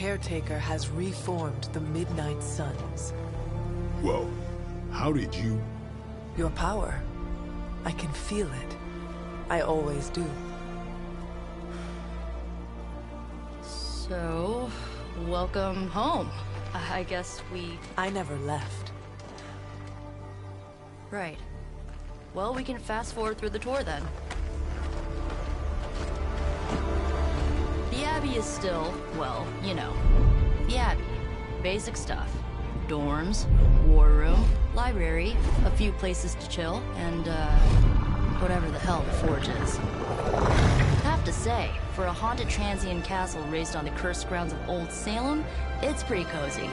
caretaker has reformed the Midnight Suns. Whoa. How did you... Your power. I can feel it. I always do. So, welcome home. I guess I never left. Right. Well, we can fast forward through the tour then. The Abbey is still, well, you know, the Abbey. Basic stuff. Dorms, war room, library, a few places to chill, and, whatever the hell the Forge is. Have to say, for a haunted transient castle raised on the cursed grounds of Old Salem, it's pretty cozy.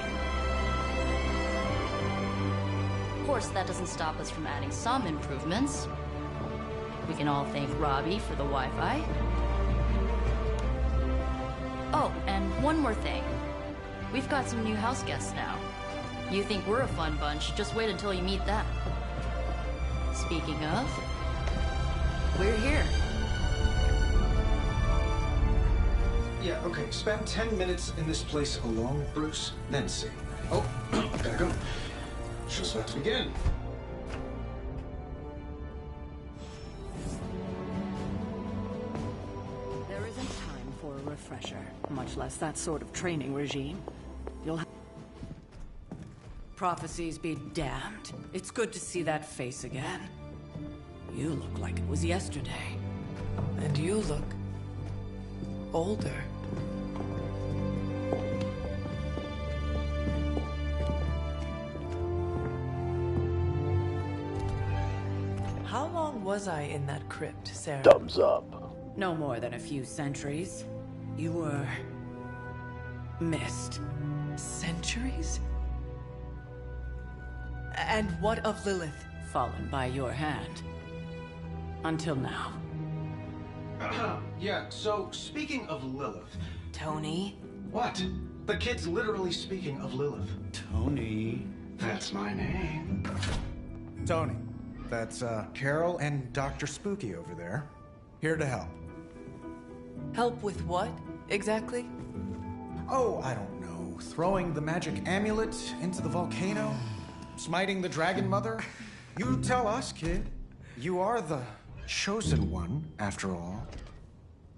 Of course, that doesn't stop us from adding some improvements. We can all thank Robbie for the Wi-Fi. Oh, and one more thing. We've got some new house guests now. You think we're a fun bunch, just wait until you meet them. Speaking of, we're here. Yeah, okay. Spend 10 minutes in this place alone, Bruce, then see. Oh, gotta go. Show's about to begin. There isn't time for a refresher, much less that sort of training regime. You'll have... Prophecies be damned. It's good to see that face again. You look like it was yesterday. And you look... older. How long was I in that crypt, Sarah? Thumbs up. No more than a few centuries. You were... missed. Centuries? And what of Lilith? Fallen by your hand. Until now. Yeah, so speaking of Lilith... Tony? What? The kid's literally speaking of Lilith. Tony. That's my name. Tony. That's, Carol and Dr. Spooky over there. Here to help. Help with what, exactly? Oh, I don't know. Throwing the magic amulet into the volcano? Smiting the Dragon Mother? You tell us, kid. You are the chosen one, after all.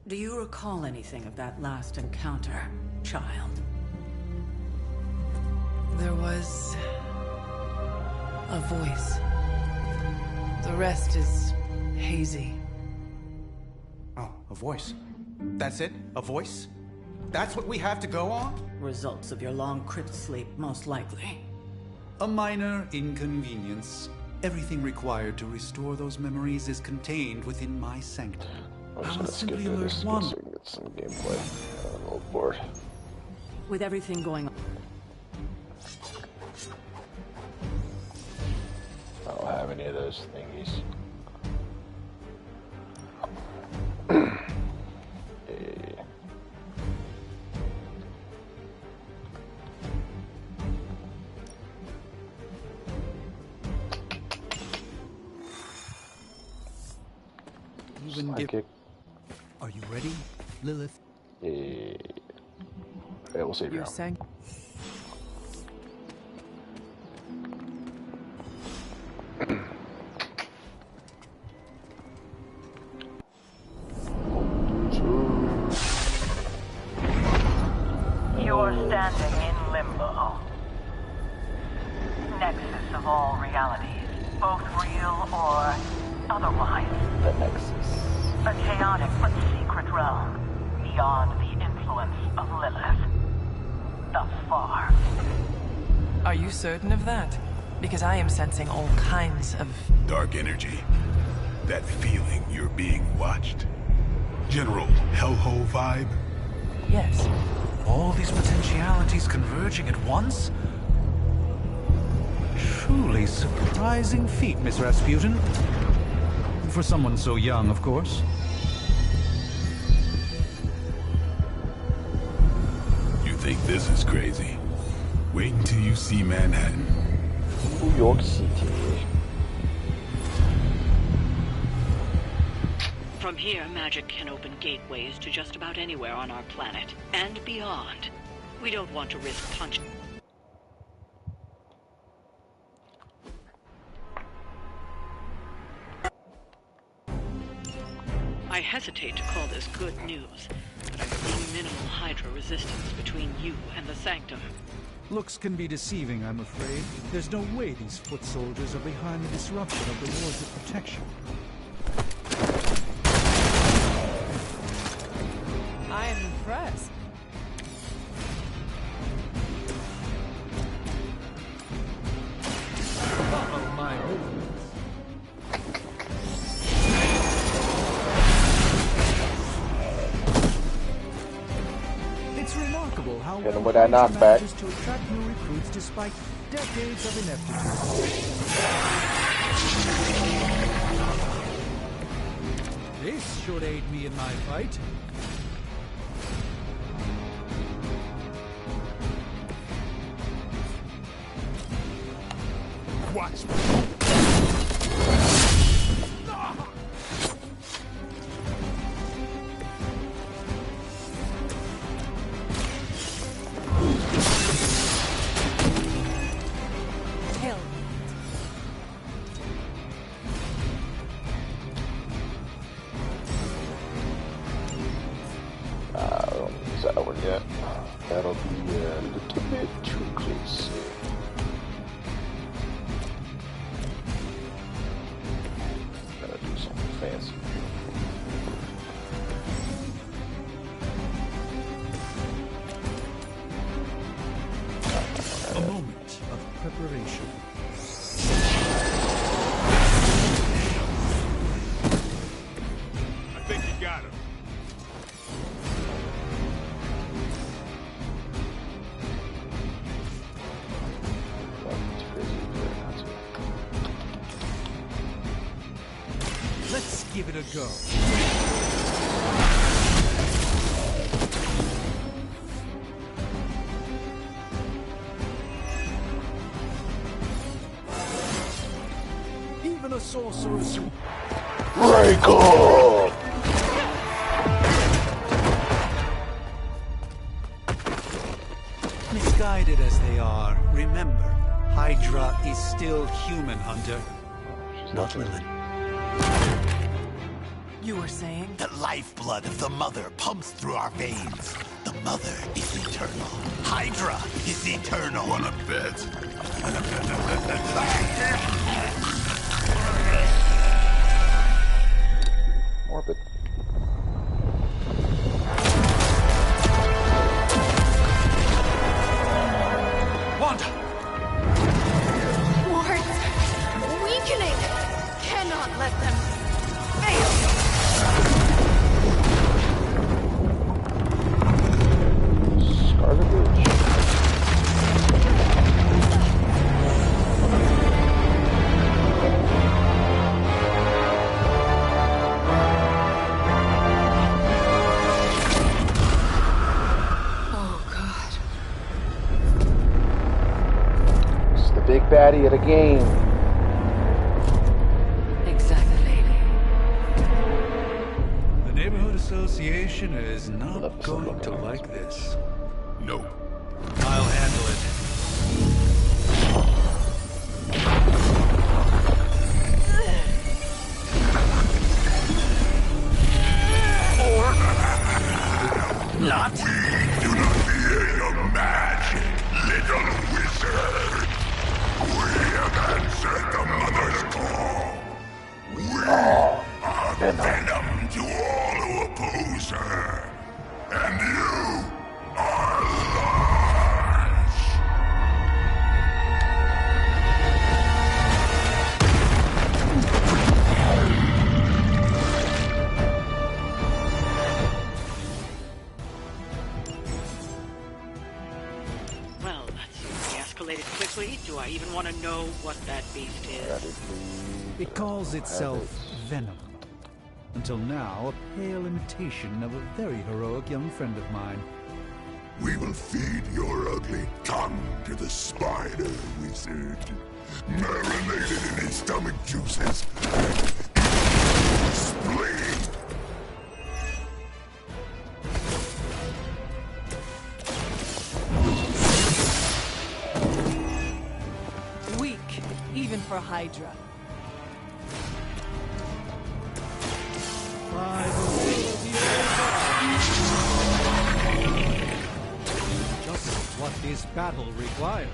Do you recall anything of that last encounter, child? There was... a voice. The rest is hazy. Oh, a voice. That's it? A voice? That's what we have to go on? Results of your long crypt sleep, most likely. A minor inconvenience. Everything required to restore those memories is contained within my sanctum. I'm I just will gonna skip simply through alert this one. so we can get some gameplay. I'm a little bored. With everything going on... I don't have any of those thingies. Yeah. Even give... Sidekick. Are you ready, Lilith? Yeah. Yeah, we'll save you You're now. saying... You're standing in limbo. Nexus of all realities, both real or otherwise. The Nexus. A chaotic but secret realm, beyond the influence of Lilith. Thus far. Are you certain of that? Because I am sensing all kinds of... Dark energy. That feeling you're being watched. General hellhole vibe. Yes. All these potentialities converging at once? Truly surprising feat, Miss Rasputin. For someone so young, of course. You think this is crazy? Wait until you see Manhattan. New York City. From here, magic can open gateways to just about anywhere on our planet, and beyond. We don't want to risk punching. I hesitate to call this good news, but I've seen minimal Hydra resistance between you and the Sanctum. Looks can be deceiving, I'm afraid. There's no way these foot soldiers are behind the disruption of the Wars of Protection. I am impressed. Uh-oh, my movements. It's remarkable how Hit him well with that Hydra knockback. manages to attract new recruits despite decades of ineptitude. This should aid me in my fight. Watch me. Kill. I don't use that one yet. That'll be a little bit too close. Gotta do something fancy. A moment of preparation. I think you got him. Let's give it a go. Even a sorceress who... Break up! Misguided as they are, remember, Hydra is still human, Hunter. Not Lilith. You were saying? The lifeblood of the Mother pumps through our veins. The Mother is eternal. Hydra is eternal. Wanna bet? Morbid. Wanda! Wards! Weakening! Cannot let them fail! Scarlet Bridge. Oh, God. It's the big baddie of the game. Exactly. The Neighborhood Association is not Love this going look to at like this. Nope. I'll handle it. Not. Do not fear your magic, little wizard. We have answered the Mother's call. We are venom to all who oppose her. And you are lost. Well, that's escalated quickly. Do I even want to know what that beast is? It calls itself Venom. Until now, a pale imitation of a very heroic young friend of mine. We will feed your ugly tongue to the spider wizard. Marinated in his stomach juices and spleen. for Hydra. Just what this battle requires.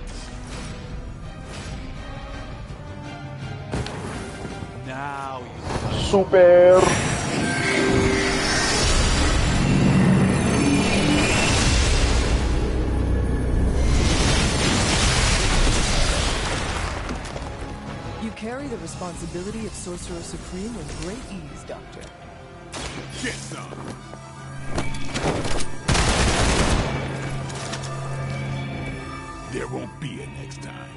Now you... Super! You carry the responsibility of Sorcerer Supreme with great ease, Doctor. Get some! There won't be a next time.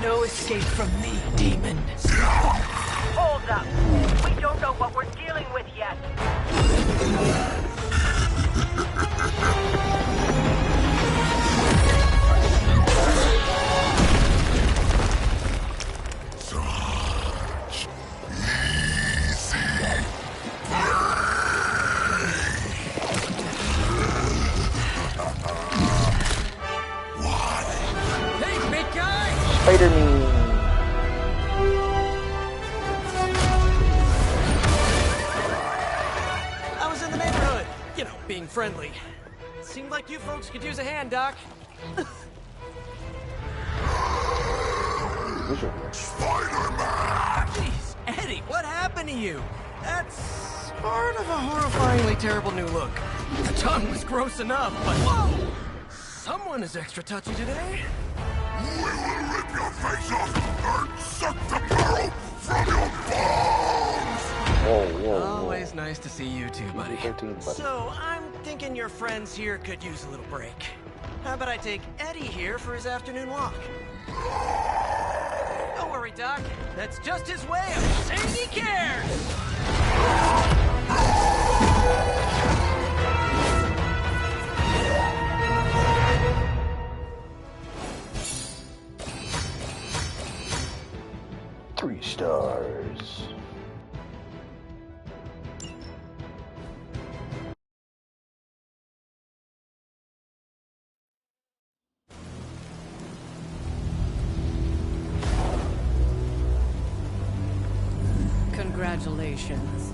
No escape from me, demon. Hold up. We don't know what we're dealing with yet. Such easy Hey, big guy! Spider-Man! I was in the neighborhood, you know, being friendly. Seemed like you folks could use a hand, Doc. Spider-Man! Jeez, Eddie, what happened to you? That's part of a horrifyingly terrible new look. The tongue was gross enough, but whoa! Someone is extra touchy today. We will rip your face off and suck the marrow from your bones! Whoa. Always nice to see you too, buddy. 13, buddy. So, I'm thinking your friends here could use a little break. How about I take Eddie here for his afternoon walk? Don't worry, Doc. That's just his way of saying he cares! Three stars. Congratulations.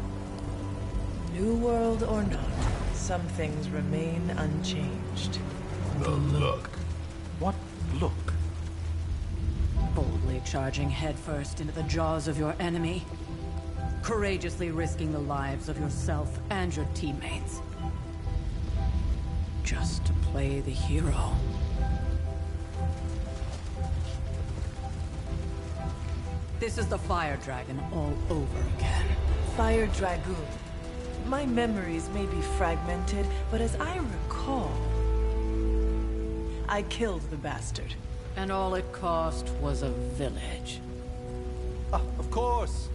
New world or not, some things remain unchanged. The look. What look? Boldly charging headfirst into the jaws of your enemy. Courageously risking the lives of yourself and your teammates. Just to play the hero. This is the Fire Dragon all over again. Fire Dragoon. My memories may be fragmented, but as I recall, I killed the bastard. And all it cost was a village. Ah, of course.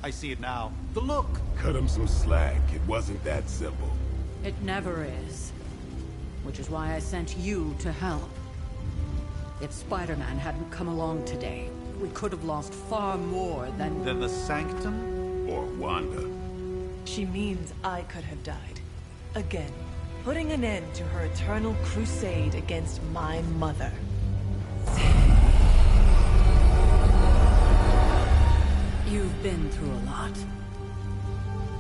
I see it now. The look. Cut him some slack. It wasn't that simple. It never is. Which is why I sent you to help. If Spider-Man hadn't come along today, we could have lost far more than... Then the Sanctum? Or Wanda. She means I could have died. Again, putting an end to her eternal crusade against my mother. You've been through a lot.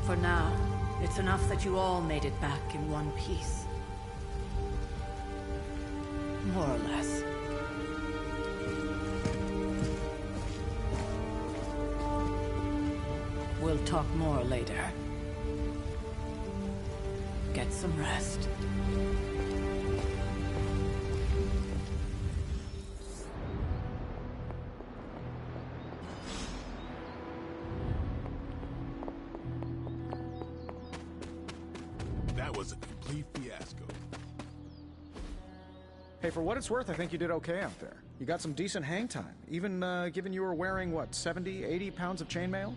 For now, it's enough that you all made it back in one piece. More or less. We'll talk more later. Get some rest. That was a complete fiasco. Hey, for what it's worth, I think you did okay out there. You got some decent hang time, even given you were wearing, what, 70, 80 pounds of chainmail?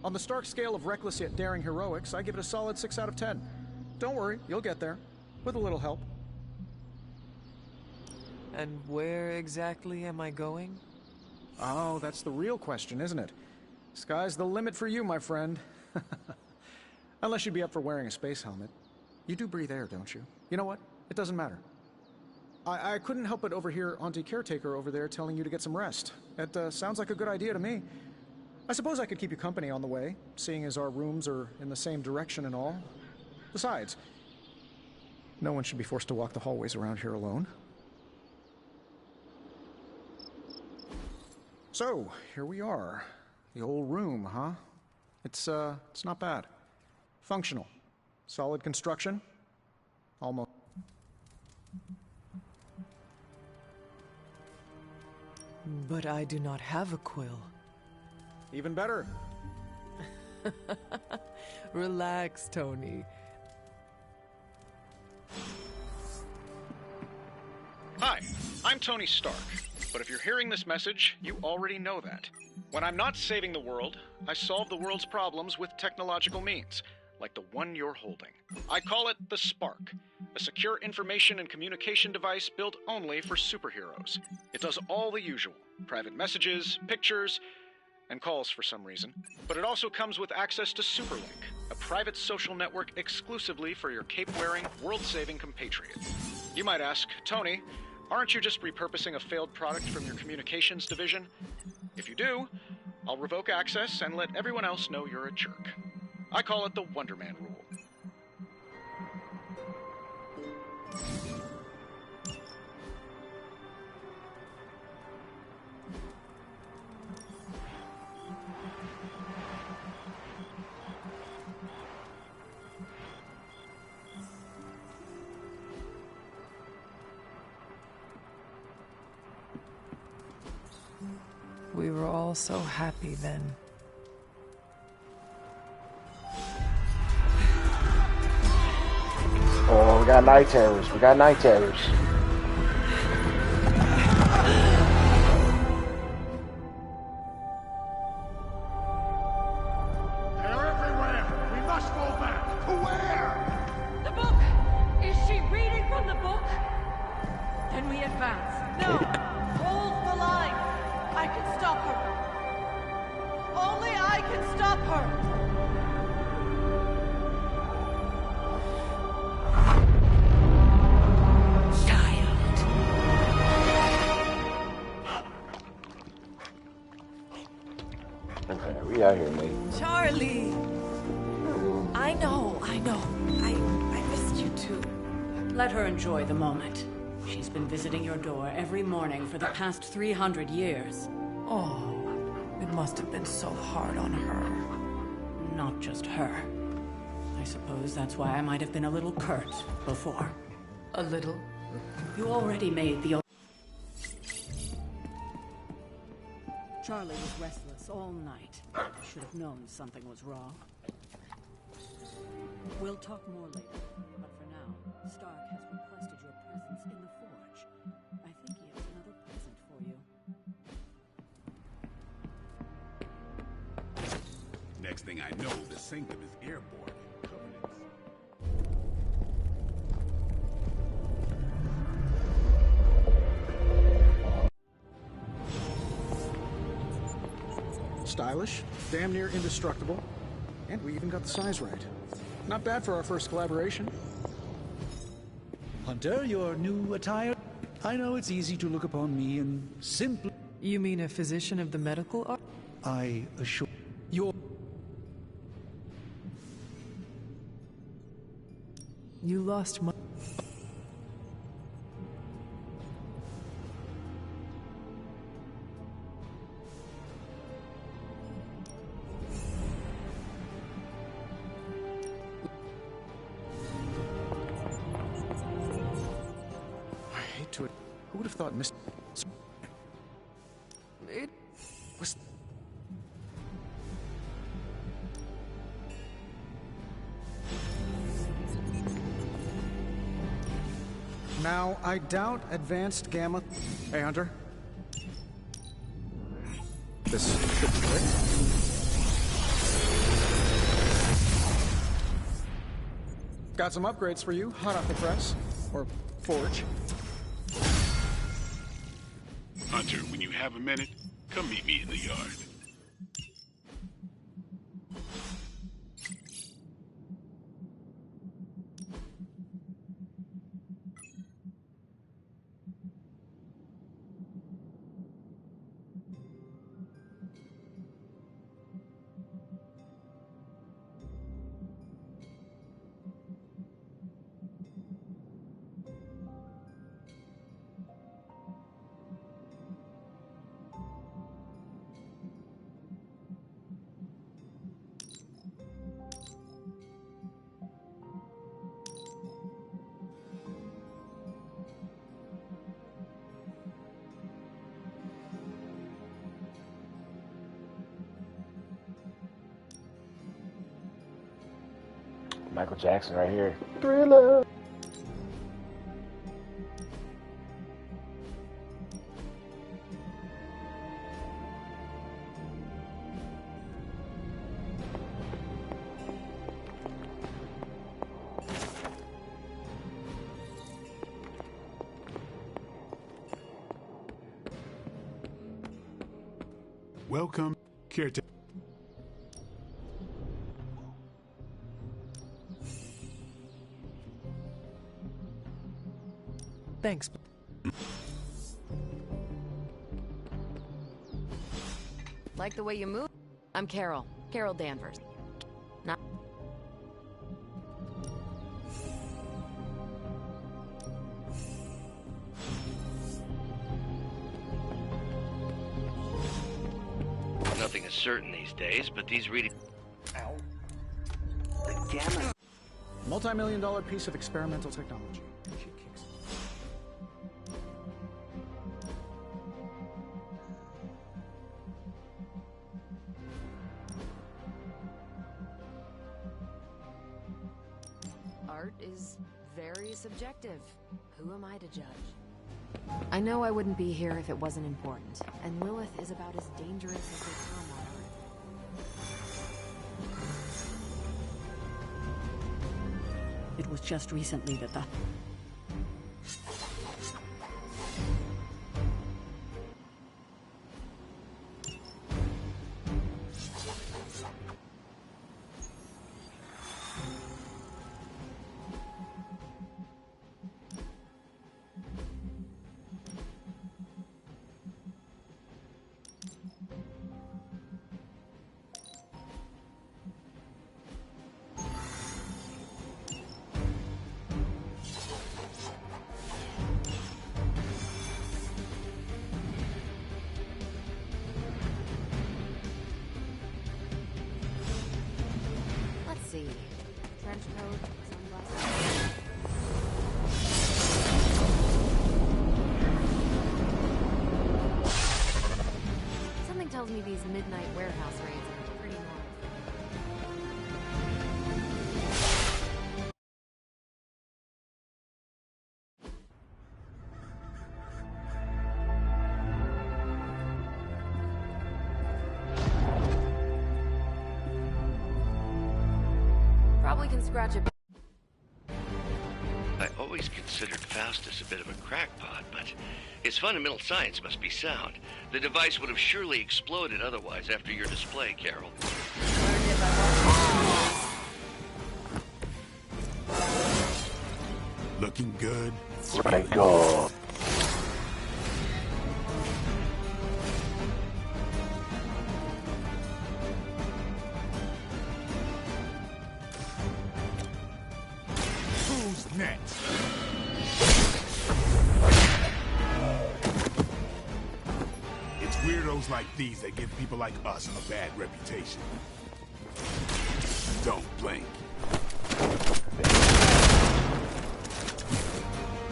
On the Stark scale of reckless yet daring heroics, I give it a solid 6 out of 10. Don't worry, you'll get there. With a little help. And where exactly am I going? Oh, that's the real question, isn't it? Sky's the limit for you, my friend. Unless you'd be up for wearing a space helmet. You do breathe air, don't you? You know what? It doesn't matter. I couldn't help but overhear Auntie Caretaker over there telling you to get some rest. It sounds like a good idea to me. I suppose I could keep you company on the way, seeing as our rooms are in the same direction and all. Besides, no one should be forced to walk the hallways around here alone. So, here we are. The old room, huh? It's not bad. Functional. Solid construction. Almost. But I do not have a quill. Even better. Relax, Tony. Hi, I'm Tony Stark. But if you're hearing this message, you already know that. When I'm not saving the world, I solve the world's problems with technological means, like the one you're holding. I call it the Spark, a secure information and communication device built only for superheroes. It does all the usual, private messages, pictures, and calls for some reason. But it also comes with access to Superlink, a private social network exclusively for your cape-wearing, world-saving compatriot. You might ask, Tony, aren't you just repurposing a failed product from your communications division? If you do, I'll revoke access and let everyone else know you're a jerk. I call it the Wonder Man rule. We were all so happy then. Oh, we got night terrors. We got night terrors. They're everywhere. We must go back. To where? The book! Is she reading from the book? Then we advance. No! Hold the line! I can stop her! Only I can stop her! Okay, we out here, mate. Charlie! I know. I missed you too. Let her enjoy the moment. She's been visiting your door every morning for the past 300 years. Oh, it must have been so hard on her. Not just her. I suppose that's why I might have been a little curt before. A little? You already made the... Charlie was restless all night. Should have known something was wrong. We'll talk more later, but for now, Stark has requested your presence in the forge. I think he has another present for you. Next thing I know, the sanctum is airborne. Stylish, damn near indestructible, and we even got the size right. Not bad for our first collaboration. Hunter, your new attire? I know it's easy to look upon me and simply... You mean a physician of the medical art? I assure... Your... You lost my... Who would have thought Miss... It was... Now, I doubt advanced gamma... Hey, Hunter. This could be quick. Got some upgrades for you, hot off the press. Or forge. Hunter, when you have a minute, come meet me in the yard. Michael Jackson right here. Thriller. Welcome, caretaker. Thanks. Like the way you move? I'm Carol. Carol Danvers. Not... Nothing is certain these days, but these readings... Ow. The gamma... Multi-million-dollar piece of experimental technology. She kicks. Art is very subjective. Who am I to judge? I know I wouldn't be here if it wasn't important, and Lilith is about as dangerous as they come on Earth. It was just recently that the... Let's see. Trench coat, sunglasses. Something tells me these midnight warehouse raids are pretty normal. Probably can scratch a... I always considered Faustus a bit of a crackpot, but his fundamental science must be sound. The device would have surely exploded otherwise after your display, Carol. Looking good. Right go. Who's next? It's weirdos like these that give people like us a bad reputation. Don't blink.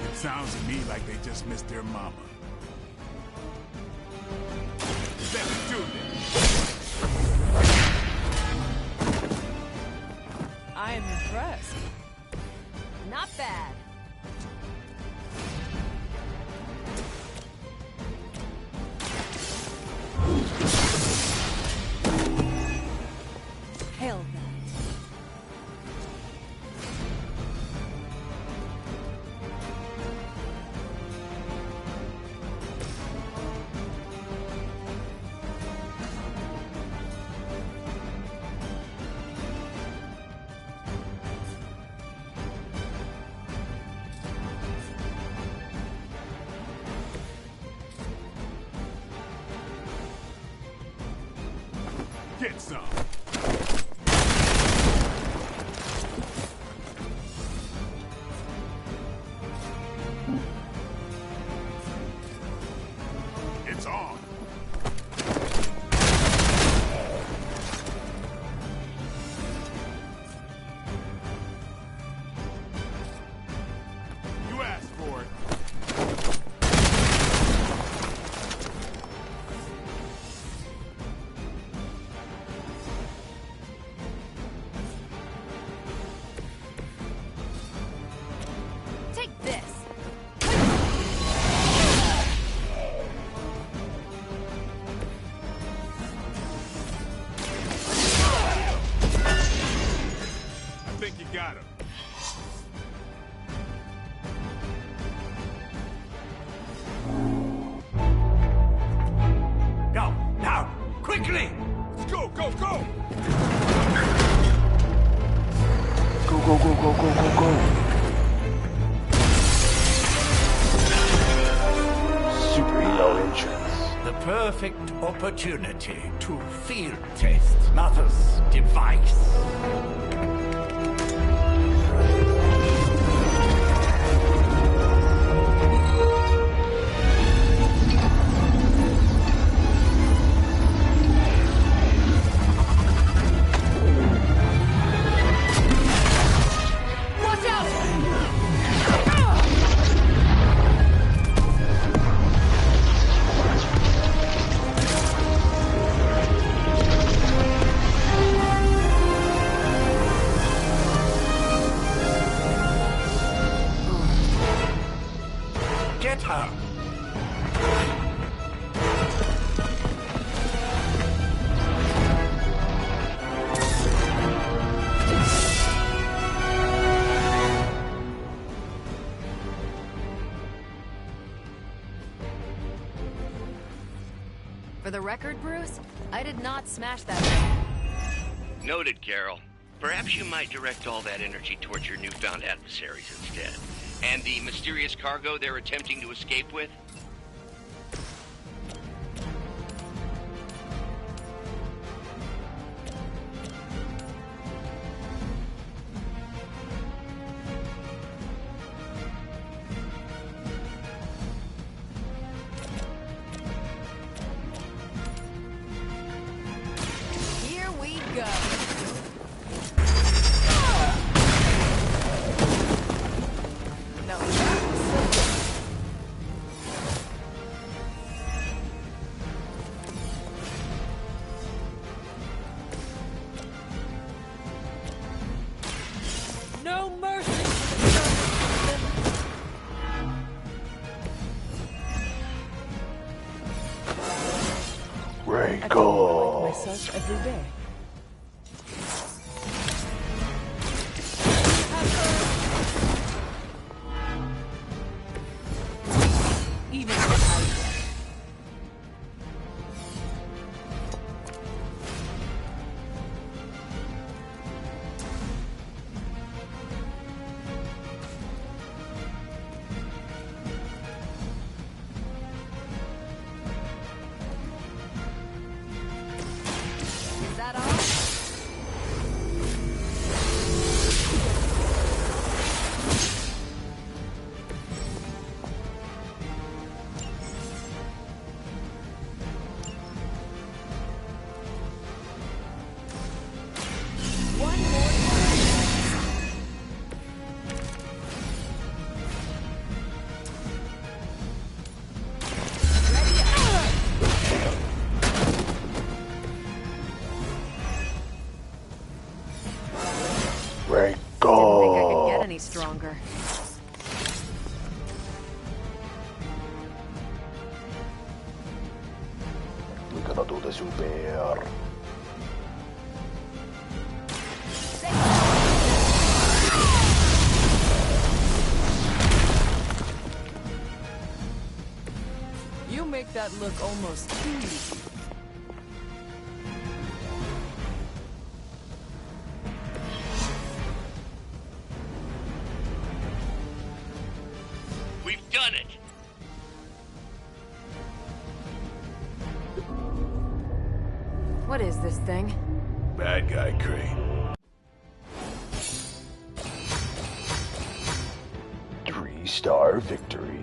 It sounds to me like they just missed their mama. Let's do this. I am impressed. Not bad. Hail that. Get some. It's on. You asked for it. Quickly! Let's go, go, go! Go, go, go, go, go, go, go! Superhero entrance. The perfect opportunity to field test Mother's device. Get her! For the record, Bruce, I did not smash that thing. Noted, Carol. Perhaps you might direct all that energy towards your newfound adversaries instead. And the mysterious cargo they're attempting to escape with? Here we go. No, that was so good. No mercy. Ray, I feel go! more like myself every day. Even when I Is that all? One more time. Ray, Didn't think I go! could get any stronger. We're gonna do the super. You make that look almost too easy. We've done it! What is this thing? Bad guy crane. 3-star victory.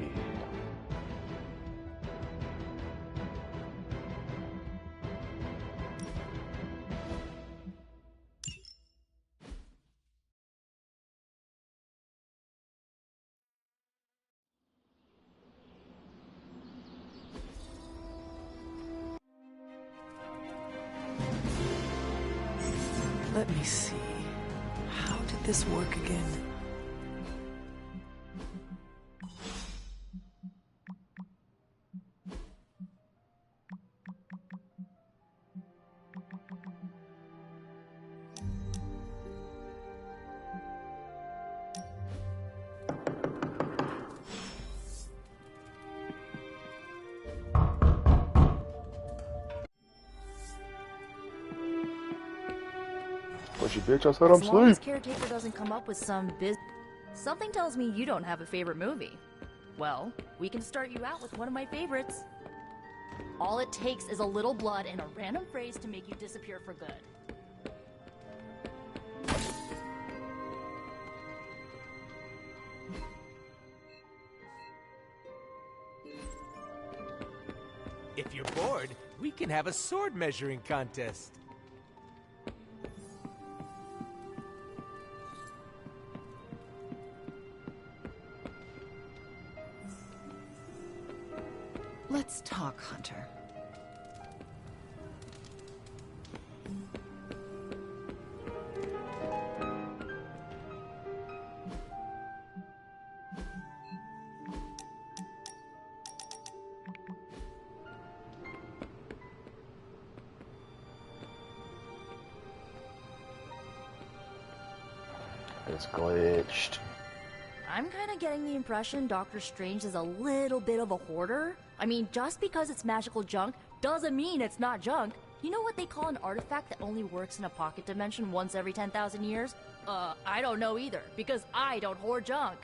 Let me see. How did this work again? Told you, bitch. I said I'm As long as asleep. Caretaker doesn't come up with some Something tells me you don't have a favorite movie. Well, we can start you out with one of my favorites. All it takes is a little blood and a random phrase to make you disappear for good. If you're bored, we can have a sword measuring contest. Let's talk, Hunter. It's glitched. I'm kind of getting the impression Doctor Strange is a little bit of a hoarder. I mean, just because it's magical junk doesn't mean it's not junk. You know what they call an artifact that only works in a pocket dimension once every 10,000 years? I don't know either, because I don't hoard junk.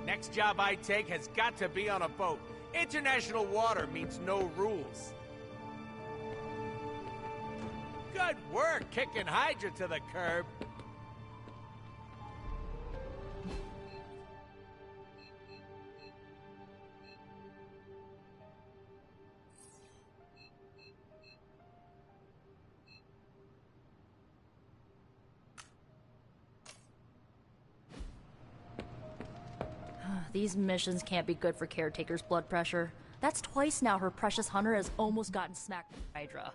Next job I take has got to be on a boat. International water means no rules. Good work kicking Hydra to the curb. These missions can't be good for Caretaker's blood pressure. That's twice now her precious hunter has almost gotten smacked by Hydra.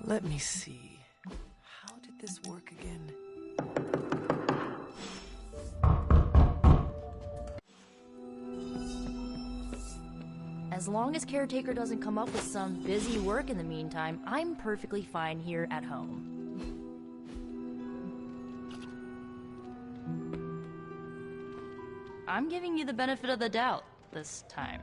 Let me see. How did this work again? As long as Caretaker doesn't come up with some busy work in the meantime, I'm perfectly fine here at home. I'm giving you the benefit of the doubt this time.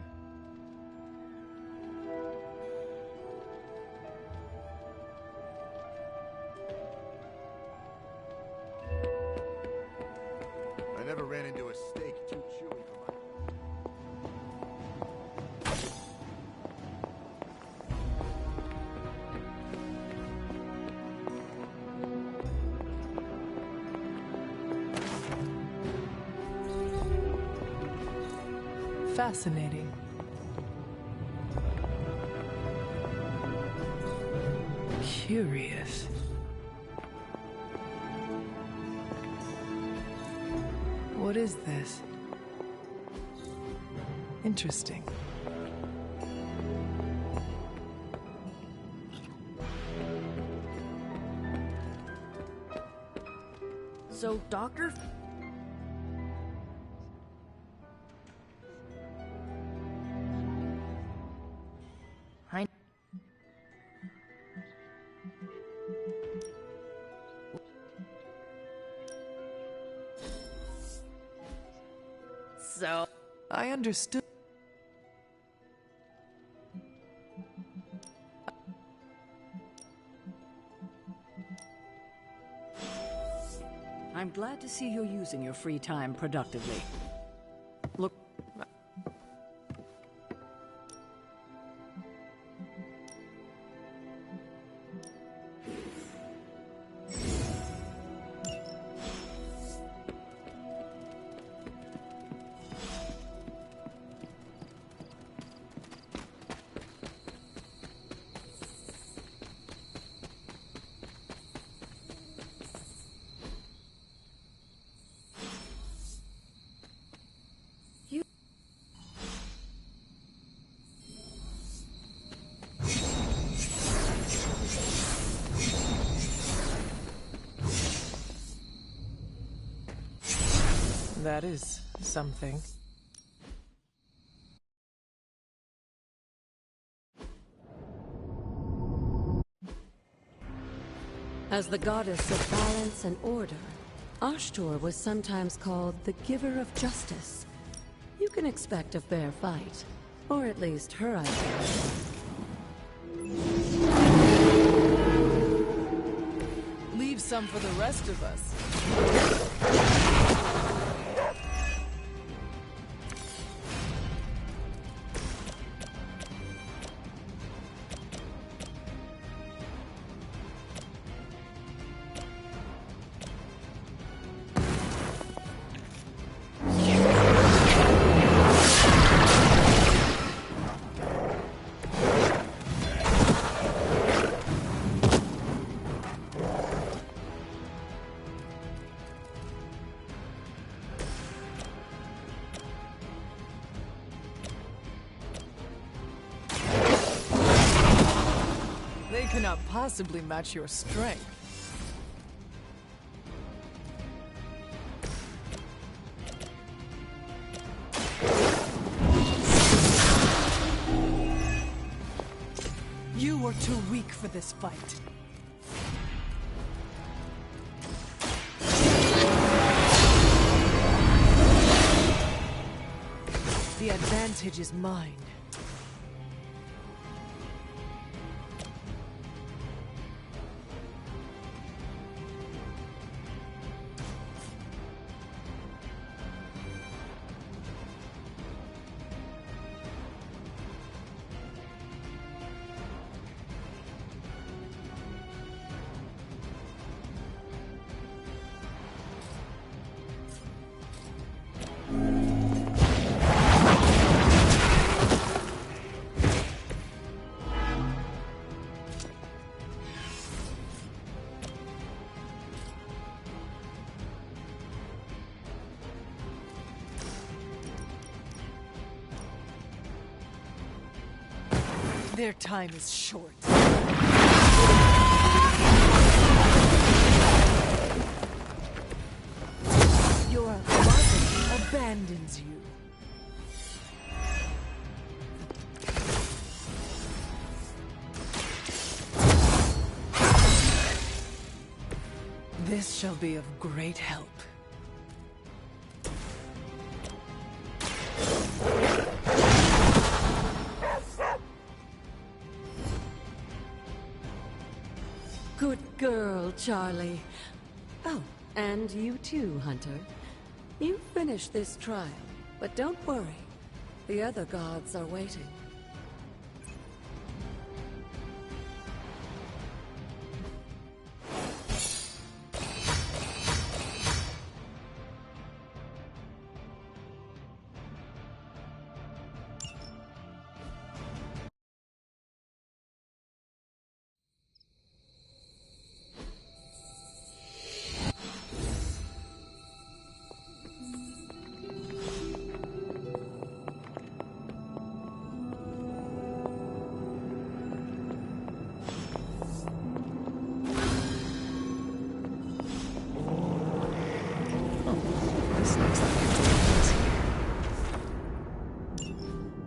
I never ran into a steak too chewy for my... Fascinating. Curious. What is this? Interesting. So, Doctor... So... I understood. I'm glad to see you're using your free time productively. Look... That is something. As the goddess of balance and order, Ashtor was sometimes called the giver of justice. You can expect a fair fight, or at least her idea. Leave some for the rest of us. They cannot possibly match your strength. You are too weak for this fight. The advantage is mine. Their time is short. Your mother abandons you. This shall be of great help. Good girl, Charlie. Oh, and you too, Hunter. You finished this trial, but don't worry. The other gods are waiting.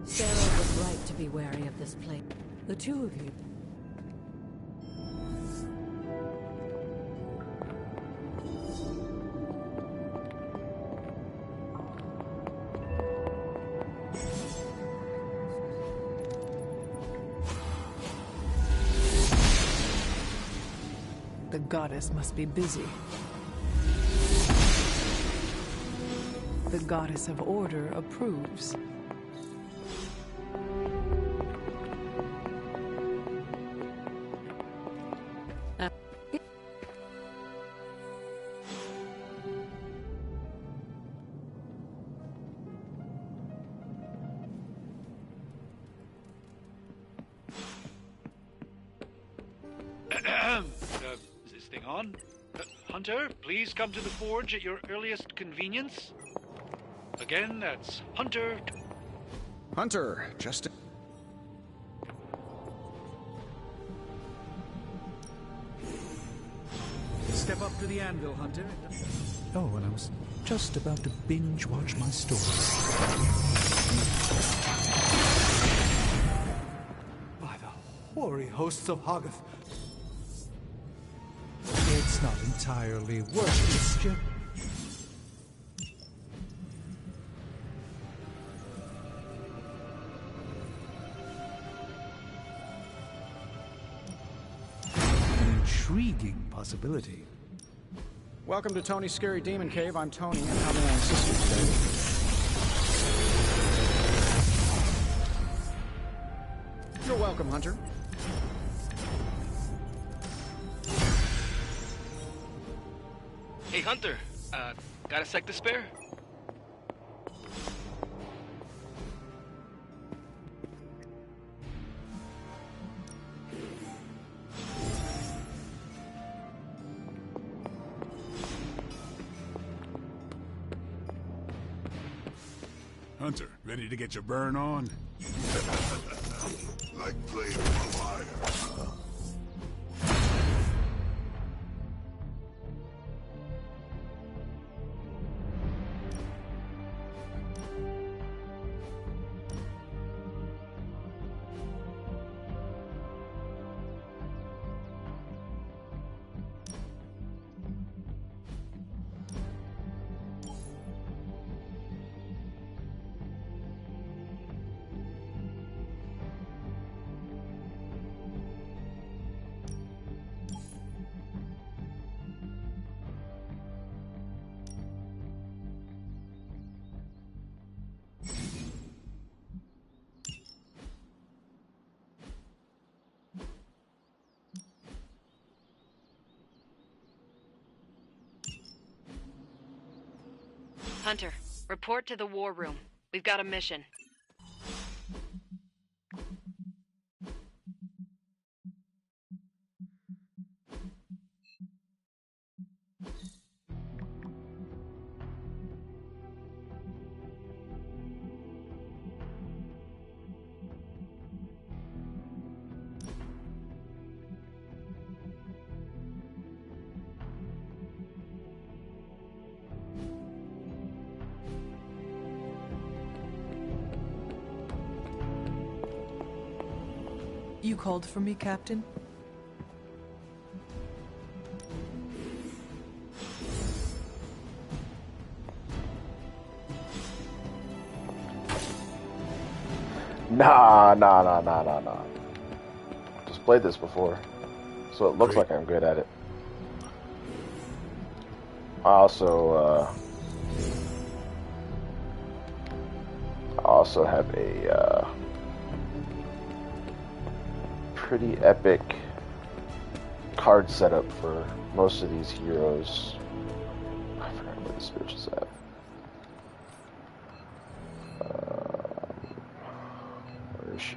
Sarah was right to be wary of this place. The two of you. The goddess must be busy. The goddess of order approves. Is this thing on? Hunter, please come to the forge at your earliest convenience. Again, that's Hunter. Hunter, just... Step up to the anvil, Hunter. Oh, and I was just about to binge watch my stories. By the hoary hosts of Hoggoth. It's not entirely worth it, an intriguing possibility. Welcome to Tony's Scary Demon Cave. I'm Tony, and how may I assist you today? You're welcome, Hunter. Hey, Hunter. Got a sec to spare? Hunter, ready to get your burn on? Like playing with fire. Hunter, report to the war room. We've got a mission. You called for me, Captain? Nah. Just played this before, so it looks like I'm good at it. I also have a pretty epic card setup for most of these heroes. I forgot where this bitch is at. Where is she?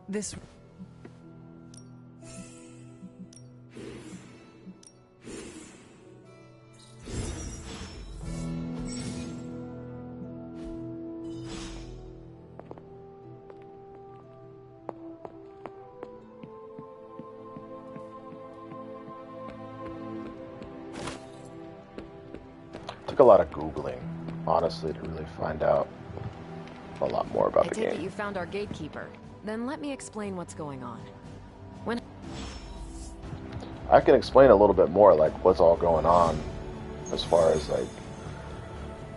This... Took a lot of Googling, honestly, to really find out a lot more about the I take it game. you found our gatekeeper. Then let me explain what's going on. When I can explain a little bit more, like what's all going on as far as like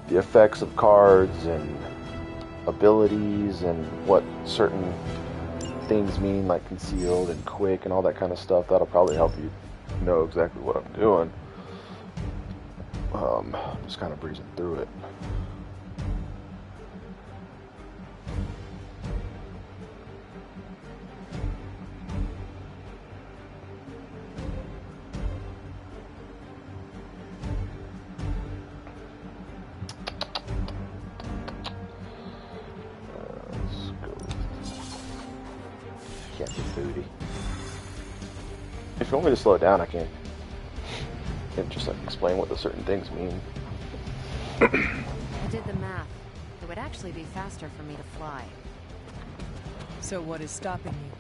the effects of cards and abilities and what certain things mean, like concealed and quick and all that kind of stuff. That'll probably help you know exactly what I'm doing. Just kind of breezing through it. Let's go. Can't be booty. If you want me to slow it down, I can. Just like explain what the certain things mean. I did the math. It would actually be faster for me to fly. So what is stopping you?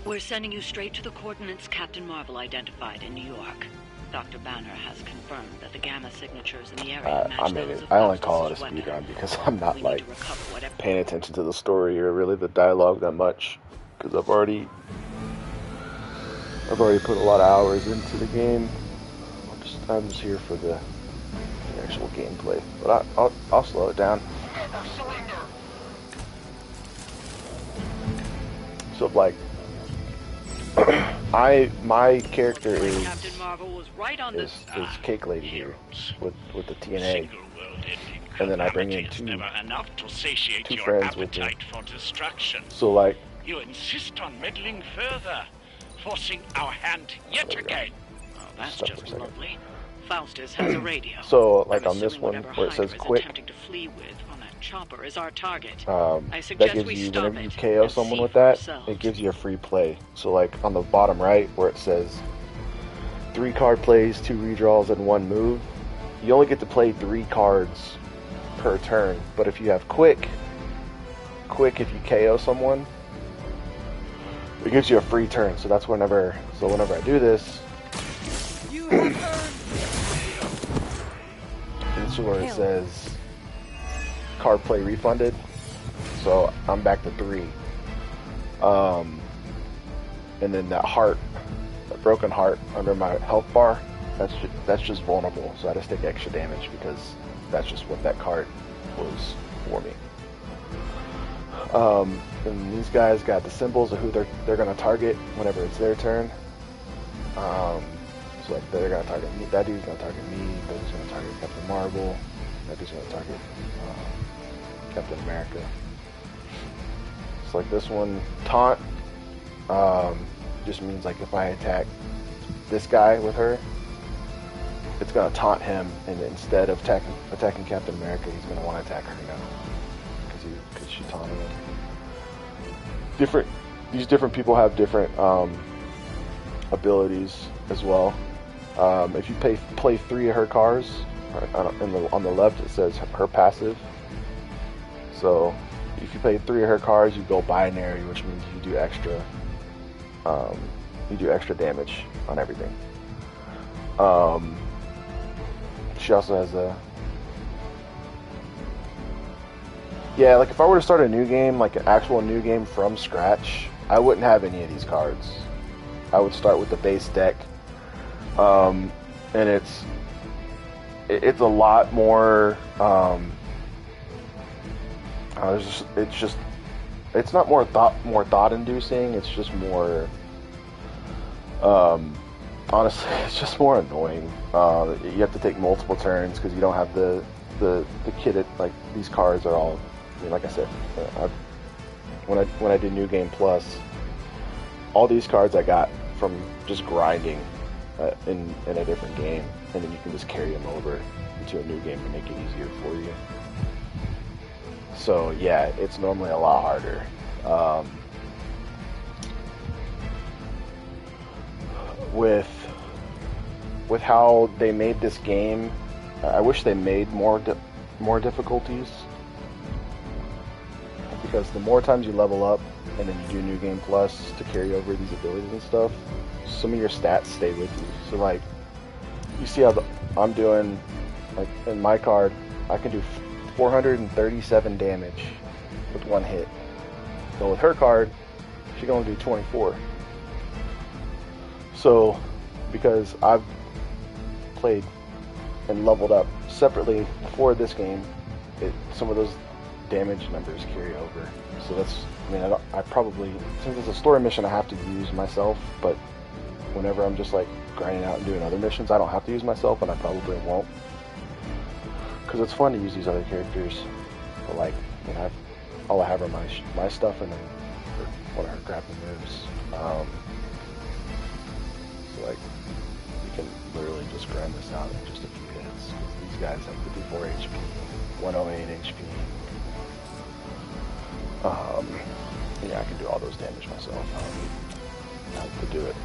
We're sending you straight to the coordinates Captain Marvel identified in New York. Dr. Banner has confirmed that the gamma signatures in the area match those of I only Faustus's call it a weapon. speedrun because I'm not We need like to recover whatever. paying attention to the story or really the dialogue that much because I've already put a lot of hours into the game. I'm just here for the actual gameplay, but I'll slow it down. So like, my character is Captain Marvel was right on is Cake Lady here with the TNA, and then I bring in two friends with me. So like, you insist on meddling further, forcing our hand yet again. Oh, that's just lovely. Faustus has a radio. So like on this one where it says quick, to flee with on that chopper is our target. that gives you, whenever you KO someone with that, it gives you a free play. So like on the bottom right where it says 3 card plays, 2 redraws, and 1 move, you only get to play 3 cards per turn. But if you have quick, if you KO someone, it gives you a free turn. So that's whenever I do this, this is where it says card play refunded. So I'm back to 3. And then that heart, that broken heart under my health bar, that's just vulnerable. So I just take extra damage because that's just what that card was for me. And these guys got the symbols of who they're gonna target whenever it's their turn. So like they're gonna target me. That dude's gonna target me. That dude's gonna target Captain Marvel. That dude's gonna target Captain America. It's like this one, taunt. Just means like if I attack this guy with her, it's gonna taunt him, and instead of attacking Captain America, he's gonna want to attack her now because she taunted him. These different people have different abilities as well. If you play 3 of her cards, on the left it says her passive. So if you play 3 of her cards, you go binary, which means you do extra damage on everything. She also has like if I were to start a new game, like an actual new game from scratch, I wouldn't have any of these cards. I would start with the base deck, and it's a lot more. It's not more thought-inducing. It's just more. Honestly, it's just more annoying. You have to take multiple turns because you don't have the kitted. Like these cards are all. I mean, like I said, when I did New Game Plus, all these cards I got from just grinding in a different game, and then you can just carry them over into a new game to make it easier for you. So yeah, it's normally a lot harder. With how they made this game, I wish they made more difficulties, because the more times you level up and then you do New Game Plus to carry over these abilities and stuff, some of your stats stay with you. So like, you see how I'm doing, like in my card, I can do 437 damage with 1 hit. So with her card, she can only do 24. So because I've played and leveled up separately for this game, some of those damage numbers carry over. So that's, I mean, I probably, since it's a story mission, I have to use myself, but whenever I'm just like grinding out and doing other missions, I don't have to use myself, and I probably won't, because it's fun to use these other characters. But like, you know, all I have are my stuff, and then one of her grappling moves. So like, you can literally just grind this out in just a few hits, because these guys have 54 HP, 108 HP. Yeah, I can do all those damage myself. I have to do it.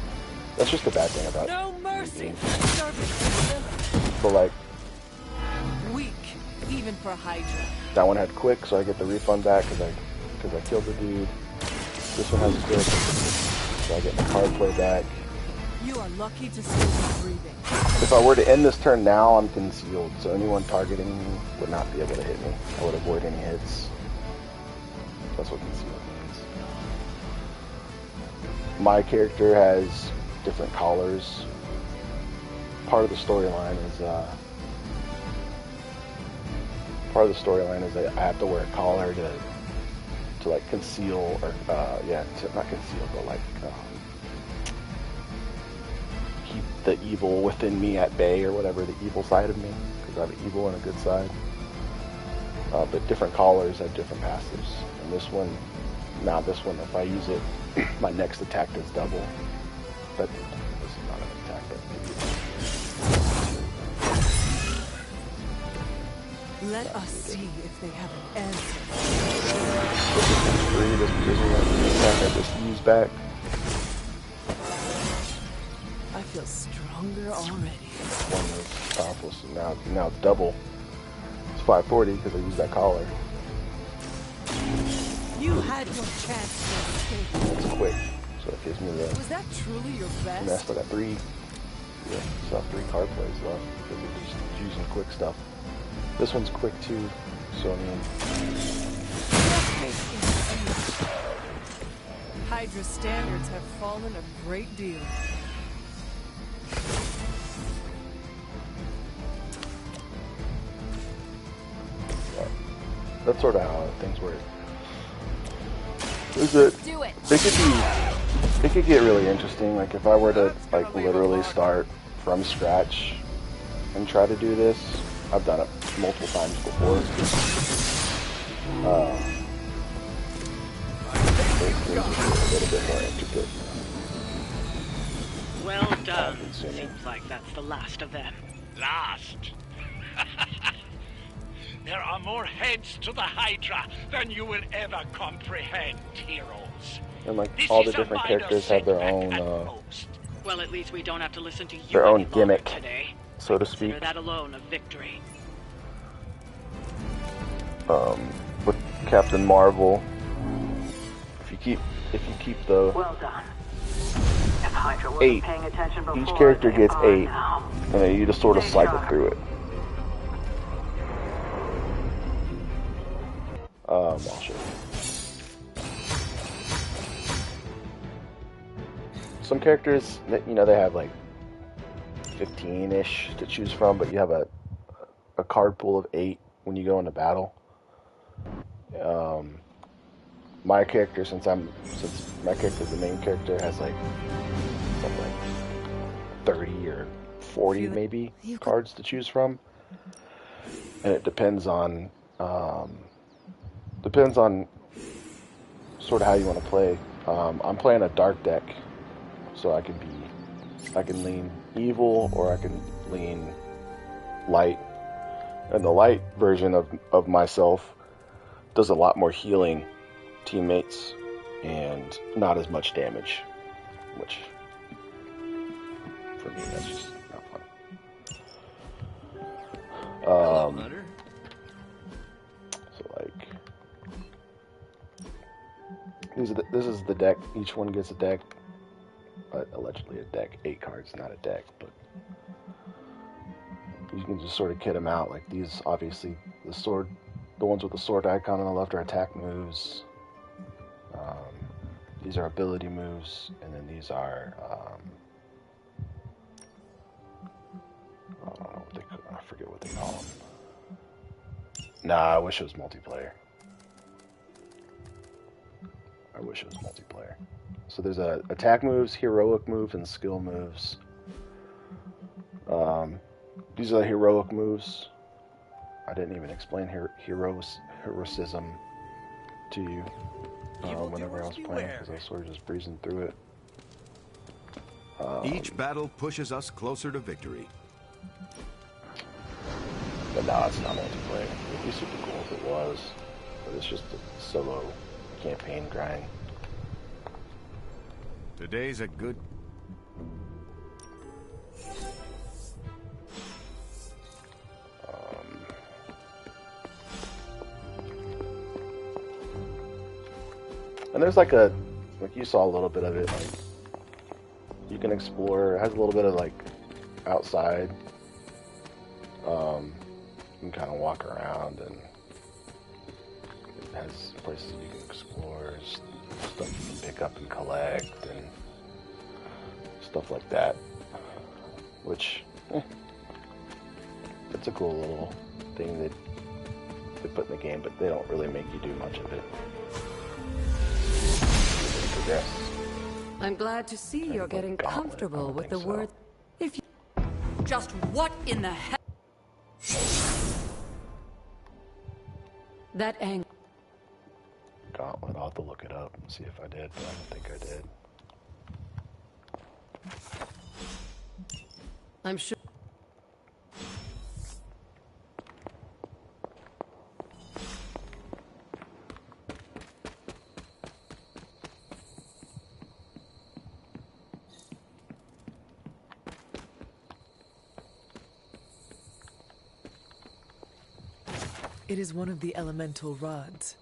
That's just the bad thing about no mercy. But like, Weak, even for Hydra. that one had quick, so I get the refund back because I killed the dude. This one has quick, so I get my card play back. You are lucky to still be breathing. If I were to end this turn now, I'm concealed, so anyone targeting me would not be able to hit me. I would avoid any hits. That's what concealed means. My character has different collars. Part of the storyline is that I have to wear a collar to like conceal, or not conceal, but like keep the evil within me at bay, or whatever, the evil side of me, because I have an evil and a good side. But different collars have different passives, and this one, if I use it, my next attack does double. This is not an attack, but Let us see if they have an answer. This is one attack I just used back. I feel stronger already. One was powerful, so now it's double. It's 540 because I used that collar. You had your chance to escape. It's quick, so it gives me the. Was that truly your best? And I still got 3. Yeah, still have 3 card plays left because we're just using quick stuff. This one's quick too, so I mean. Hydra standards have fallen a great deal. That's sort of how things work. It could get really interesting. Like if I were to like literally start from scratch and try to do this, I've done it multiple times before. Things would be a little bit more intricate. Well done. Seems like that's the last of them. Last? There are more heads to the Hydra than you will ever comprehend, heroes. And like all the different characters have their own well, at least we don't have to listen to you their own gimmick, today. so to speak. Consider that alone a victory. With Captain Marvel, if you keep the well done. If Hydra wasn't 8, paying attention before, each character they gets are 8, now. and then you just sort of cycle through it. I'll show you. Some characters, you know, they have like 15-ish to choose from, but you have a card pool of 8 when you go into battle. My character, since my character's the main character, has like something like 30 or 40 maybe cards to choose from, and it depends on sort of how you want to play. I'm playing a dark deck, so I can lean evil or I can lean light, and the light version of myself does a lot more healing teammates and not as much damage, which for me that's just not fun. So like this is the deck. Each one gets a deck, but allegedly a deck, 8 cards, not a deck, but you can just sort of kit them out. Like these, obviously the ones with the sword icon on the left are attack moves. These are ability moves, and then these are I forget what they call them. Nah, I wish it was multiplayer. So there's attack moves, heroic moves, and skill moves. These are the heroic moves. I didn't even explain heroism to you whenever I was playing, because I was sort of just breezing through it. Each battle pushes us closer to victory. But no, it's not multiplayer. It'd be super cool if it was, but it's just a solo campaign grind. Today's a good... And there's like a, like you saw a little bit of it, like you can explore. It has a little bit of like outside. You can kind of walk around, and it has places you can explore, stuff you can pick up and collect, and stuff like that. Which, it's a cool little thing that they put in the game, but they don't really make you do much of it. Progress. I'm glad to see you're getting comfortable with the word. If you... Just what in the hell? That angle. Gauntlet, I'll have to look it up and see if I did, but I don't think I did. I'm sure. It is one of the elemental rods.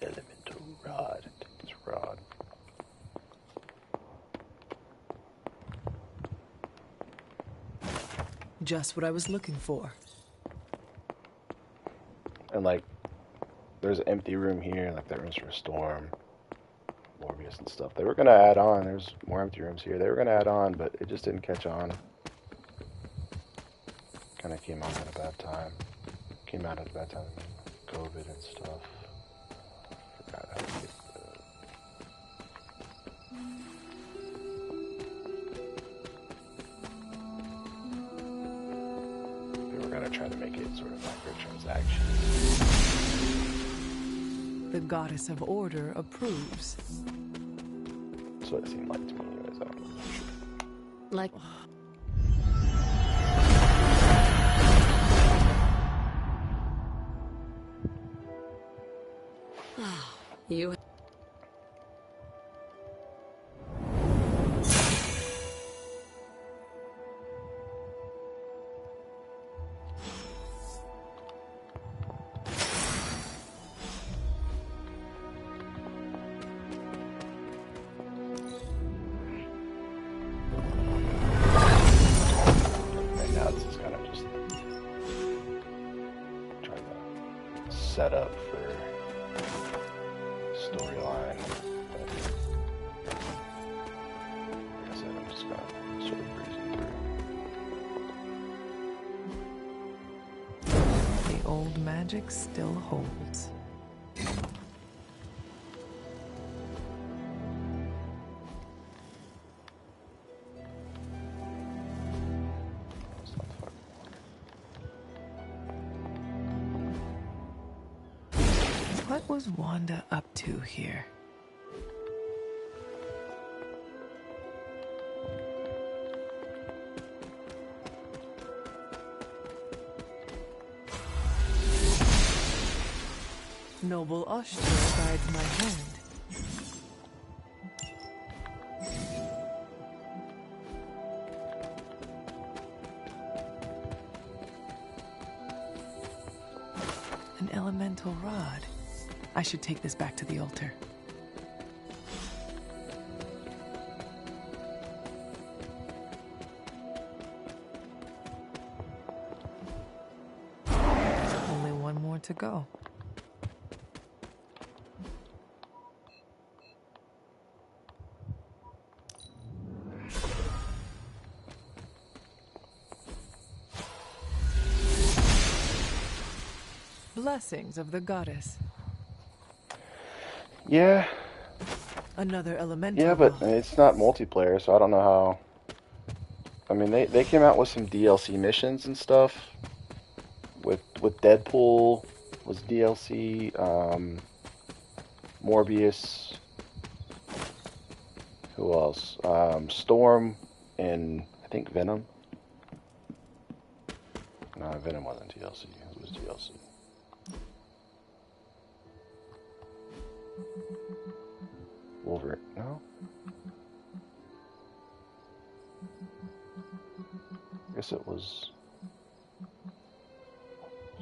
Elemental rod. It's rod. Just what I was looking for. And like, there's an empty room here, like that room's for Storm, Morbius and stuff. They were gonna add on, there's more empty rooms here. They were gonna add on, but it just didn't catch on. Kinda came out at a bad time. Came out at a bad time, COVID and stuff. Forgot how to get they were gonna try to make it sort of microtransaction. The goddess of order approves. That's what it seemed like to me anyways, I don't know for sure. Like... You... Right now this is kind of just trying to set up for storyline. Like I said, I'm just kind of sort of breezing through. The old magic still holds. What was Wanda up to here? Noble Oshter guides my hand. An elemental rod. I should take this back to the altar. Only one more to go. Blessings of the goddess. Yeah. Another elemental. Yeah, but it's not multiplayer, so I don't know how. I mean, they came out with some DLC missions and stuff. With Deadpool was DLC. Morbius. Who else? Storm and I think Venom. No, Venom wasn't DLC. It was DLC. Wolverine, no? I guess it was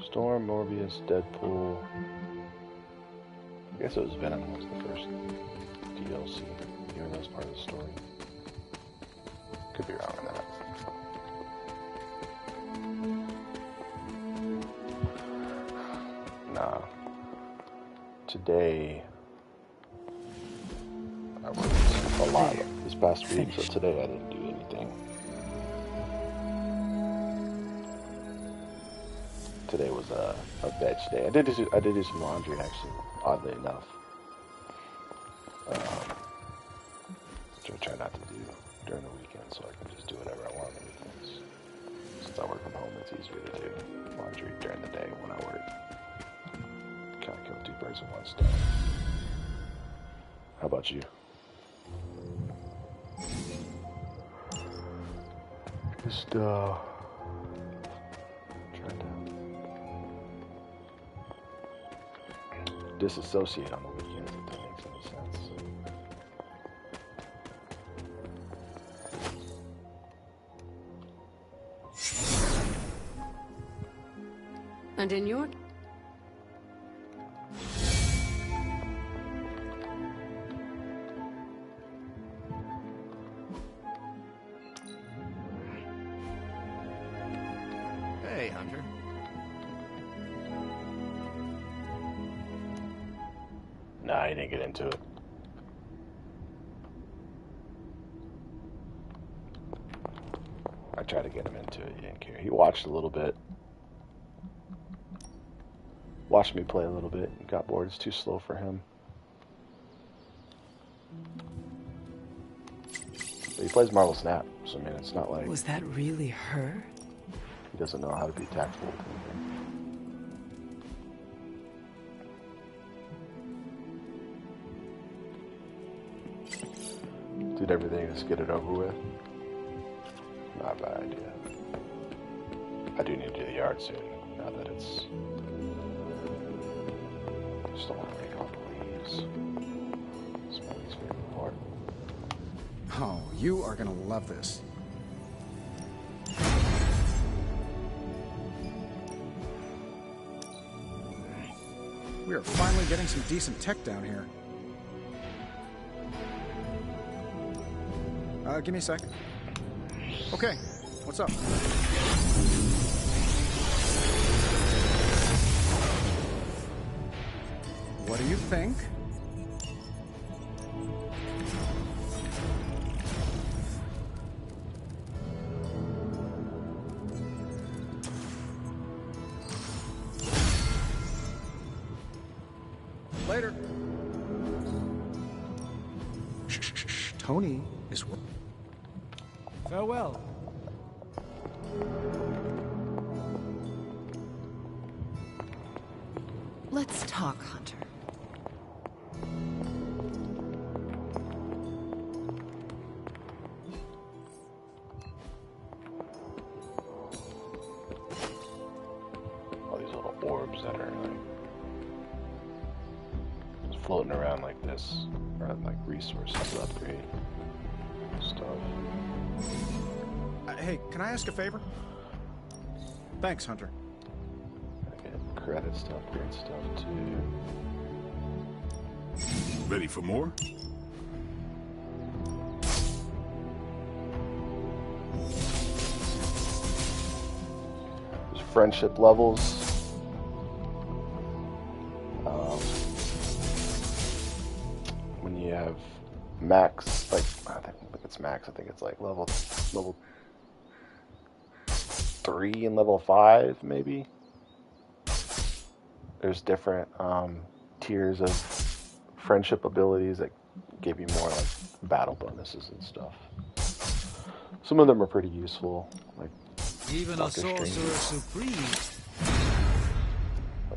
Storm, Morbius, Deadpool. guess it was Venom was the first DLC, even though it was part of the story. Could be wrong on that. Nah. Today, I worked a lot this past week, so today I didn't do anything. Today was a veg day. I did do some laundry, actually, oddly enough. Which I try not to do during the weekend, so I can just do whatever I want on the weekends. Since I work from home, it's easier to do laundry during the day when I work. Kind of kill two birds with one stone. How about you? Just trying to disassociate on the weekends, if that makes any sense. And in your... Hey, Hunter. Nah, I didn't get into it. I tried to get him into it, he didn't care. He watched a little bit. Watched me play a little bit and got bored. It's too slow for him. But he plays Marvel Snap, so I mean, it's not like... Was that really her? He doesn't know how to be tactful with anything. Did everything, just get it over with. Not a bad idea. I do need to do the yard soon, now that it's... Just don't want to make all the leaves. It's my least favorite part. Oh, you are gonna love this. We are finally getting some decent tech down here. Give me a second. Okay, what's up? What do you think? Later. Shh. Tony is... Farewell. Let's talk, Hunter. All these little orbs that are like just floating around like this, or like resources to upgrade stuff. Hey, can I ask a favor? Thanks, Hunter. I get credits to upgrade stuff too. Ready for more? There's friendship levels. When you have max, like I think it's max. I think it's like level 3 and level 5, maybe. There's different tiers of friendship abilities that give you more like battle bonuses and stuff. Some of them are pretty useful, like even a sorcerer supreme.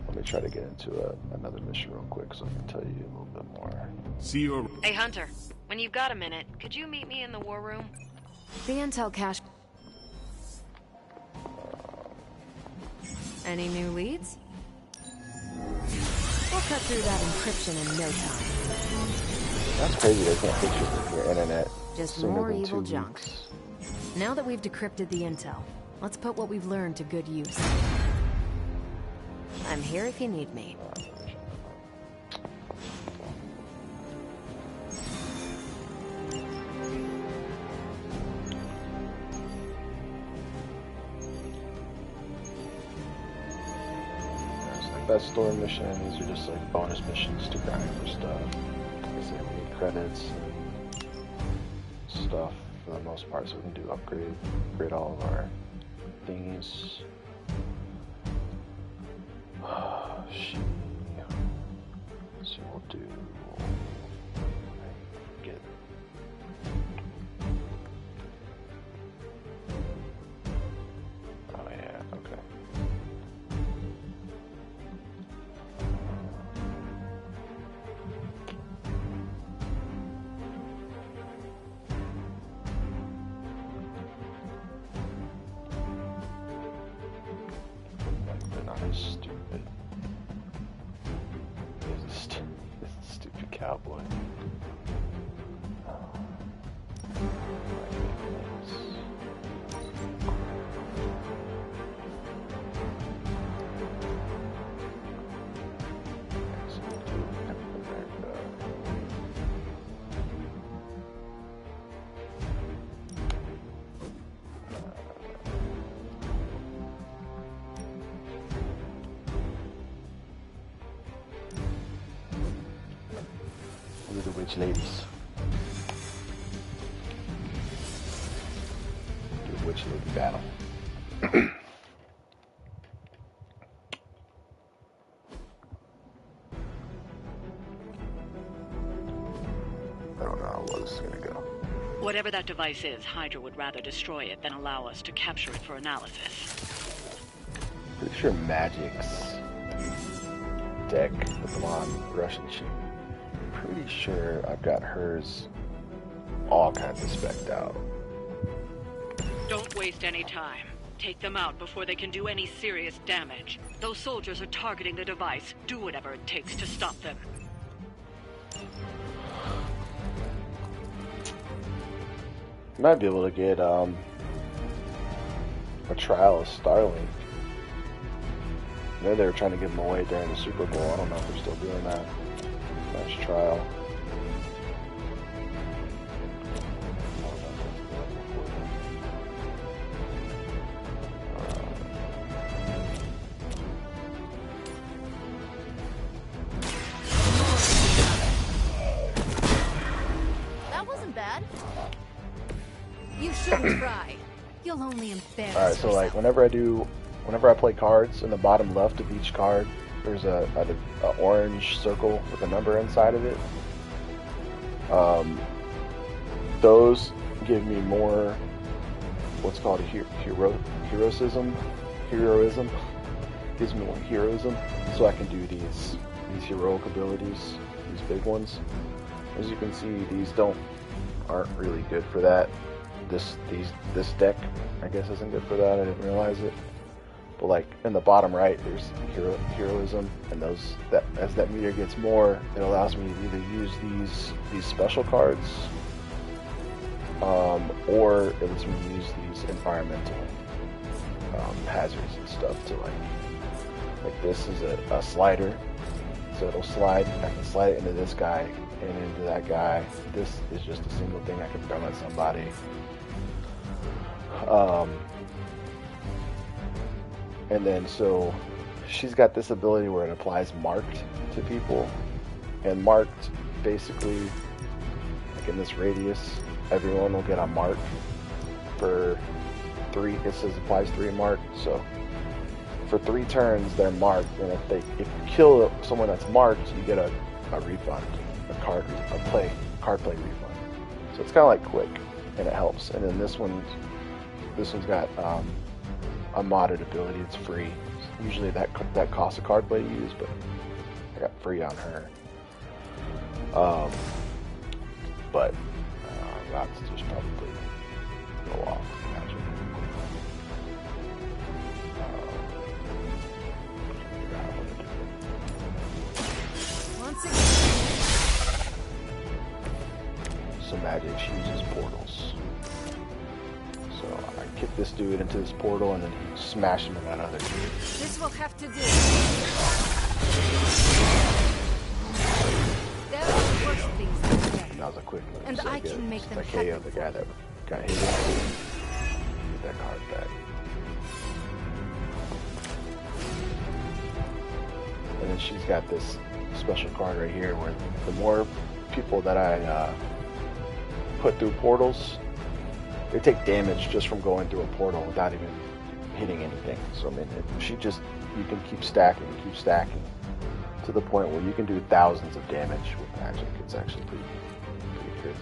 Let me try to get into another mission real quick so I can tell you a little bit more. See you. Hey, Hunter. When you've got a minute, could you meet me in the war room? The intel cache... Any new leads? We'll cut through that encryption in no time. That's crazy, they can't fix your internet Just sooner more than evil 2 junk. weeks. Now that we've decrypted the intel, let's put what we've learned to good use. I'm here if you need me. best story mission. These are just like bonus missions to grind for stuff. Like I said, we need credits and stuff for the most part, so we can do upgrade all of our thingies. So we'll do get oh yeah, okay. They're not as stupid. Stupid cowboy. The witch ladies. Do a witch lady battle. I don't know how well this is gonna go. Whatever that device is, Hydra would rather destroy it than allow us to capture it for analysis. Pretty sure Magic's deck, the blonde Russian chick. Pretty sure I've got hers all kinds of spec'd out. Don't waste any time. Take them out before they can do any serious damage. Those soldiers are targeting the device. Do whatever it takes to stop them. Might be able to get a trial of Starlink. Maybe they were trying to give them away during the Super Bowl. I don't know if they're still doing that. Nice trial. That wasn't bad. You shouldn't try. You'll only embarrass Alright, so like whenever I play cards, in the bottom left of each card, there's a orange circle with a number inside of it. Those give me more what's called heroism. Gives me more heroism, so I can do these heroic abilities, these big ones. As you can see, these aren't really good for that. This deck, I guess, isn't good for that. I didn't realize it. But like in the bottom right, there's heroism, and as that meter gets more, it allows me to either use these special cards, or it lets me use these environmental hazards and stuff to like this is a slider, so it'll slide. I can slide it into this guy and into that guy. This is just a single thing I can throw at somebody. And then so she's got this ability where it applies marked to people, and marked basically like in this radius, everyone will get a mark for 3. It says applies 3 marked, so for 3 turns they're marked, and if you kill someone that's marked, you get a refund, a card play refund. So it's kind of like quick, and it helps. And then this one's got a modded ability. It's free. Usually that costs a card play to use, but I got free on her. But that's just probably go off. Imagine. So Magic uses portals. So I kick this dude into this portal, and then he smash him in that other dude. This will have to do. There are worse things than death. That was a quick move. And so I can make them happy. The guy that got hit. Get that card back. then she's got this special card right here where the more people that I put through portals, they take damage just from going through a portal without even hitting anything. So I mean, you can keep stacking to the point where you can do thousands of damage with magic. It's actually pretty crazy.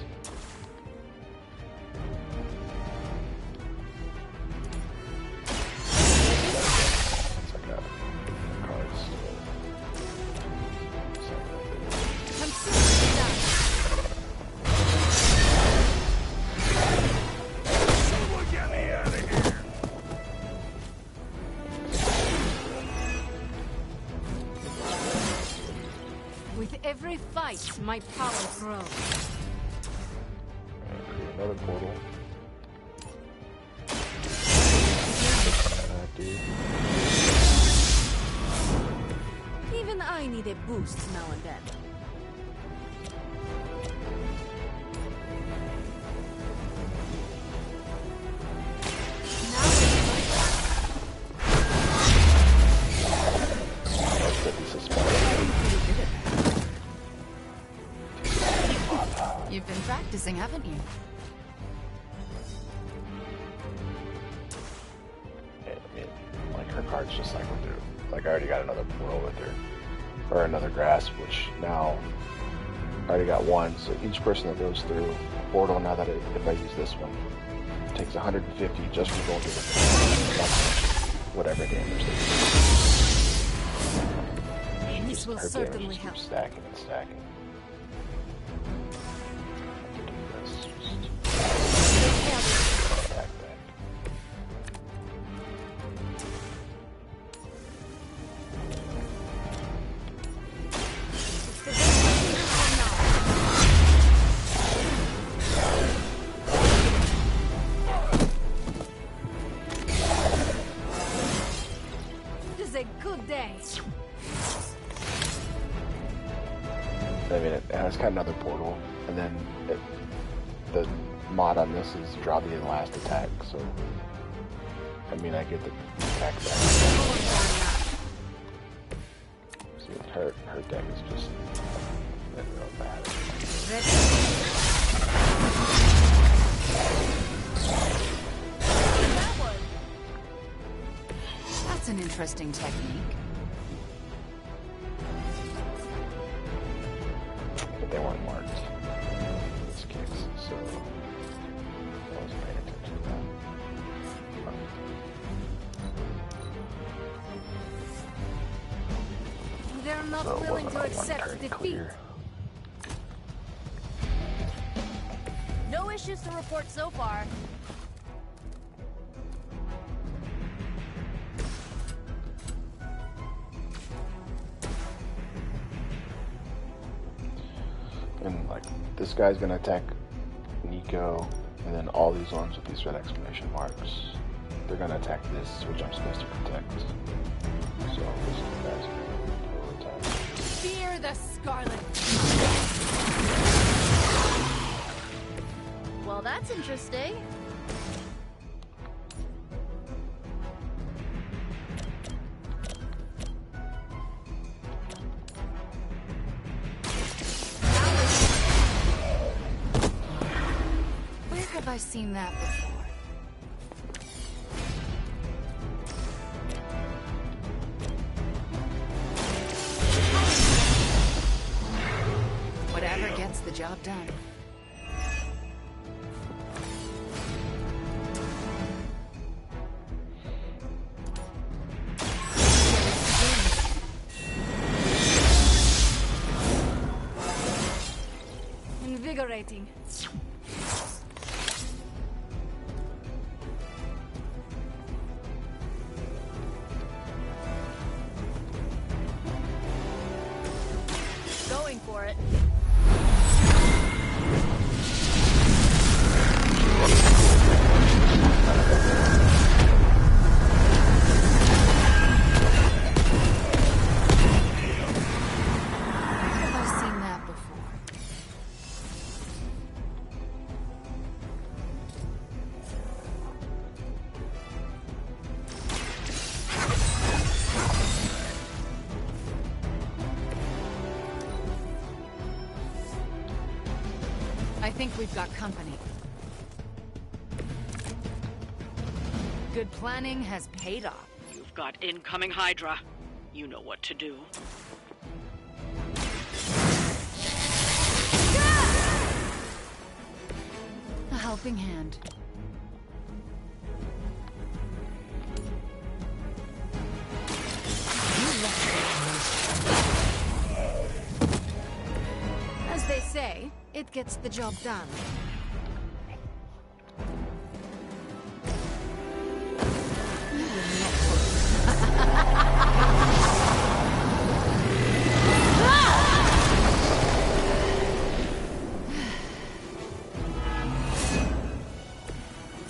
Every fight, my power grows. Another portal. Even I need a boost now and then. You've been practicing, haven't you? I mean, like her cards just cycle through. Like I already got another portal with her, or another grasp, which now I already got one. So each person that goes through a portal, now that if I use this one, it takes 150 just from going through the whatever damage they do. This will certainly help. Stacking and stacking. I mean, it has got another portal, and then the mod on this is draw the last attack, so I mean, I get the attack back. See, her deck is just real bad. That's an interesting technique. But they weren't marked. These kicks, so I wasn't paying attention to that. They're not willing to accept defeat. Clear. No issues to report so far. And like this guy's gonna attack Nico, and then all these ones with these red exclamation marks, they're gonna attack this, which I'm supposed to protect. So this guy's gonna attack. Fear the Scarlet. Well, that's interesting. Where have I seen that before? Whatever gets the job done. Invigorating. Going for it. Have I seen that before? think we've got company. Good planning has paid off. You've got incoming Hydra. You know what to do. A helping hand. As they say, it gets the job done.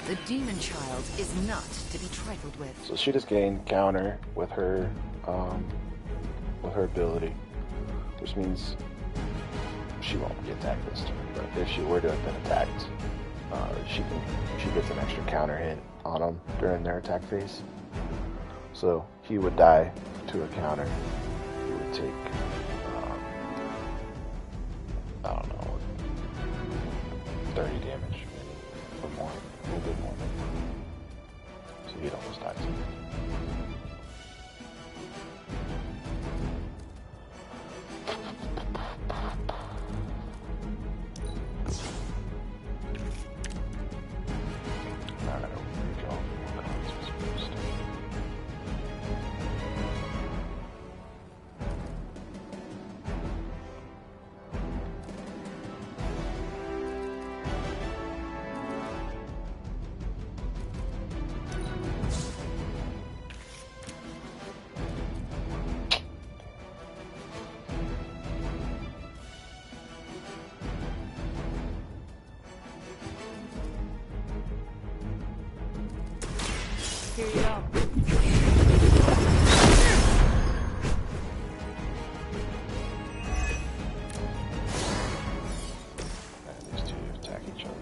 The demon child is not to be trifled with. So she just gained counter with her ability, which means she won't be attacked this turn. But if she were to have been attacked, she gets an extra counter hit on them during their attack phase. So he would die to a counter. He would take I don't know, 30 damage or more, a little bit more. So he'd almost die too. Here you go. These two attack each other.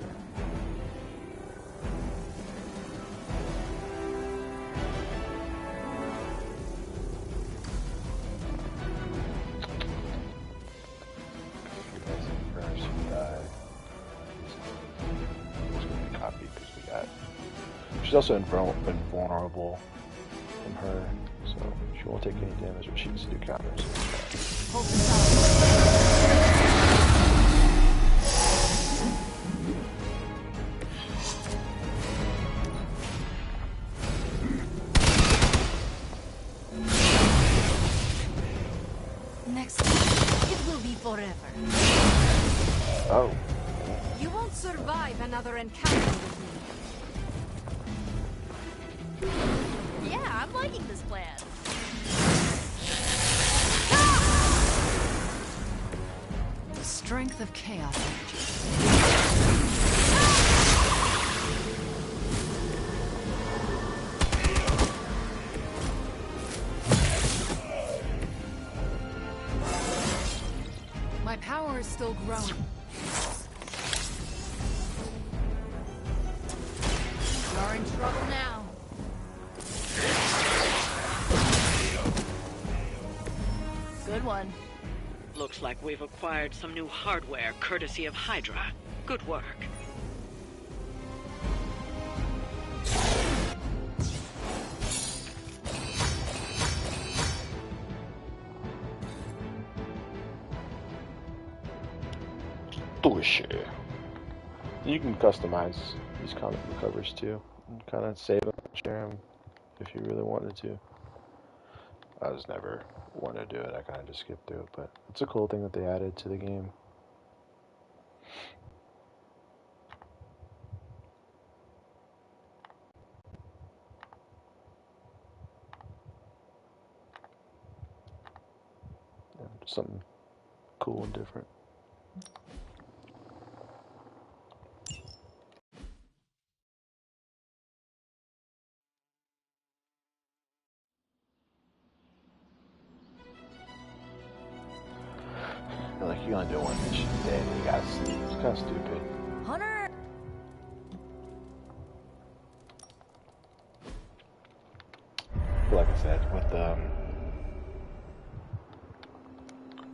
First, die. I'm just gonna copy because we got. She's also invulnerable from her, so she won't take any damage, but she can do counters. Next time, it will be forever. Oh. You won't survive another encounter with me. Yeah, I'm liking this plan. The strength of chaos energy. My power is still growing. You're in trouble now. Good one. Looks like we've acquired some new hardware courtesy of Hydra. Good work. You can customize these comic book covers too, and kind of save them, share them if you really wanted to. I was never one to do it. I kind of just skipped through it, but it's a cool thing that they added to the game. Yeah, just something cool and different. Like, you only do one mission a day, and you gotta sleep. It's kind of stupid. Hunter! Like I said, with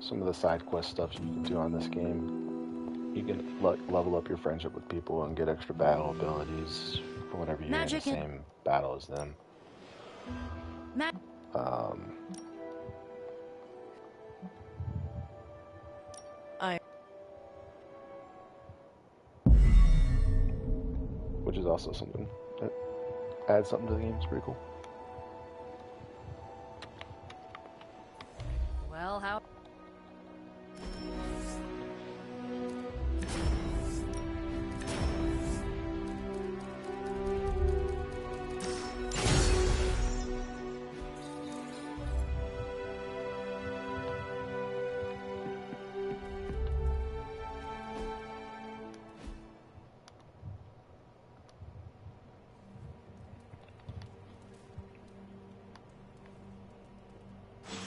some of the side quest stuff you can do on this game, you can level up your friendship with people and get extra battle abilities for whenever you're in the same battle as them. Which is also something that adds something to the game. It's pretty cool. Well, how?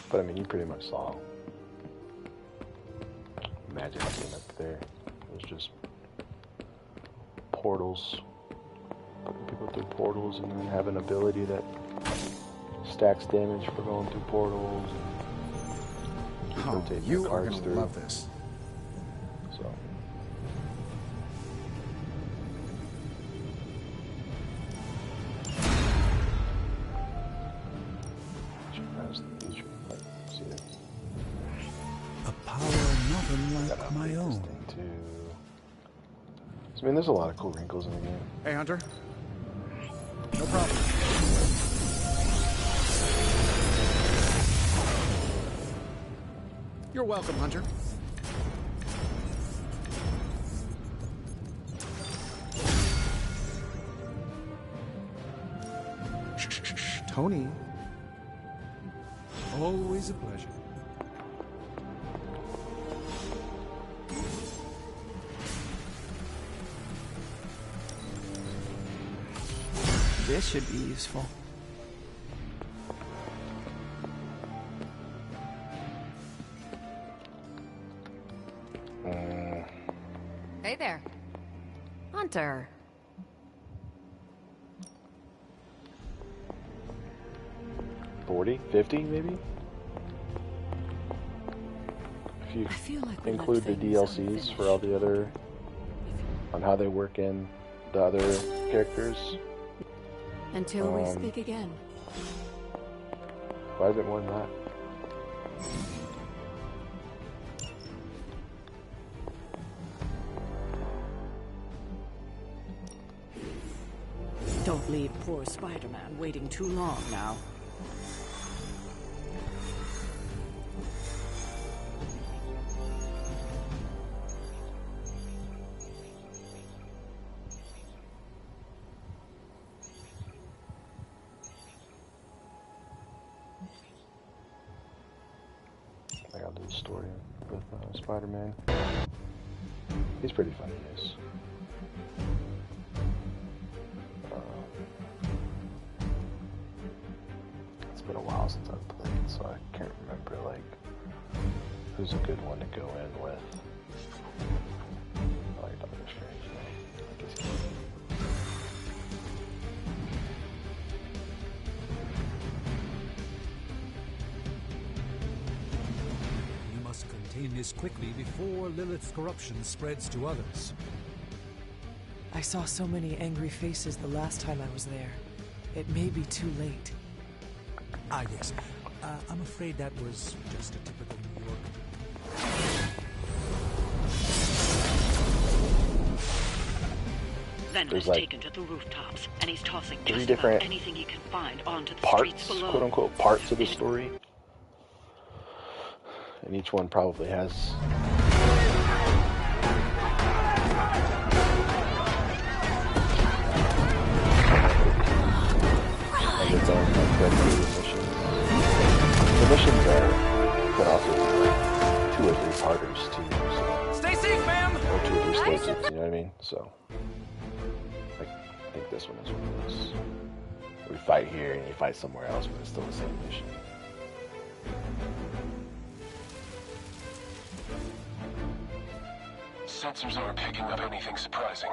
But I mean, you pretty much saw magic being up there. It was just portals, putting people through portals, and then have an ability that stacks damage for going through portals. And you are gonna love this. So. A power not unlike my own. I mean, there's a lot of cool wrinkles in the game. Hey, Hunter. No problem. You're welcome, Hunter. Shh, Tony. Always a pleasure. This should be useful. Hey there. Hunter. $40, $50 maybe? If you include the DLCs for all the other, on how they work in the other characters. Until we speak again. Quite a bit more than that. Don't leave poor Spider-Man waiting too long now. I gotta do the story with Spider-Man. He's pretty funny, yes. It's been a while since I've played, so I can't remember, like, who's a good one to go in with. I like Doctor Strange, though. I guess You must contain this quickly before Lilith's corruption spreads to others. I saw so many angry faces the last time I was there. It may be too late. Ah, yes. I'm afraid that was just a typical New York. Venom is taken to the rooftops, and he's tossing just different about anything he can find onto the parts, streets below. quote unquote, parts of the story. And each one probably has its own dedicated missions. The missions can also be like 2 or 3 parters too. So. Stay safe, ma'am! Or 2 or 3 stages, you know what I mean? So I think this one is one of those. We fight here and you fight somewhere else, but it's still the same mission. Sensors aren't picking up anything surprising.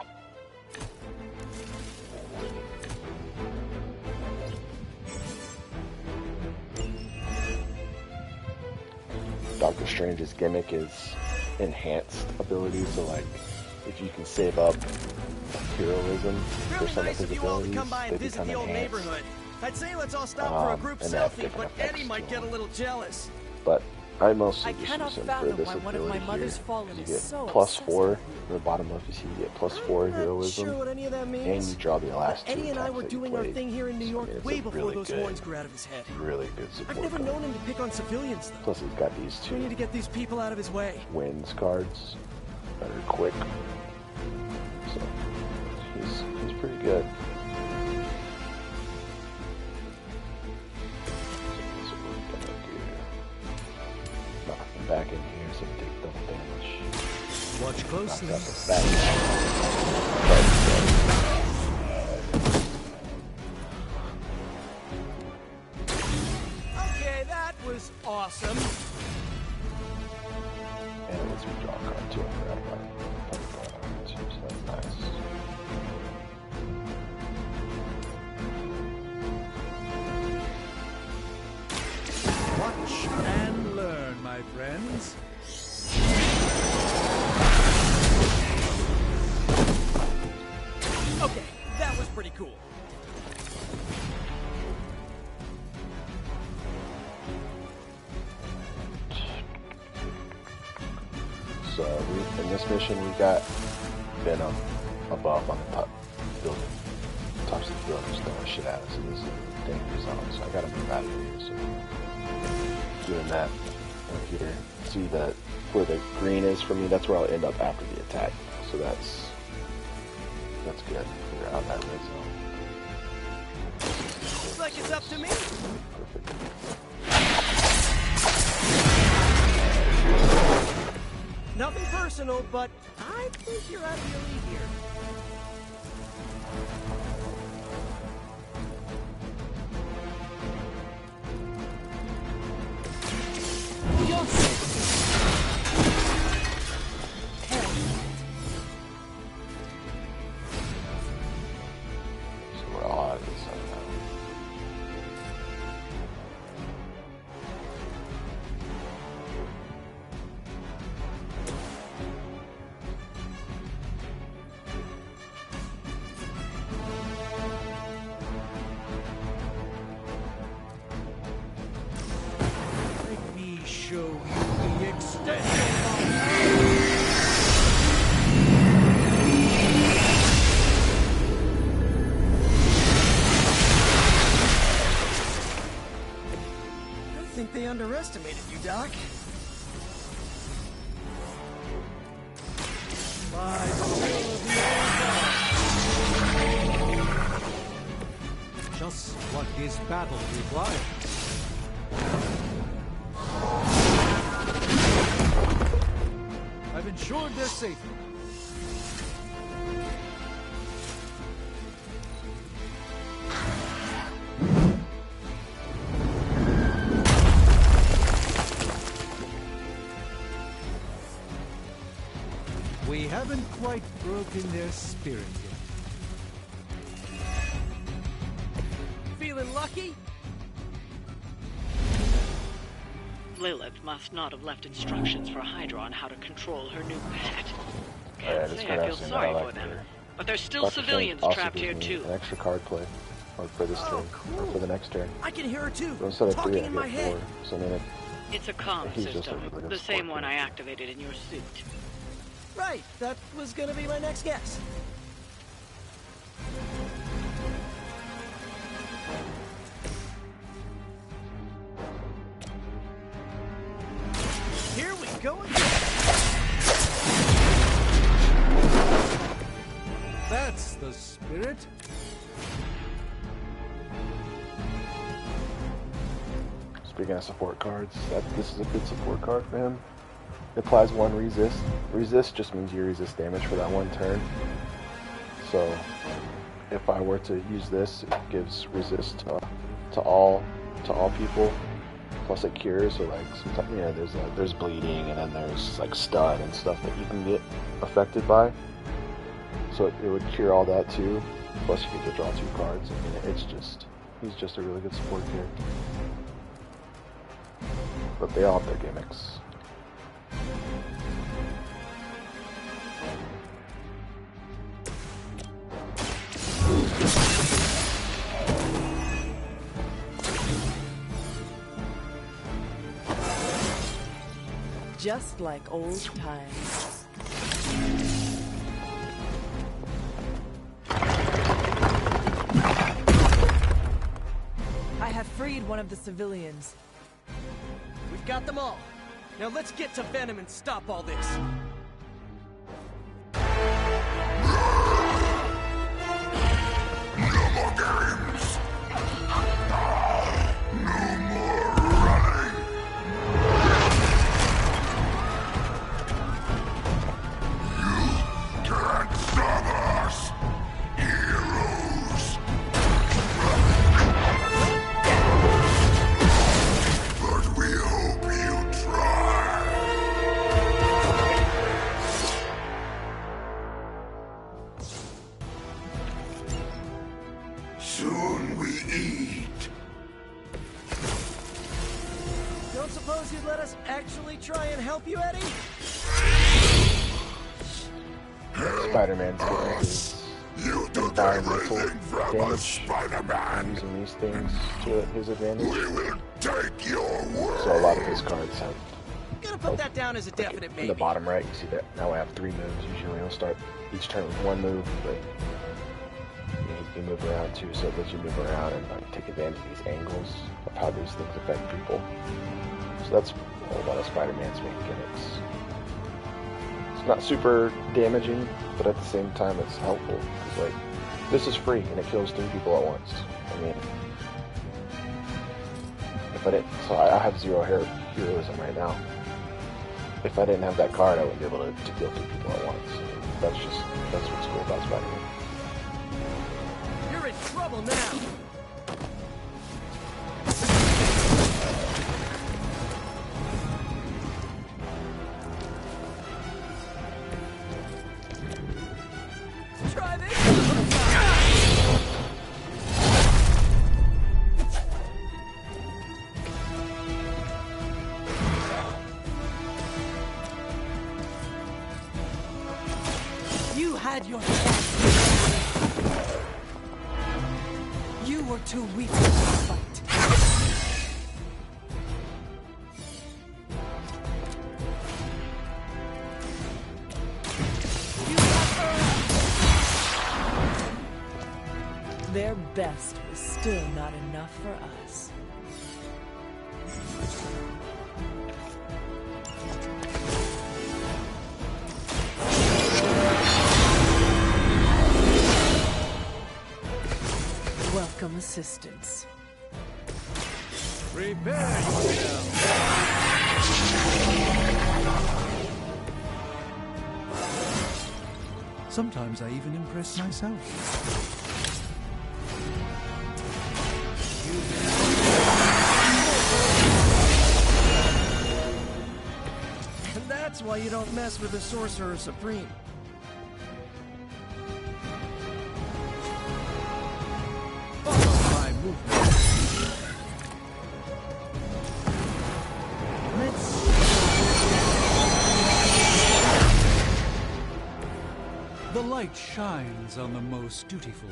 Doctor Strange's gimmick is enhanced abilities, so like if you can save up heroism for some of his abilities, they become enhanced. I'd say let's all stop for a group and they have selfie, different but effects Eddie might to get a them. little jealous. But I mostly I just cannot use him for fathom this why one of my ability here. mother's fallen You is get so plus obsessive 4 with in the bottom left. You see, you get plus 4 heroism, Sure what any of that and means. you draw the last two Eddie and I attacks were that you doing our played. thing here in New So, I York mean, it's way a before really those good, horns grew out of his head. really good support I've never card. known him to pick on civilians, though. Plus, he's got these We need to two get these people out of his way. wins cards that are quick. So he's pretty good. So what we're gonna do? Knock him back in here so we take double damage. Watch closely. Knocks out the back. Okay, that was awesome. And it lets me draw a card too. I forgot about it. So that's nice. Watch and learn, my friends. Okay, that was pretty cool. So in this mission we got Venom above on the top building. Tops of the building just throwing shit at us, and this is a danger zone, so I gotta move out of here. So doing that right here. See that where the green is for me, that's where I'll end up after the attack. So that's good. Figure out that red zone. Looks like it's up to me. Perfect. Nothing personal, but I think you're out of your league here. So we're all out of this zone now. Let me show you the extent. I think they underestimated you, Doc. By the will of the old God. Just what his battle requires. I've ensured their safety. We haven't quite broken their spirit yet. Feeling lucky? Lilith must not have left instructions for Hydra on how to control her new pet. Yeah, Can't this say card I feel actually sorry not for like them. her. But there's still Dr. civilians Strange also trapped here gives me too. an extra card play, or for this turn, or for the next turn. I can hear her too. So instead of talking 3, I in my get head. 4. So I mean, It's a comm he's just a system, really good the same support one I character. activated in your suit. Right, that was gonna be my next guess. Here we go again. That's the spirit. Speaking of support cards, this is a good support card for him. It applies 1 resist. Resist just means you resist damage for that 1 turn. So if I were to use this, it gives resist to all people. Plus it cures, so like sometimes, you know, there's bleeding, and then there's like stun and stuff that you can get affected by. So it would cure all that too. Plus you get to draw 2 cards. I mean, he's just a really good support character. But they all have their gimmicks. just like old times. I have freed one of the civilians. We've got them all. Now let's get to Venom and stop all this. No more games! No more running! You can't stop us, heroes! But we hope you try! Soon we eat. Don't suppose you'd let us actually try and help you, Eddie? Spider-Man's getting his You took environmental everything from damage, us, Spider-Man. using these things to his advantage. We will take your word. So a lot of his cards have. Gonna put that down as a definite In maybe. the bottom right, you see that now I have 3 moves. Usually he'll start each turn with 1 move, but you can move around too, so it lets you move around and like take advantage of these angles of how these things affect people. So that's a lot of Spider-Man's main gimmicks. It's not super damaging, but at the same time it's helpful, because like, this is free and it kills 3 people at once. I mean, if I didn't, so I have 0 heroism right now. If I didn't have that card, I wouldn't be able to kill 3 people at once. I mean, that's what's cool about Spider-Man. You're in trouble now. Try this. You had your chance. You were too weak to fight. Their best was still not enough for us. Welcome assistance. Prepare yourself. Sometimes I even impress myself. And that's why you don't mess with the Sorcerer Supreme. Follow my movement. The light shines on the most dutiful.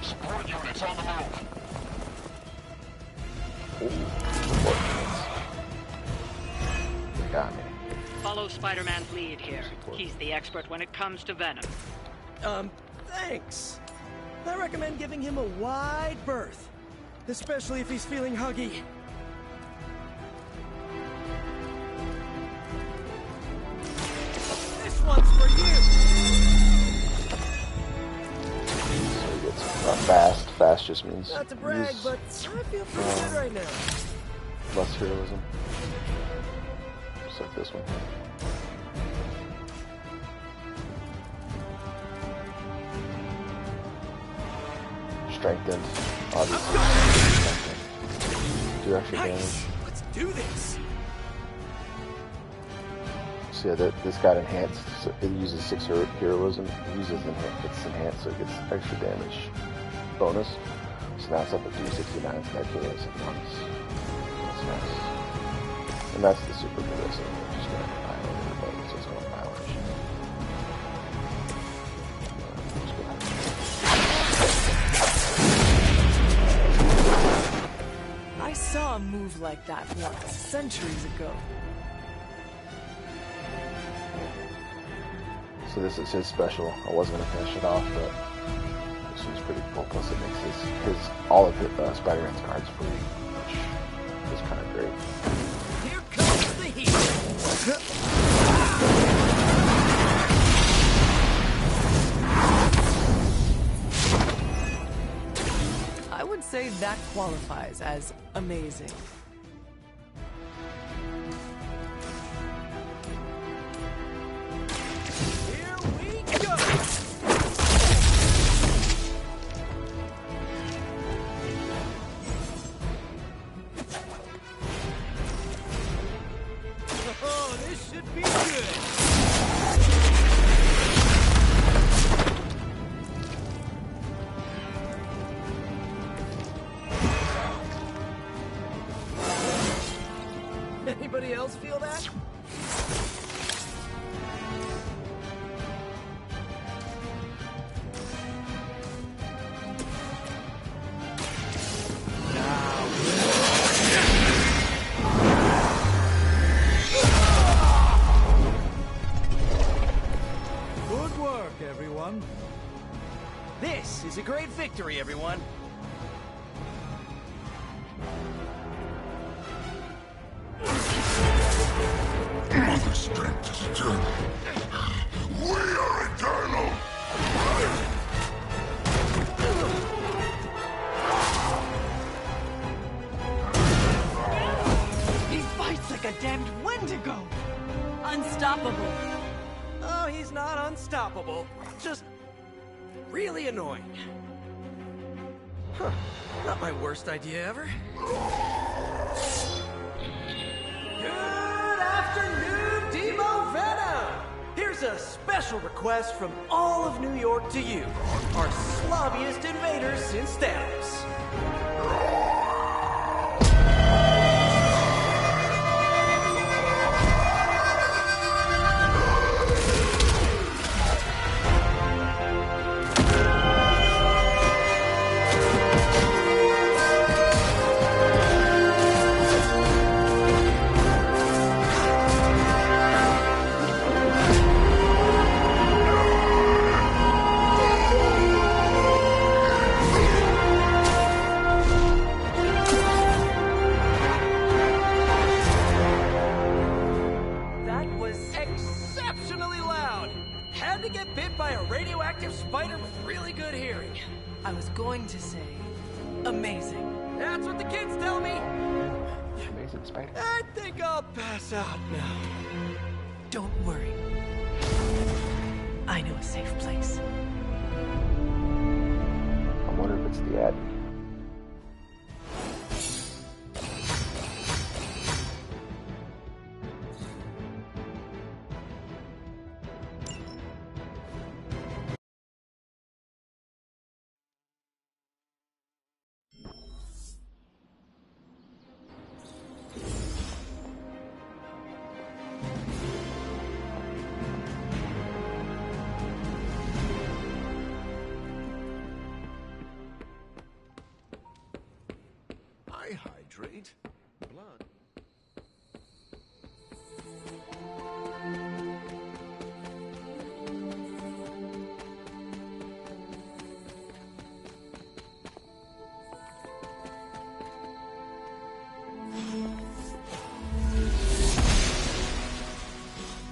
Support units on the move. They got me. Follow Spider-Man's lead here. He's the expert when it comes to Venom. Thanks. I recommend giving him a wide berth, especially if he's feeling huggy. This one's for you. So he gets fast. Fast just means Not to brag, use, but I feel pretty good right now. less heroism. Just like this one. Strengthened, obviously. Strengthened. 2 extra damage. Let's do this. So yeah, this got enhanced. So it uses 6 heroism. It uses it's enhanced, so it gets extra damage bonus. So now it's up at 369. So that KOs at once. That's nice. And that's the super good. So just gonna annihilate everybody. So it's going to annihilation. saw a move like that once, centuries ago. So this is his special. I wasn't gonna finish it off, but this one's pretty cool. Plus, it makes all of Spider-Man's cards free, which is kind of great. Here comes the heat. I would say that qualifies as amazing. Here we go. Oh, this should be good. Anybody else feel that? Good work, everyone. This is a great victory, everyone. Mother strength is eternal. We are eternal! He fights like a damned Wendigo! Unstoppable! Oh, he's not unstoppable. Just really annoying. Huh. Not my worst idea ever. Good afternoon, Demo Venom! Here's a special request from all of New York to you, our slobbiest invaders since Thanos. That was Exceptionally loud! Had to get bit by a radioactive spider with really good hearing. I was going to say, amazing. That's what the kids tell me. Amazing Spider. I think I'll pass out now. Don't worry. I know a safe place. I wonder if it's the Abbey. I hydrate. Blood.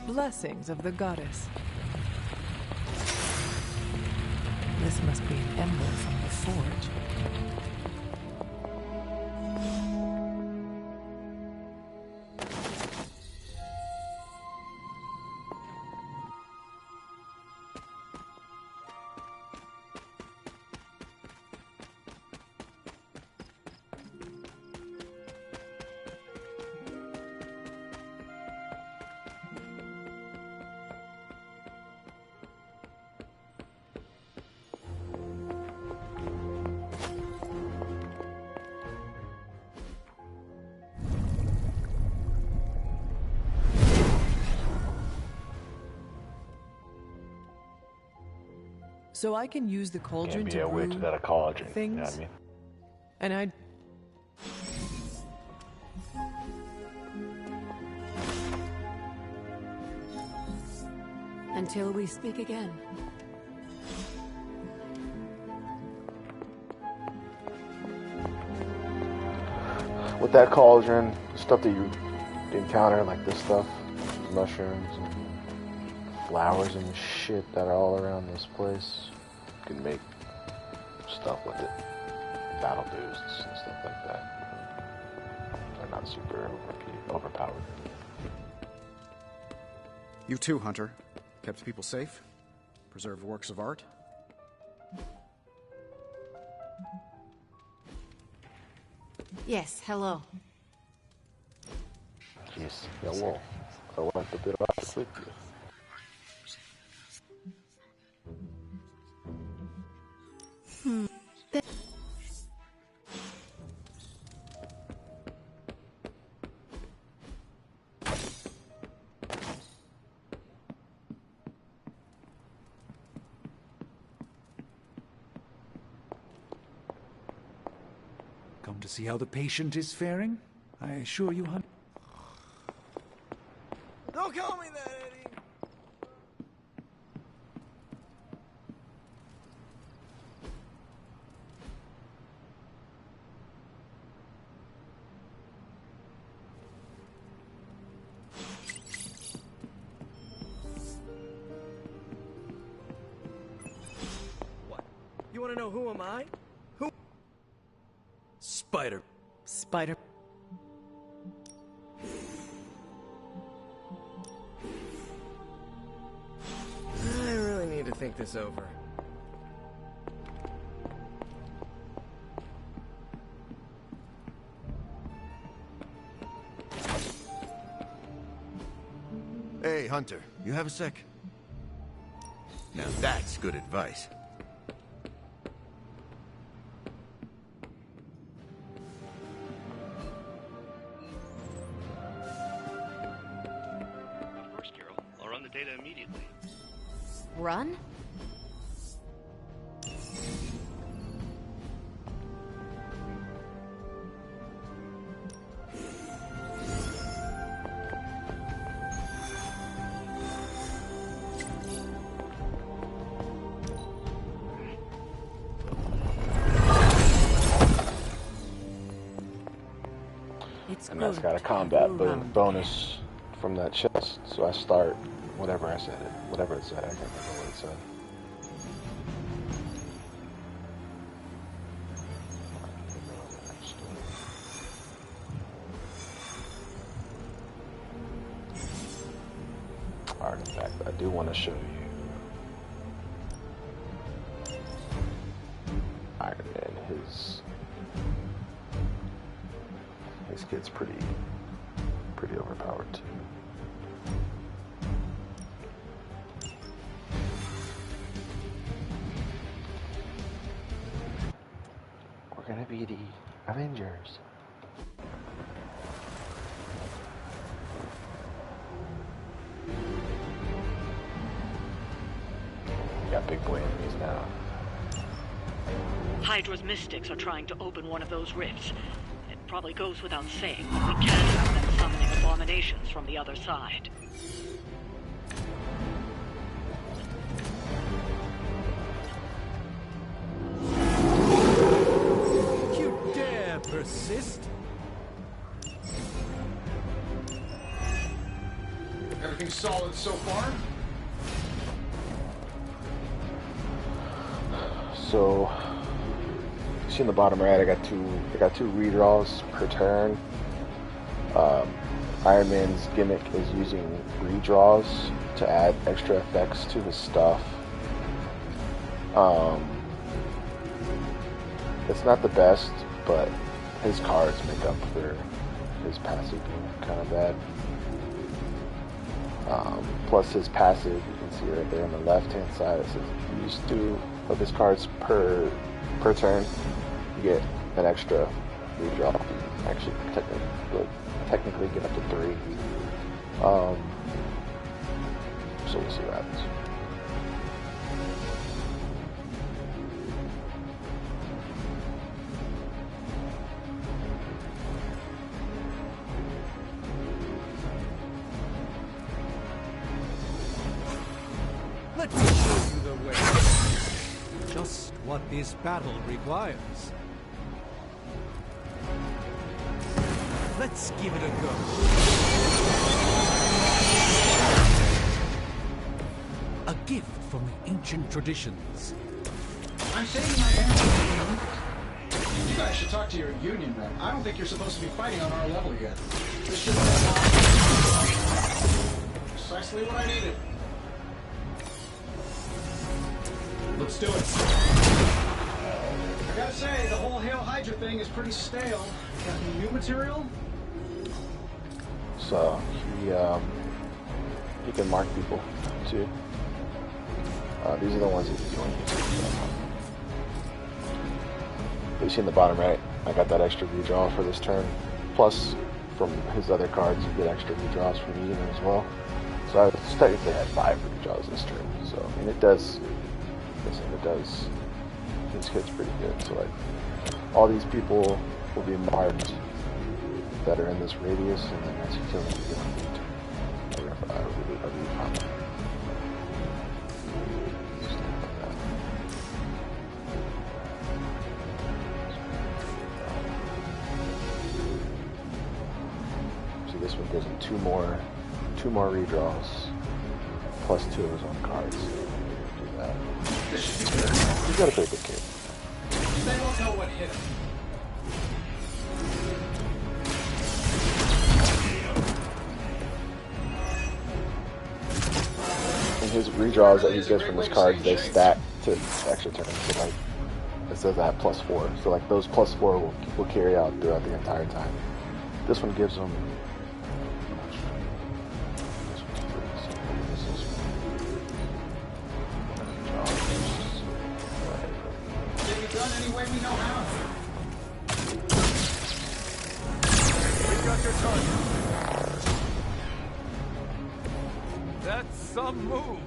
Blessings of the goddess. This must be an ember from the forge. So I can use the cauldron Can't be to a witch brew without a cauldron. things. You know what I mean? And Until we speak again. With that cauldron, stuff that you encounter, like this stuff, mushrooms and flowers and shit that are all around this place, you can make stuff with it. Battle boosts and stuff like that. They're not super overpowered. You too, Hunter. Kept people safe? Preserved works of art? Yes, hello. Yes, hello. I want to be right with you. Come to see how the patient is faring? I assure you, Hunt. Don't call me that, Eddie! What? You want to know who am I? Who? Spider. I really need to think this over. Hey, Hunter, you have a sec? Now that's good advice. Of course, Carol. I'll run the data immediately. Run? And that's got a combat bonus from that chest. So I start whatever I said it. Whatever it said, I can't remember what it said. Artifact. I do want to show you Iron Man. His kid's pretty overpowered too. We're gonna be the Avengers. We got big boy enemies now. Hydra's mystics are trying to open one of those rifts. It probably goes without saying, but we can't have them summoning abominations from the other side. You dare persist? Everything solid so far? So, you see in the bottom right, I got two redraws per turn. Iron Man's gimmick is using redraws to add extra effects to his stuff. It's not the best, but his cards make up for his passive being kind of bad. Plus his passive, you can see right there on the left hand side, it says use 2 of his cards per turn. You get an extra redraw. Actually, technically get up to 3. So we'll see what happens. just what this battle requires. Let's give it a go. A gift from the ancient traditions. I'm saying my answer. You guys should talk to your union rep. I don't think you're supposed to be fighting on our level yet. This should be precisely what I needed. Let's do it. I gotta say, the whole Hail Hydra thing is pretty stale. Got any new material? So he can mark people too. These are the ones that he's going to use. You see in the bottom right, I got that extra redraw for this turn. Plus, from his other cards, you get extra redraws from using them as well. So I technically had 5 redraws this turn. So I mean, it does. This hits pretty good. So like, all these people will be marked that are in this radius, and then as you kill them, you get on the turn. So this one gives him two more redraws, plus 2 of his own cards. Do that. He's got a pretty good kid. They don't know what hit him. And his redraws that he gets from his cards, they stack to extra turns. So like, it says that +4. So like those +4 will carry out throughout the entire time. This one gives him. Get it done any way we know how. We got your target. That's some move.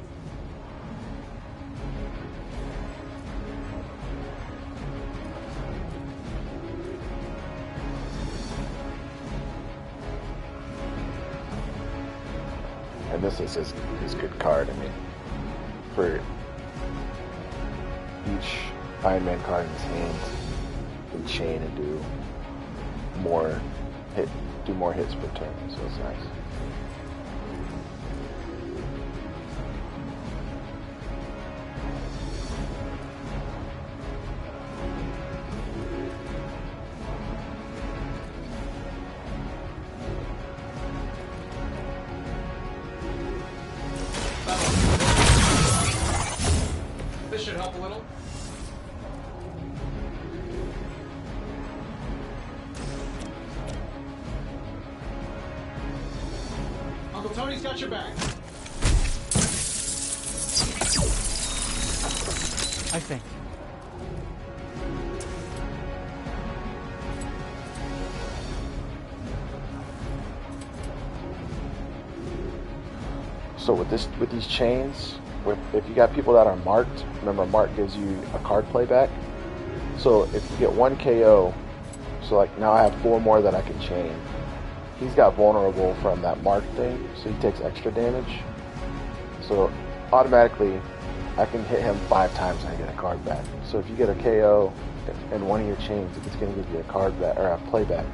And this is his good card. I mean, for each Iron Man card in his hand, he can chain and do more hits per turn. So it's nice. This should help a little. Uncle Tony's got your back. I think. So with these chains, if you got people that are marked, remember mark gives you a card playback. So if you get 1 KO, so like now I have 4 more that I can chain. He's got vulnerable from that mark thing, so he takes extra damage. So automatically I can hit him 5 times and I get a card back. So if you get a KO in one of your chains, it's going to give you a card back or a playback.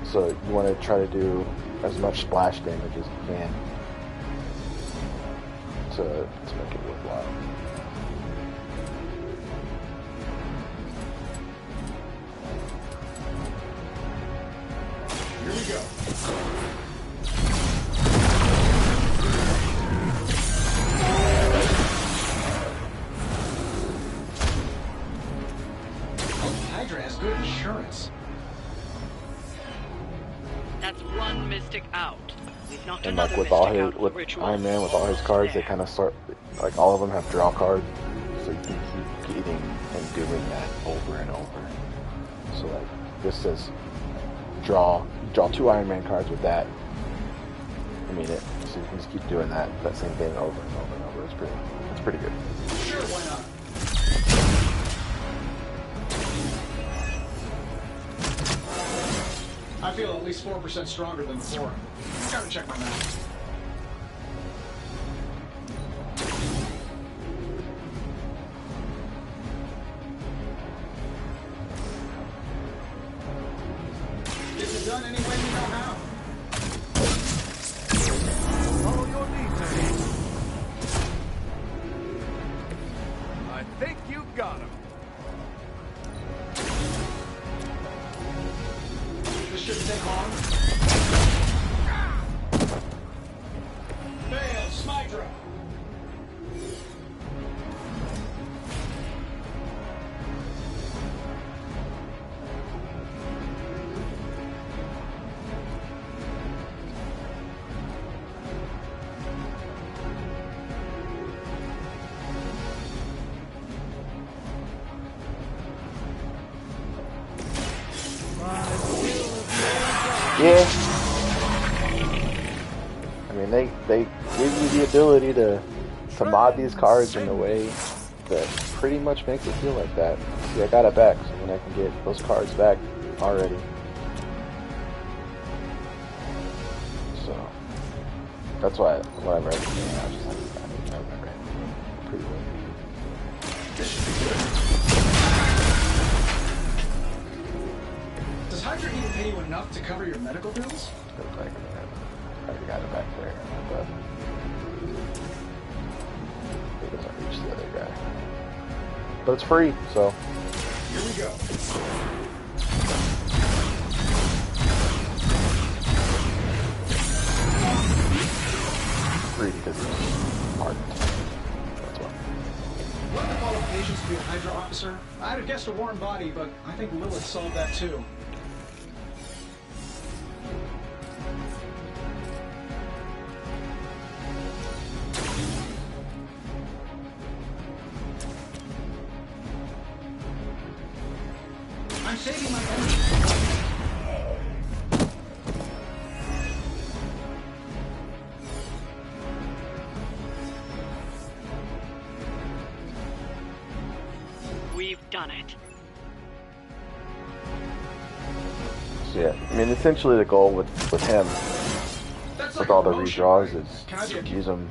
So you want to try to do as much splash damage as you can to make it worthwhile. Here we go. Hydra has good insurance. That's one mystic out. We've knocked And like another with all mystic his, out with ritual. Iron Man, with all his cards, they kind of start, like all of them have draw cards, so you can keep getting and doing that over and over. So like this says draw 2 Iron Man cards with that. I mean it. So you can just keep doing that same thing over and over and over. It's pretty good. Sure, why not? I feel at least 4% stronger than before. Gotta check my math. done any way you know how. Follow your lead, Tony. I think you got him. This shouldn't take long. Fail, Smydra. Yeah. I mean, they give you the ability to mod these cards in a way that pretty much makes it feel like that. See, I got it back, so then I can get those cards back already. So that's why when I read the game, I was just like, I remember it pretty well. Does Hydra even pay you enough to cover your medical bills? I already got it back there, but it doesn't reach the other guy. But it's free, so. Here we go. Free because it's art. That's why. What are the qualifications to be a Hydra officer? I'd have guessed a warm body, but I think Lilith solved that too. I'm saving my energy. We've done it. So yeah, I mean, essentially the goal with him, with all the redraws, is use them.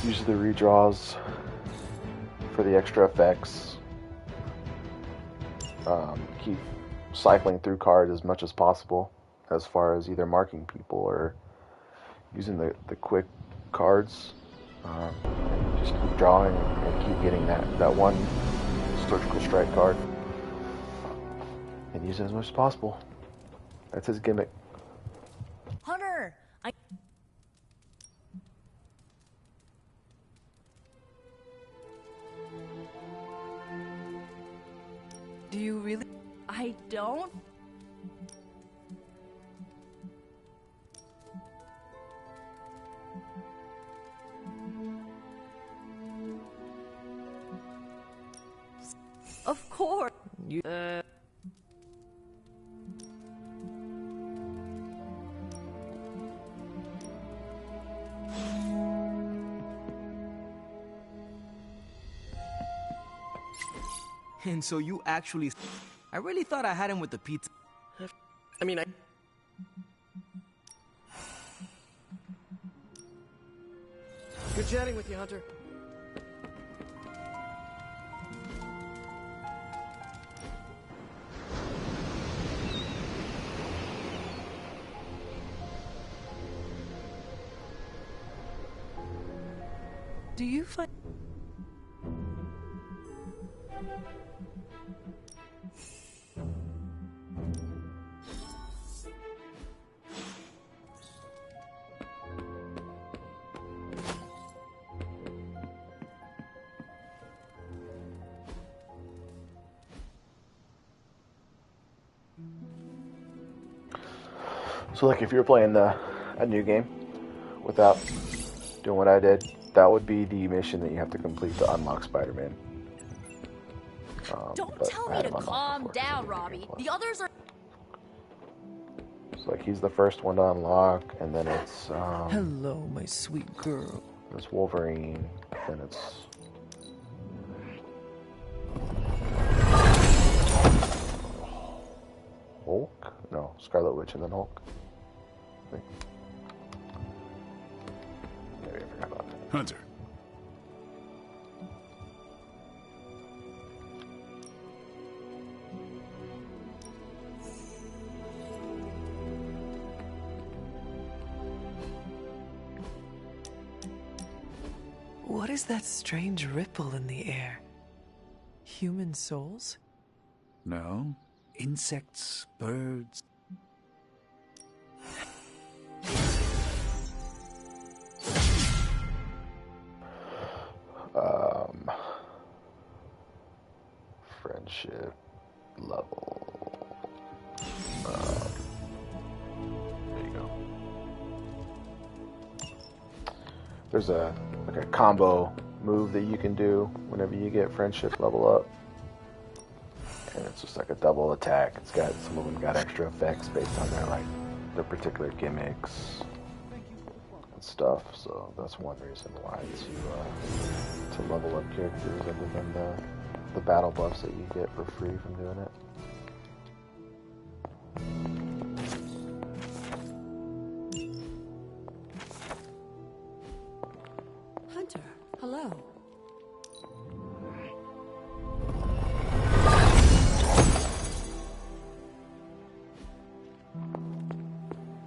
Use the redraws for the extra effects. Keep cycling through cards as much as possible, as far as either marking people or using the quick cards. Just keep drawing and keep getting that one surgical strike card, and use it as much as possible. That's his gimmick. Hunter! Do you really? I don't? Of course. And so you actually... I really thought I had him with the pizza. I mean, Good chatting with you, Hunter. Do you find... So like if you're playing a new game without doing what I did, that would be the mission that you have to complete to unlock Spider-Man. Don't tell me to calm down, Robbie. The others are... So like he's the first one to unlock, and then it's Hello, my sweet girl. It's Wolverine, then it's Hulk? No, Scarlet Witch and then Hulk. I think. Maybe I forgot about that. Hunter. What is that strange ripple in the air? Human souls? No. Insects, birds. Friendship level. There you go. There's a combo move that you can do whenever you get friendship level up, and it's just like a double attack. It's got some of them got extra effects based on their particular gimmicks and stuff. So that's one reason why to level up characters, other than the battle buffs that you get for free from doing it. Hunter, hello.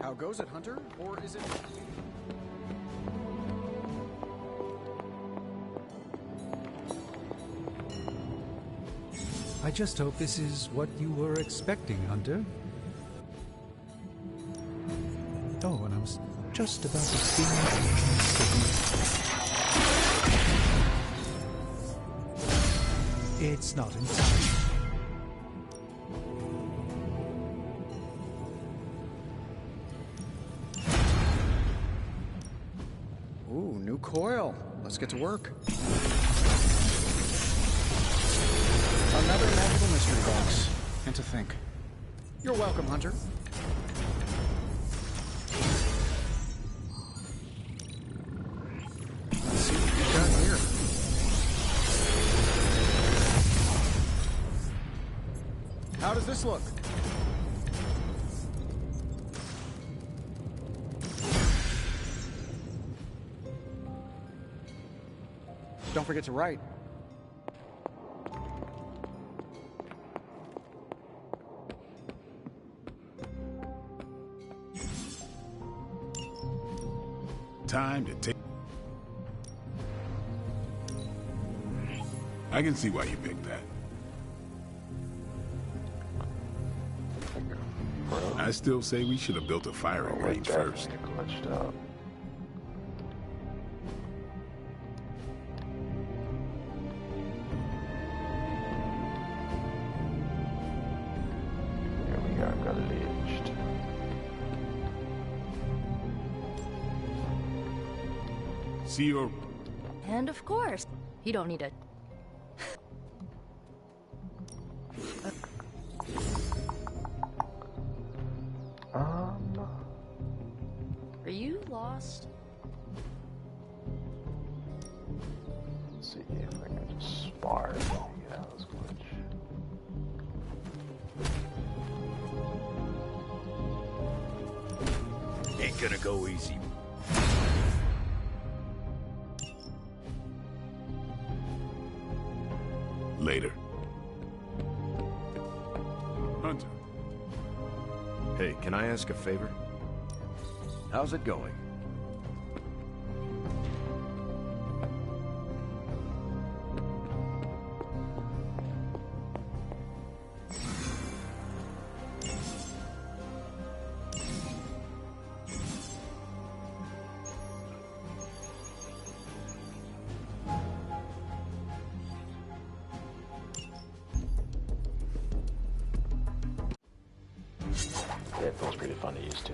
How goes it, Hunter? Or is it... I just hope this is what you were expecting, Hunter. Oh, and I was just about to finish. It's not in time. Ooh, new coil. Let's get to work. Another magical mystery box. And to think. You're welcome, Hunter. Let's see what we've got here. How does this look? Don't forget to write. Time to take... I can see why you picked that. I still say we should have built a firing range first. Glitched out. There we are, glitched. See your... And of course, you don't need a... Are you lost? Let's see if I can just spar and get out of this glitch. Ain't gonna go easy. Later. Hunter. Hey, can I ask a favor? How's it going? Yeah, it feels pretty fun to use too.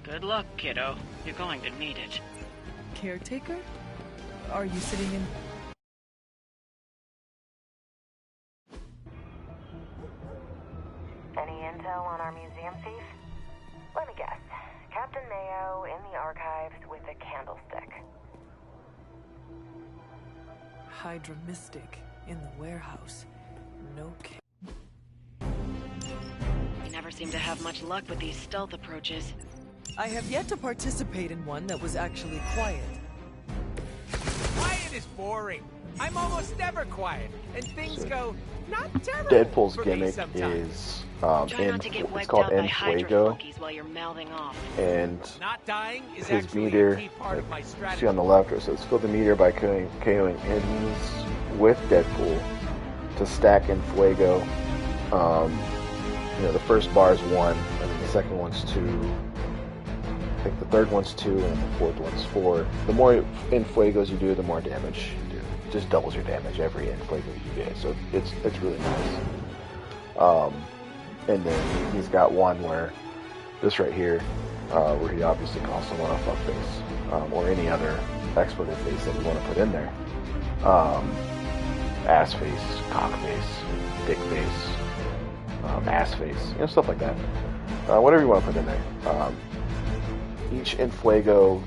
Good luck, kiddo. You're going to need it. Caretaker? Are you sitting in... Any intel on our museum thief? Let me guess. Captain Mayo in the archives with a candlestick. Hydra Mystic in the warehouse. No kidding. We never seem to have much luck with these stealth approaches. I have yet to participate in one that was actually quiet. Why is boring. I'm almost never quiet, and things go not terrible. Deadpool's for me gimmick sometimes. is Try not to get it's wiped called out by En Hydra Fuego, flunkies while you're mouthing off. and Not dying is his actually meter, a key part of my you strategy. see on the left, it says fill the meter by KOing enemies with Deadpool to stack En Fuego. The first bar is 1, and then the second one's 2. I think the third one's 2, and then the fourth one's 4. The more En Fuegos you do, the more damage you do. It just doubles your damage every En Fuego you get, so it's really nice. And then he's got one where this right here, where he obviously calls someone a fuckface, or any other expletive face that you want to put in there. Ass face, cock face, dick face, ass face, stuff like that. Whatever you want to put in there. Each En Fuego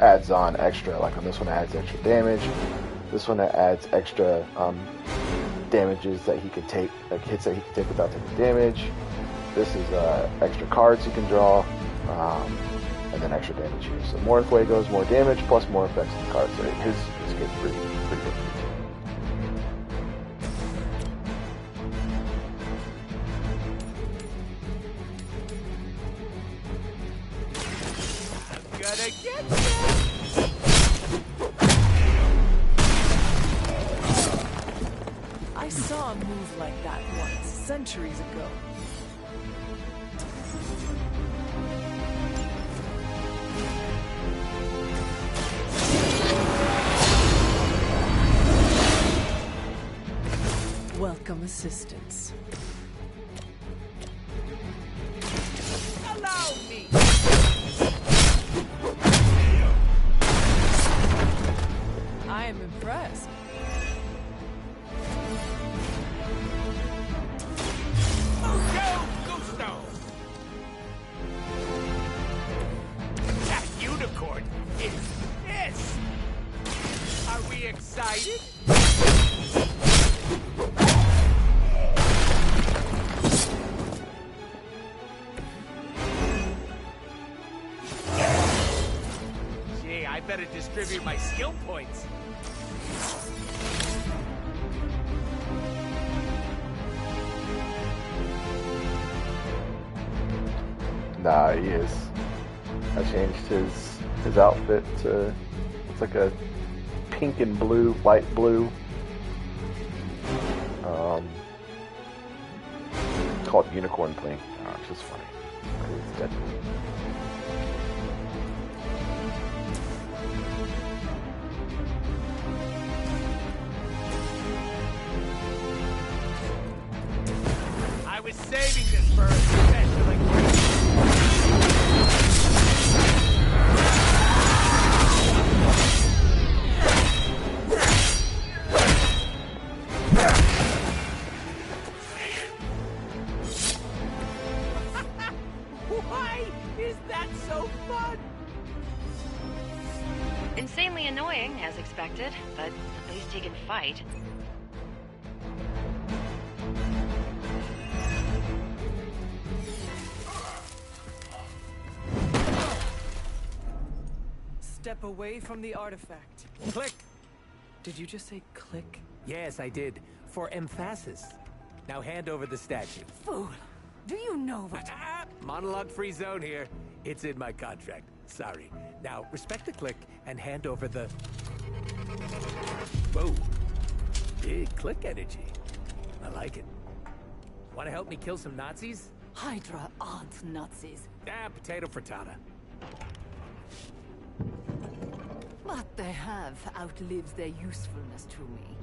adds on extra, like on this one it adds extra damage. This one adds extra damages that he can take, like hits that he can take without taking damage. This is extra cards he can draw, and then extra damage here. So more En Fuegos, more damage, plus more effects on the cards. So his gets pretty good. Gonna get you! I saw a move like that once, centuries ago. Welcome assistance. Allow me! I am impressed. That unicorn is pissed! Are we excited? Gee, I better distribute my skill points. Nah, he is. I changed his outfit to, it's like a pink and blue, light blue. Called unicorn thing. It's just funny. It's Deadpool. I was saving this for a special occasion. Why is that so fun? Insanely annoying, as expected, but at least he can fight. Step away from the artifact. Click! Did you just say click? Yes, I did. For emphasis. Now hand over the statue. Fool! Do you know what? Monologue-free zone here. It's in my contract. Sorry. Now, respect the click and hand over the... Whoa. Big click energy. I like it. Want to help me kill some Nazis? Hydra aren't Nazis. Potato frittata. What they have outlives their usefulness to me.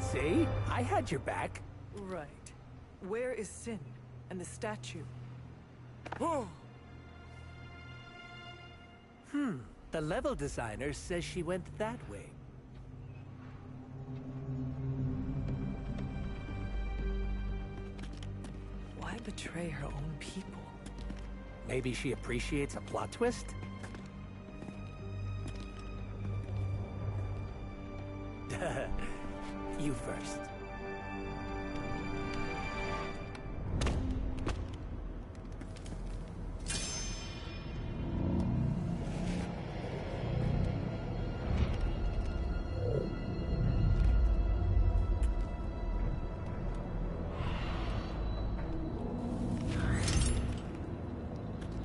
See? I had your back. Right. Where is Sin and the statue? The level designer says she went that way. Why betray her own people? Maybe she appreciates a plot twist? You first.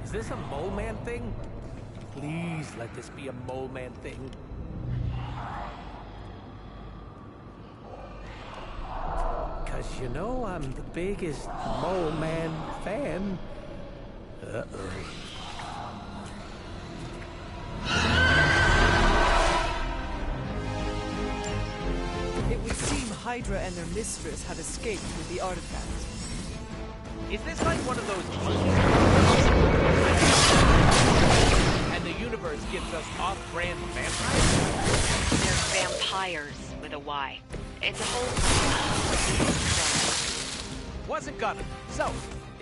Is this a mole man thing? Please let this be a mole man thing. Cause you know I'm the biggest mole man fan. Uh-oh. It would seem Hydra and their mistress have escaped with the artifact. Is this like one of those and the universe gives us off-brand vampires? They're vampires with a Y. It's a whole... Wasn't gonna. So,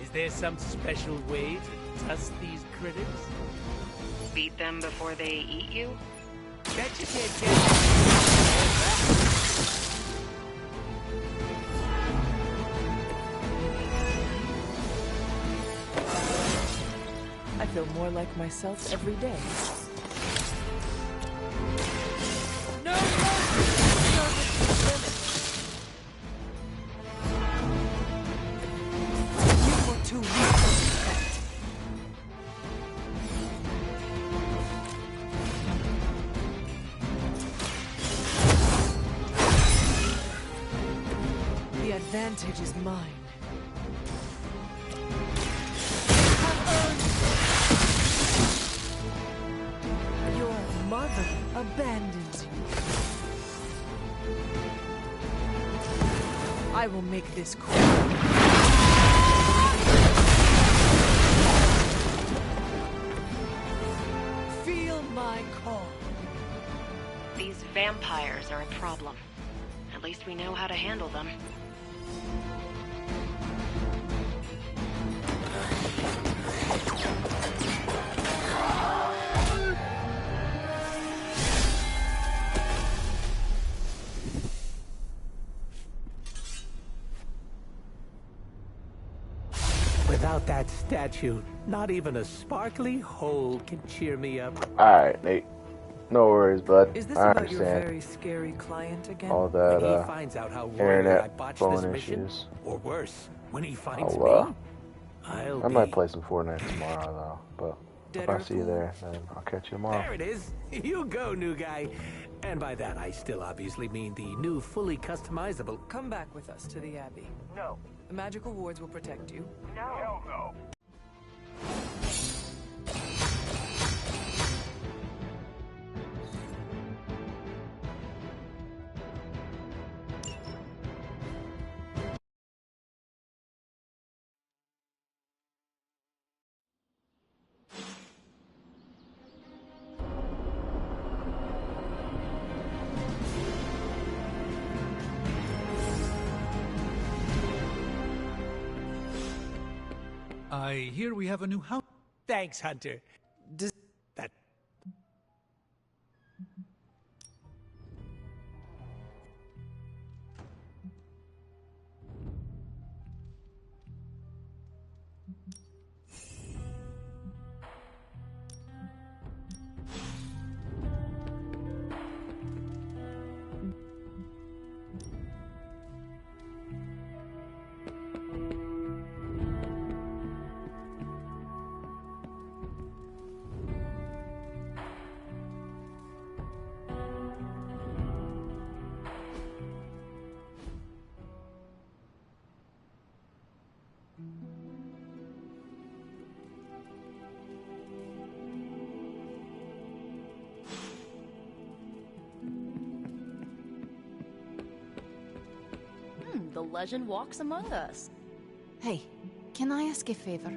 is there some special way to test these critters? Beat them before they eat you? Bet you can't get... I feel more like myself every day. No you were too weak for that. The advantage is mine. Mother abandons you. I will make this quick. Feel my call. These vampires are a problem. At least we know how to handle them. Without that statue, not even a sparkly hole can cheer me up. Alright, Nate. No worries, bud. Is this I about your understand. very scary client again? All that, When he finds out how royally I internet botched phone this mission, issues. or worse, when he finds I me, might play some Fortnite tomorrow, though. But if I see you there, then I'll catch you tomorrow. There it is. You go, new guy. And by that, I still obviously mean the new, fully customizable... Come back with us to the Abbey. No. The magical wards will protect you. No. Hell no. I hear we have a new house. Thanks, Hunter. Does that... The legend walks among us. Hey, can I ask a favor?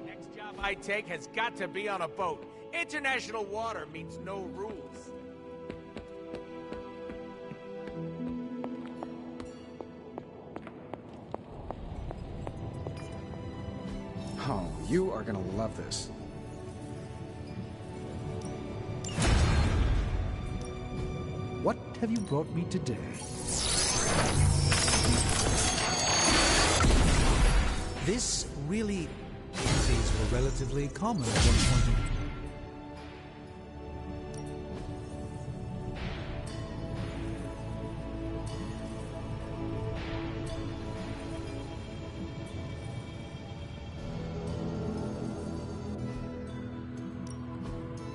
Next job I take has got to be on a boat. International water means no rules. Oh, you are gonna love this. have you brought me today? This really... These were relatively common at one point.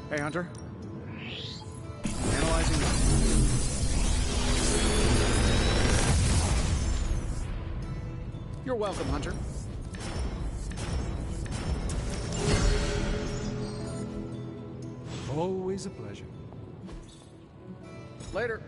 Hey, Hunter. Analyzing this. You're welcome, Hunter. Always a pleasure. Later.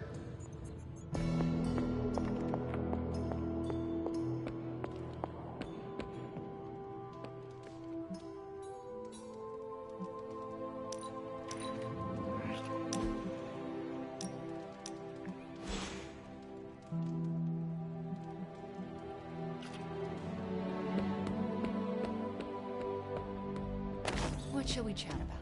What shall we chat about?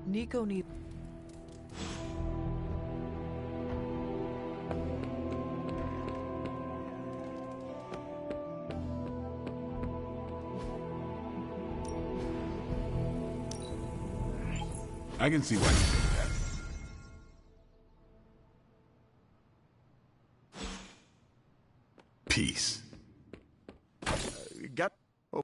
Nico need... I can see why you say that. Peace. Got... Oh.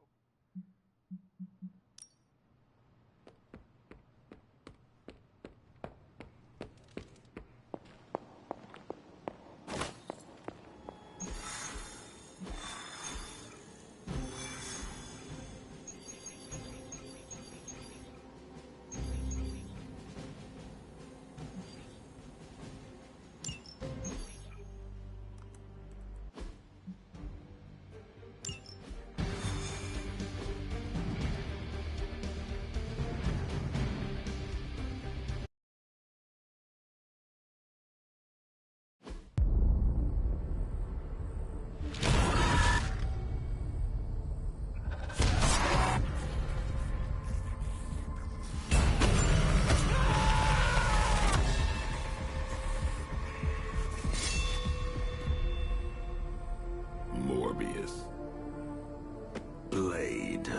Blade.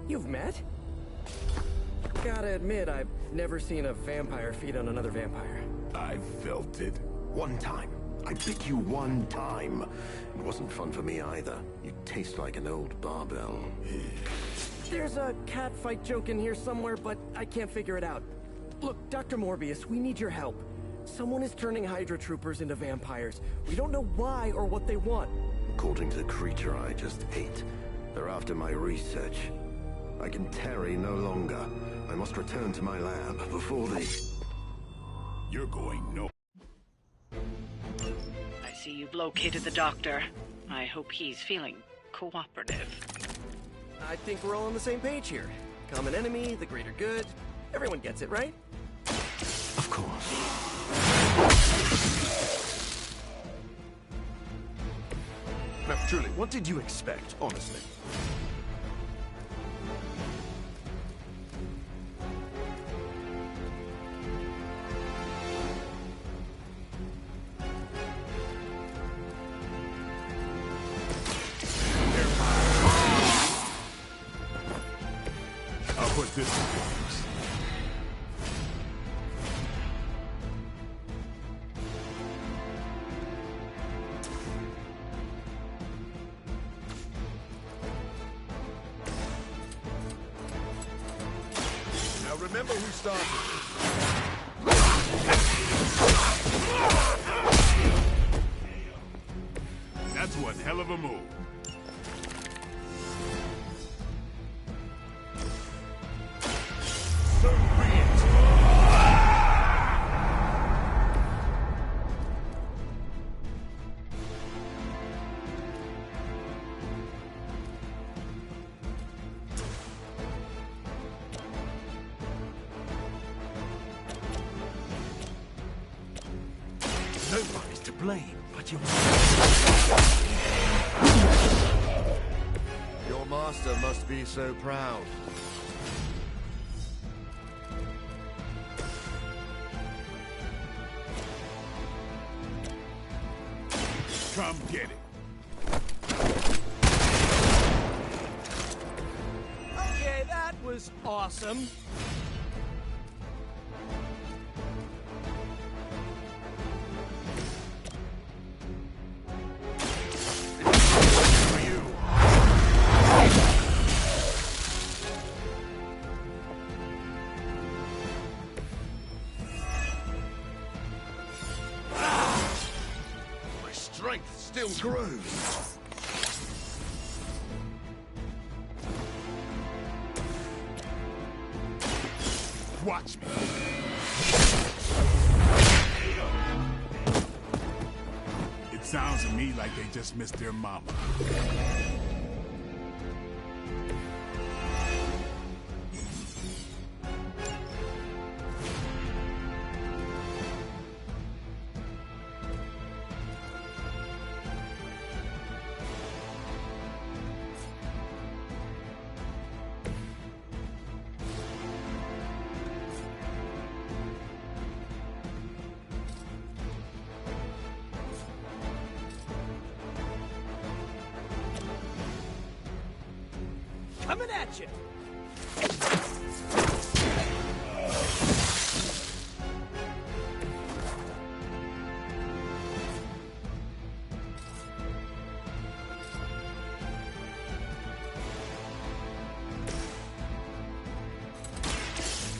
You've met? Gotta admit, I've never seen a vampire feed on another vampire. I felt it. One time. I bit you one time. It wasn't fun for me either. You taste like an old barbell. There's a cat fight joke in here somewhere, but I can't figure it out. Look, Dr. Morbius, we need your help. Someone is turning Hydra troopers into vampires. We don't know why or what they want. According to the creature I just ate, they're after my research. I can tarry no longer. I must return to my lab before they... You're going no... I see you've located the doctor. I hope he's feeling cooperative. I think we're all on the same page here. Common enemy, the greater good. Everyone gets it, right? Of course. Now, truly, what did you expect, honestly? I'll put this in games. Now remember who started. That's one hell of a move. Nobody's to blame, but you... Your master must be so proud. Come get it. Okay, that was awesome. Strength still grows. Watch me. It sounds to me like they just missed their mama. Coming at you!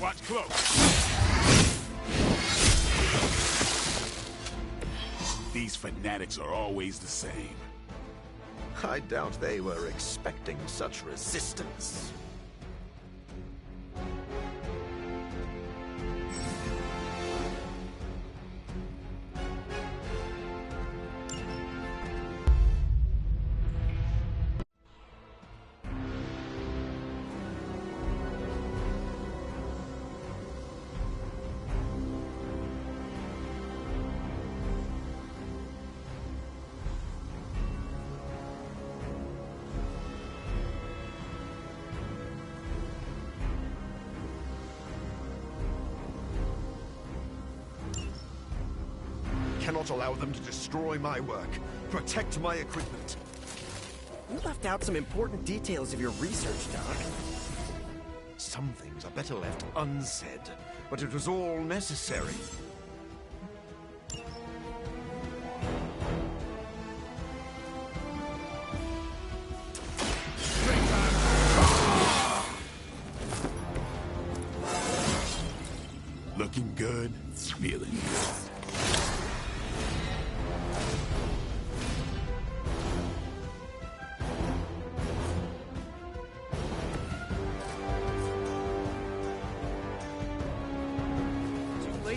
Watch close. These fanatics are always the same. I doubt they were expecting such resistance. Cannot allow them to destroy my work. Protect my equipment. You left out some important details of your research, Doc. Some things are better left unsaid, but it was all necessary. Looking good, feeling good.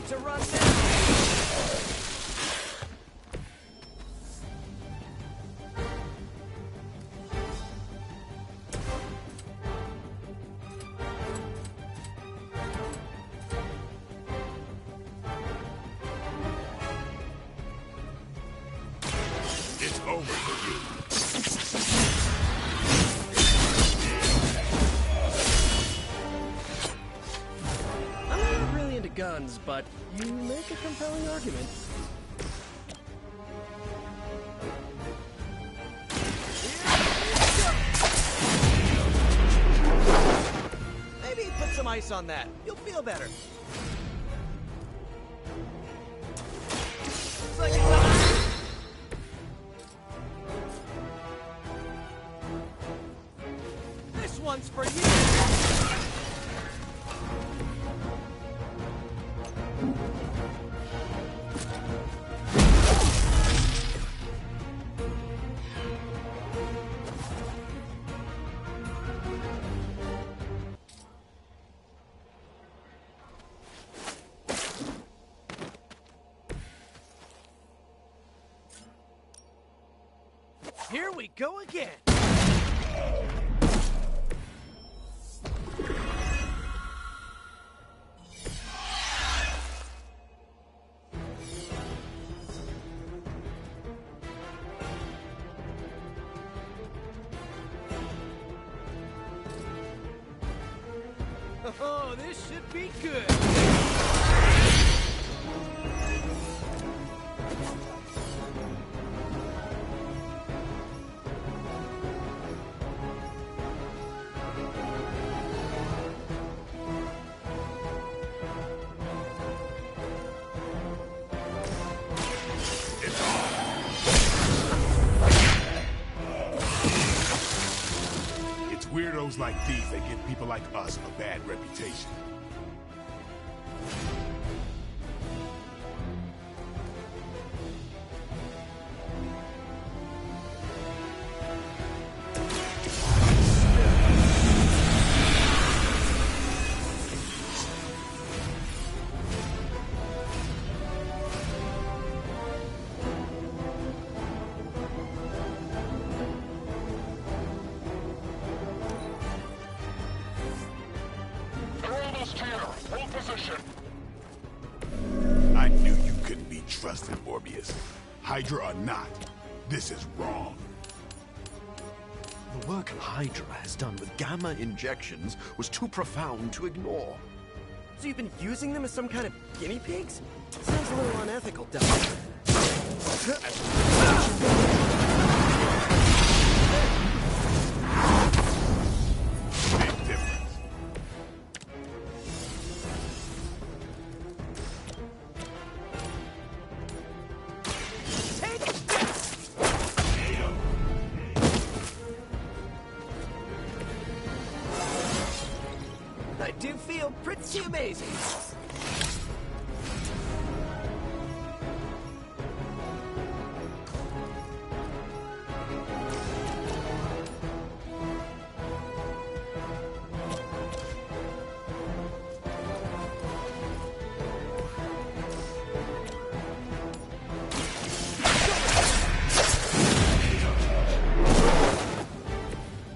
To run now. It's over for you. I'm not really into guns, but you make a compelling argument. Maybe put some ice on that. You'll feel better. Looks like it's This one's for you. Here we go again. Oh, this should be good. Crimes like these that give people like us a bad reputation. I knew you couldn't be trusted, Morbius. Hydra or not, this is wrong. The work Hydra has done with gamma injections was too profound to ignore. So you've been using them as some kind of guinea pigs? Sounds a little unethical, Doc. Big difference. I do feel pretty amazing.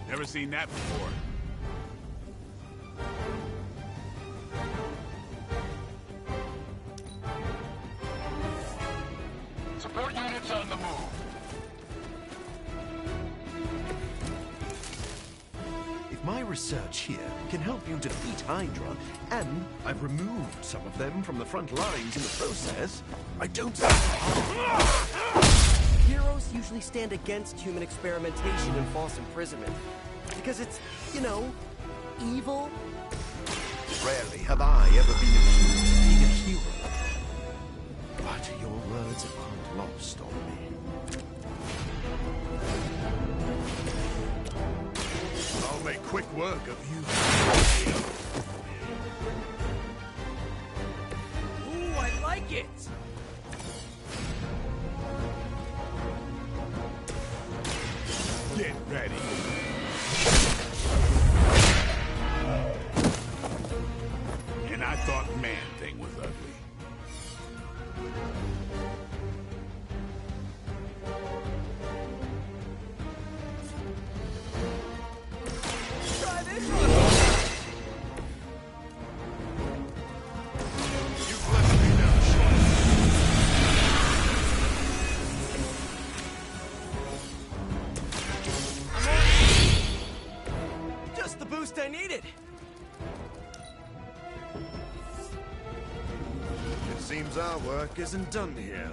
Never seen that before. Support units on the move. If my research here can help you defeat Hydra, and I've removed some of them from the front lines in the process, I don't... Heroes usually stand against human experimentation and false imprisonment. Because it's, you know, evil. Rarely have I ever been accused of being a hero. But your words aren't lost on me. I'll make quick work of you. Ooh, I like it! Get ready. And I thought Man-Thing was ugly. Try this one! You've left me down short. Just the boost I needed. It seems our work isn't done here.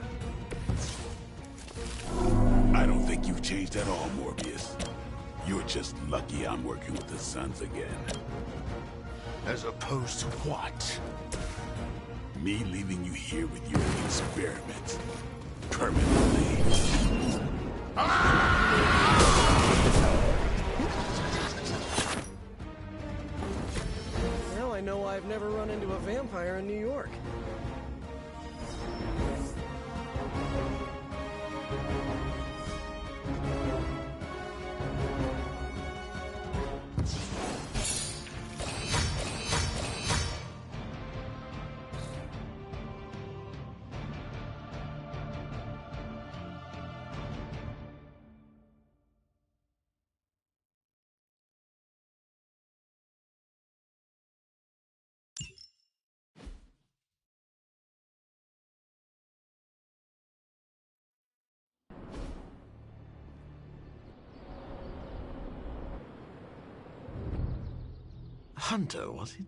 I don't think you've changed at all, Morbius. You're just lucky I'm working with the Sons again. As opposed to what? Me leaving you here with your experiments. Permanently. Now I know I've never run into a vampire in New York. Hunter, was it?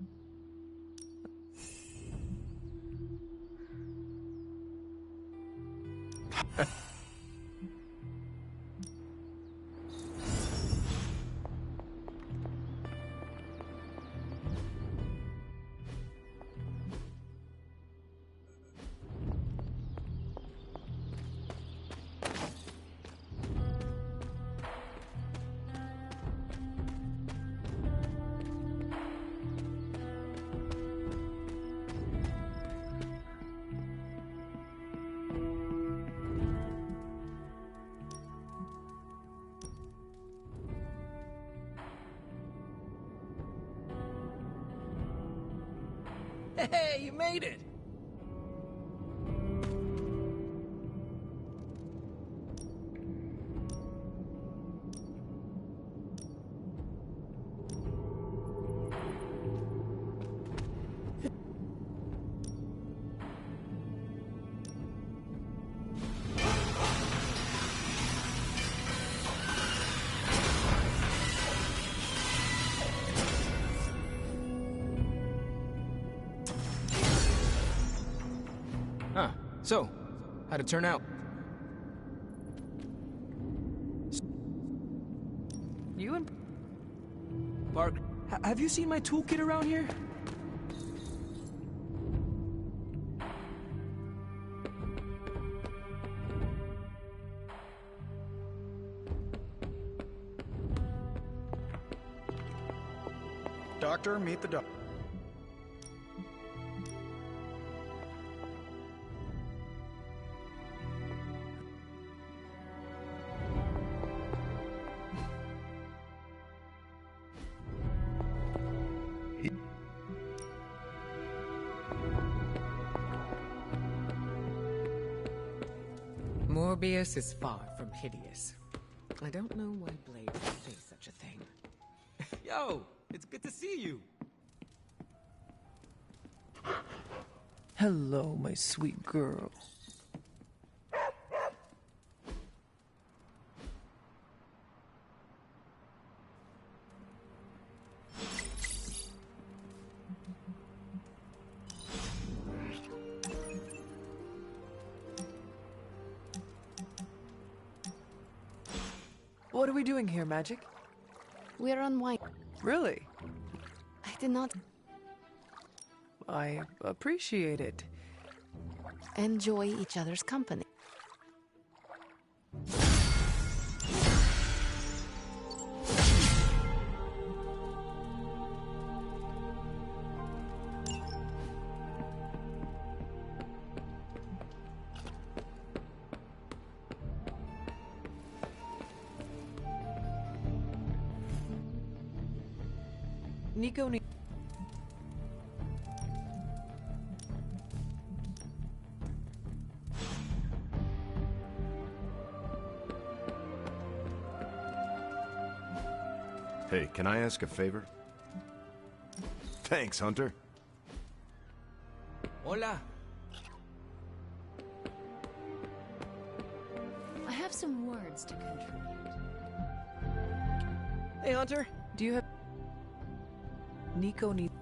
Hey, you made it! Huh. So, how'd it turn out? You and Park, have you seen my toolkit around here? Doctor, meet the doctor. Morbius is far from hideous. I don't know why Blade would say such a thing. Yo, it's good to see you. Hello, my sweet girl. What are we doing here, Magic? We're unwinding. Really? I did not I appreciate it. enjoy each other's company. Nico. Hey, can I ask a favor? Thanks, Hunter. Hola. I have some words to contribute. Hey, Hunter. Do you have... Nico needs...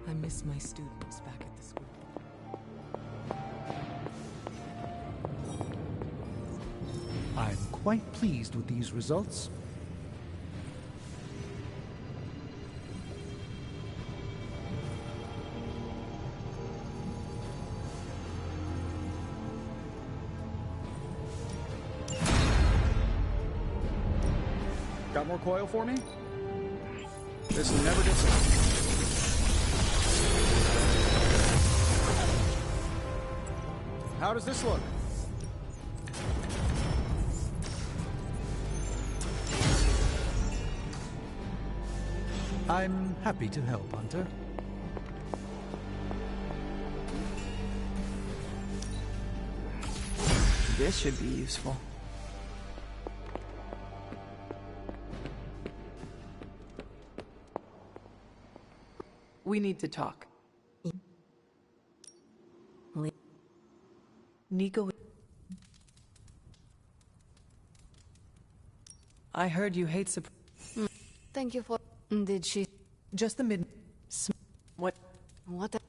I miss my students back at the school. I'm quite pleased with these results. Got more coil for me? This never gets old. How does this look? I'm happy to help, Hunter. This should be useful. We need to talk. Nico... I heard you hate Thank you for... Did she... Just the mid... What? What the...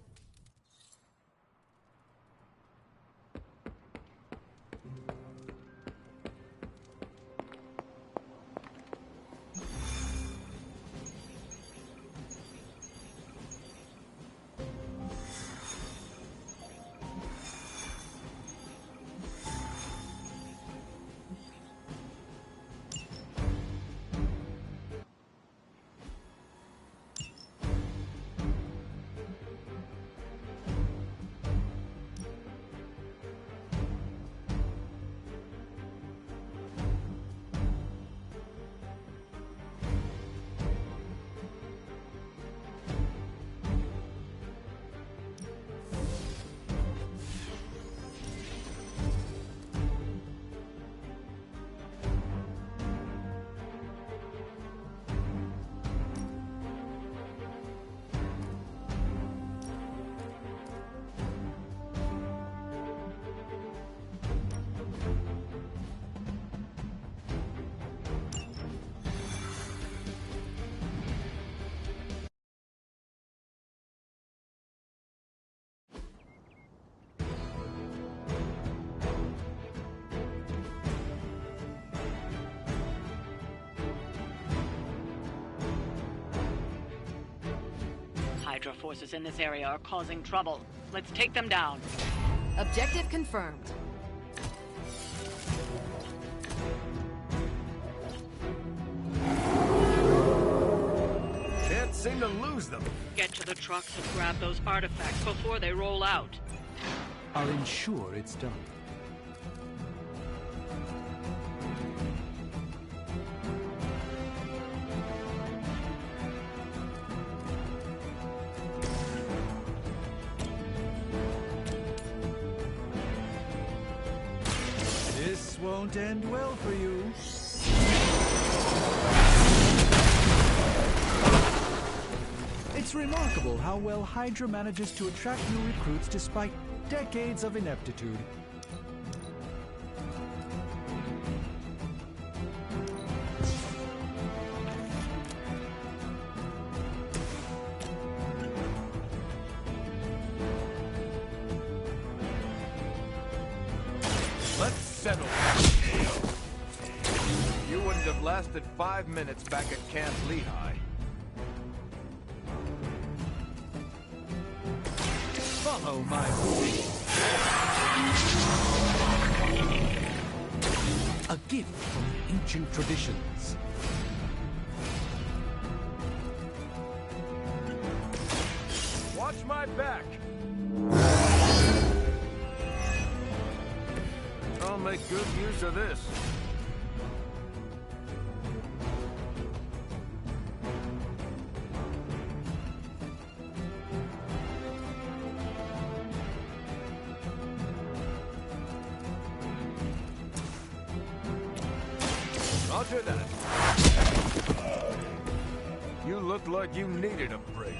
Hydra forces in this area are causing trouble. Let's take them down. Objective confirmed. Can't seem to lose them. Get to the trucks and grab those artifacts before they roll out. I'll ensure it's done. This won't end well for you. It's remarkable how well Hydra manages to attract new recruits despite decades of ineptitude. Let's settle. You wouldn't have lasted 5 minutes back at Camp Lehigh. Follow my lead. A gift from ancient traditions. Watch my back. I'll make good use of this. Roger that. You look like you needed a break.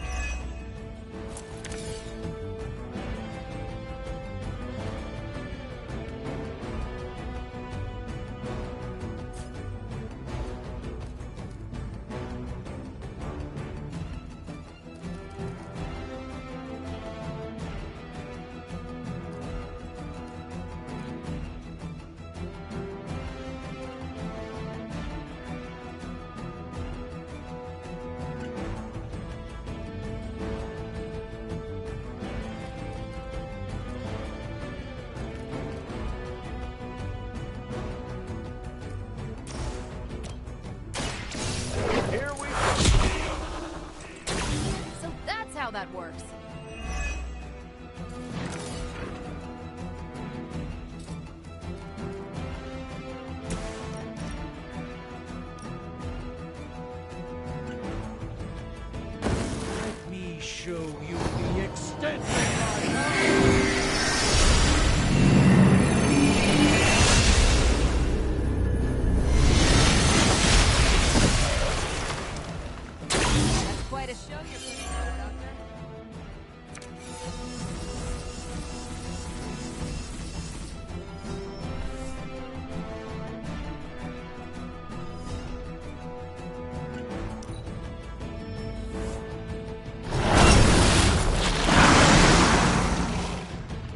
How that works. Let me show you the extent of my power. That's quite a show you're putting on, Doctor.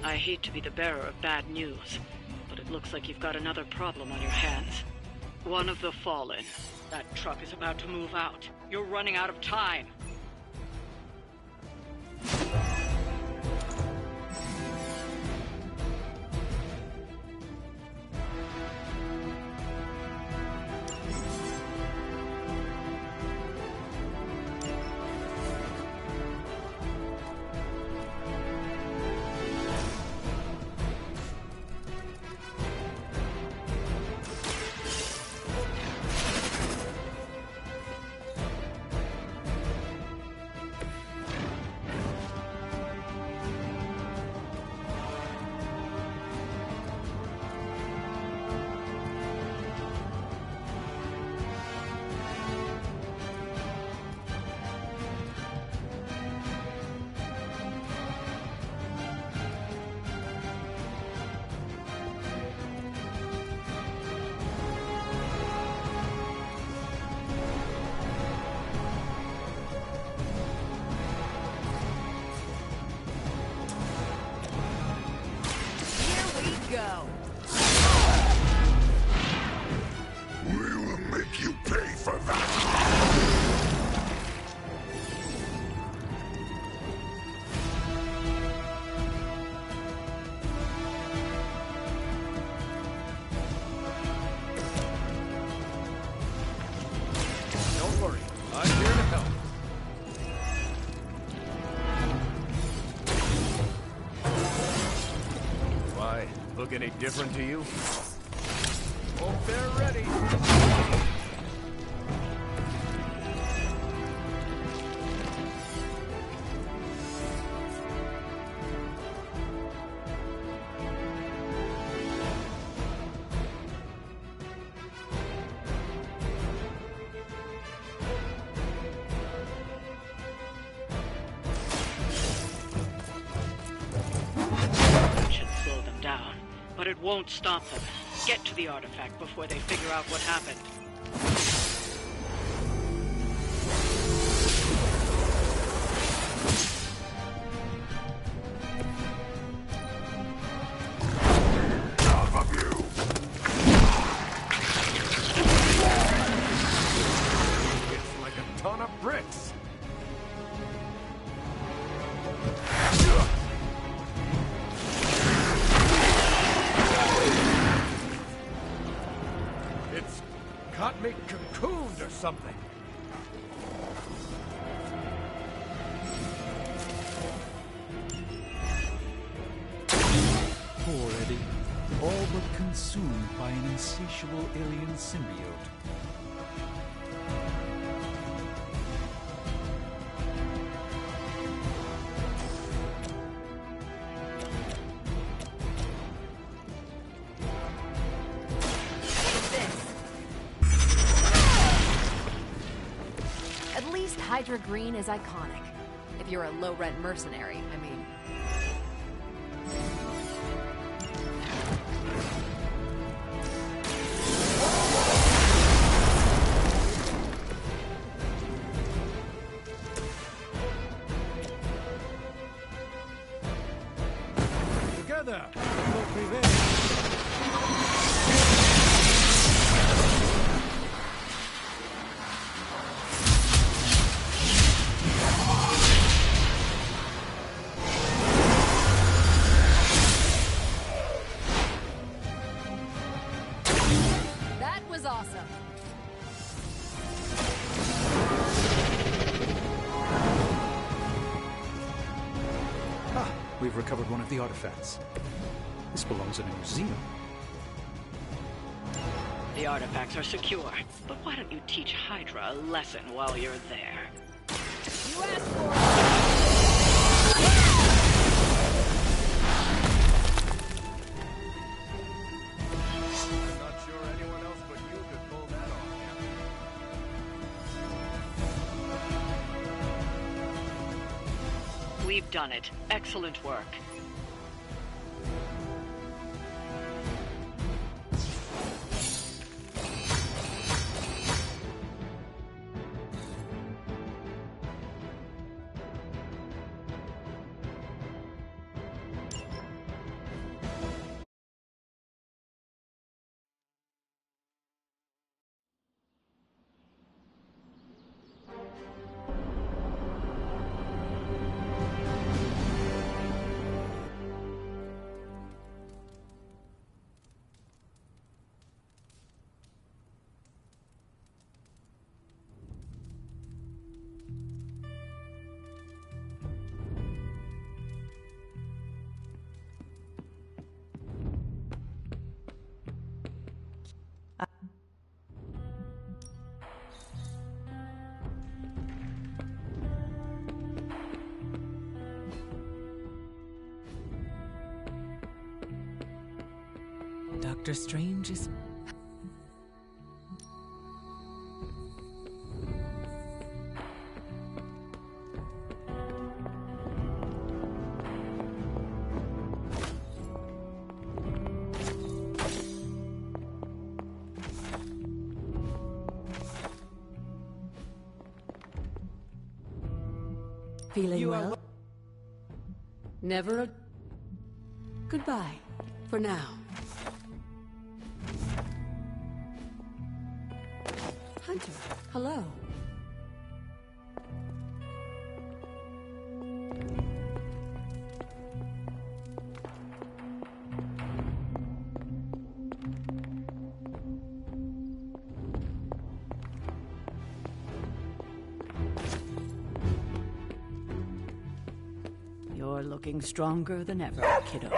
I hate to be the bearer of bad news, but it looks like you've got another problem on your hands. One of the Fallen. That truck is about to move out. You're running out of time. any different to you? Hope they're ready. But it won't stop them. Get to the artifact before they figure out what happened. It's like a ton of bricks. Got me cocooned or something. Poor Eddie, all but consumed by an insatiable alien symbiote. Hydra Green is iconic. If you're a low-rent mercenary, I mean. Together, we'll prevail. Awesome. Ah, we've recovered one of the artifacts. This belongs in a museum. The artifacts are secure, but why don't you teach Hydra a lesson while you're there? You asked for it! We've done it. Excellent work. Doctor Strange is... Feeling well? Never a... Goodbye, for now. Hunter, hello. You're looking stronger than ever, kiddo.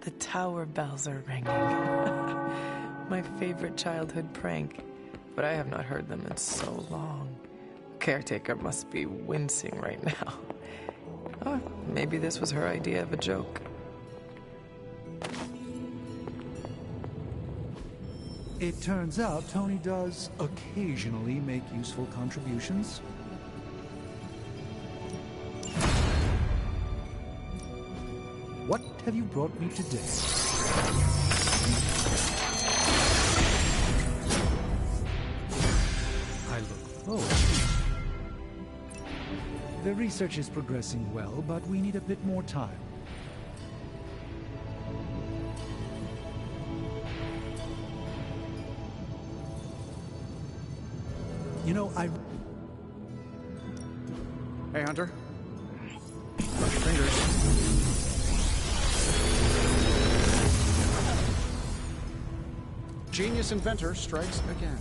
The tower bells are ringing. My favorite childhood prank, but I have not heard them in so long. Caretaker must be wincing right now. Oh, maybe this was her idea of a joke. It turns out Tony does occasionally make useful contributions. What have you brought me today? I look forward. The research is progressing well, but we need a bit more time. You know, Hey, Hunter. Cross your fingers. Genius inventor strikes again.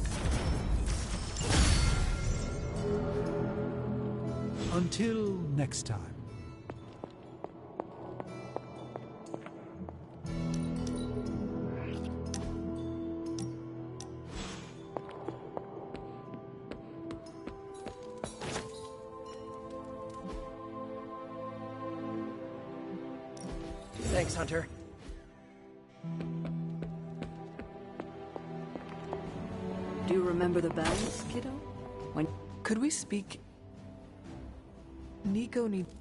Until next time. Thanks, Hunter. Do you remember the bells, kiddo? When could we speak? Nico needs.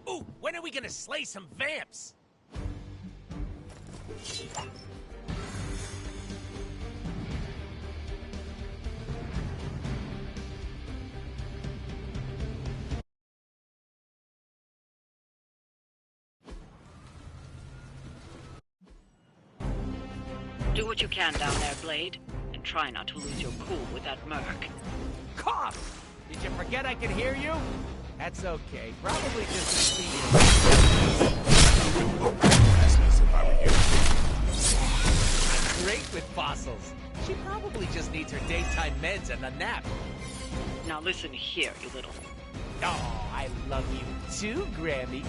Ooh, when are we gonna slay some vamps? Do what you can down there, Blade, and try not to lose your cool with that merc. Cough! Did you forget I could hear you? That's okay. Probably just a speed. I'm great with fossils. She probably just needs her daytime meds and a nap. Now listen here, you little... Oh, I love you too, Grammy.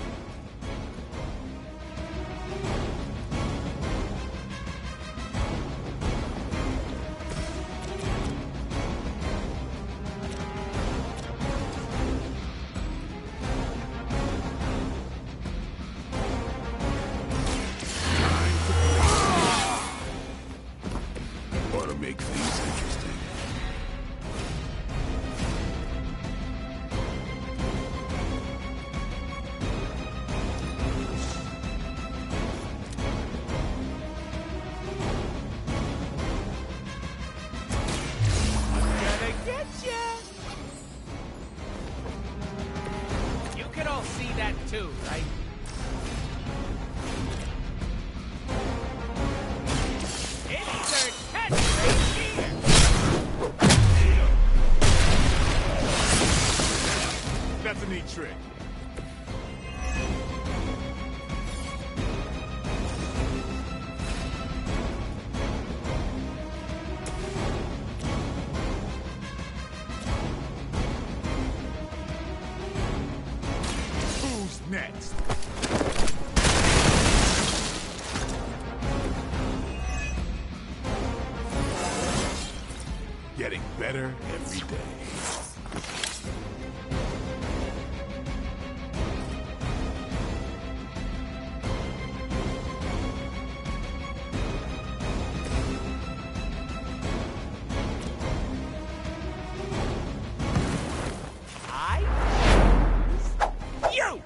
Want to make things interesting. Gonna get ya! You can all see that too, right? Insert catchphrase here! That's a neat trick. Who's next? Getting better every day. I choose you!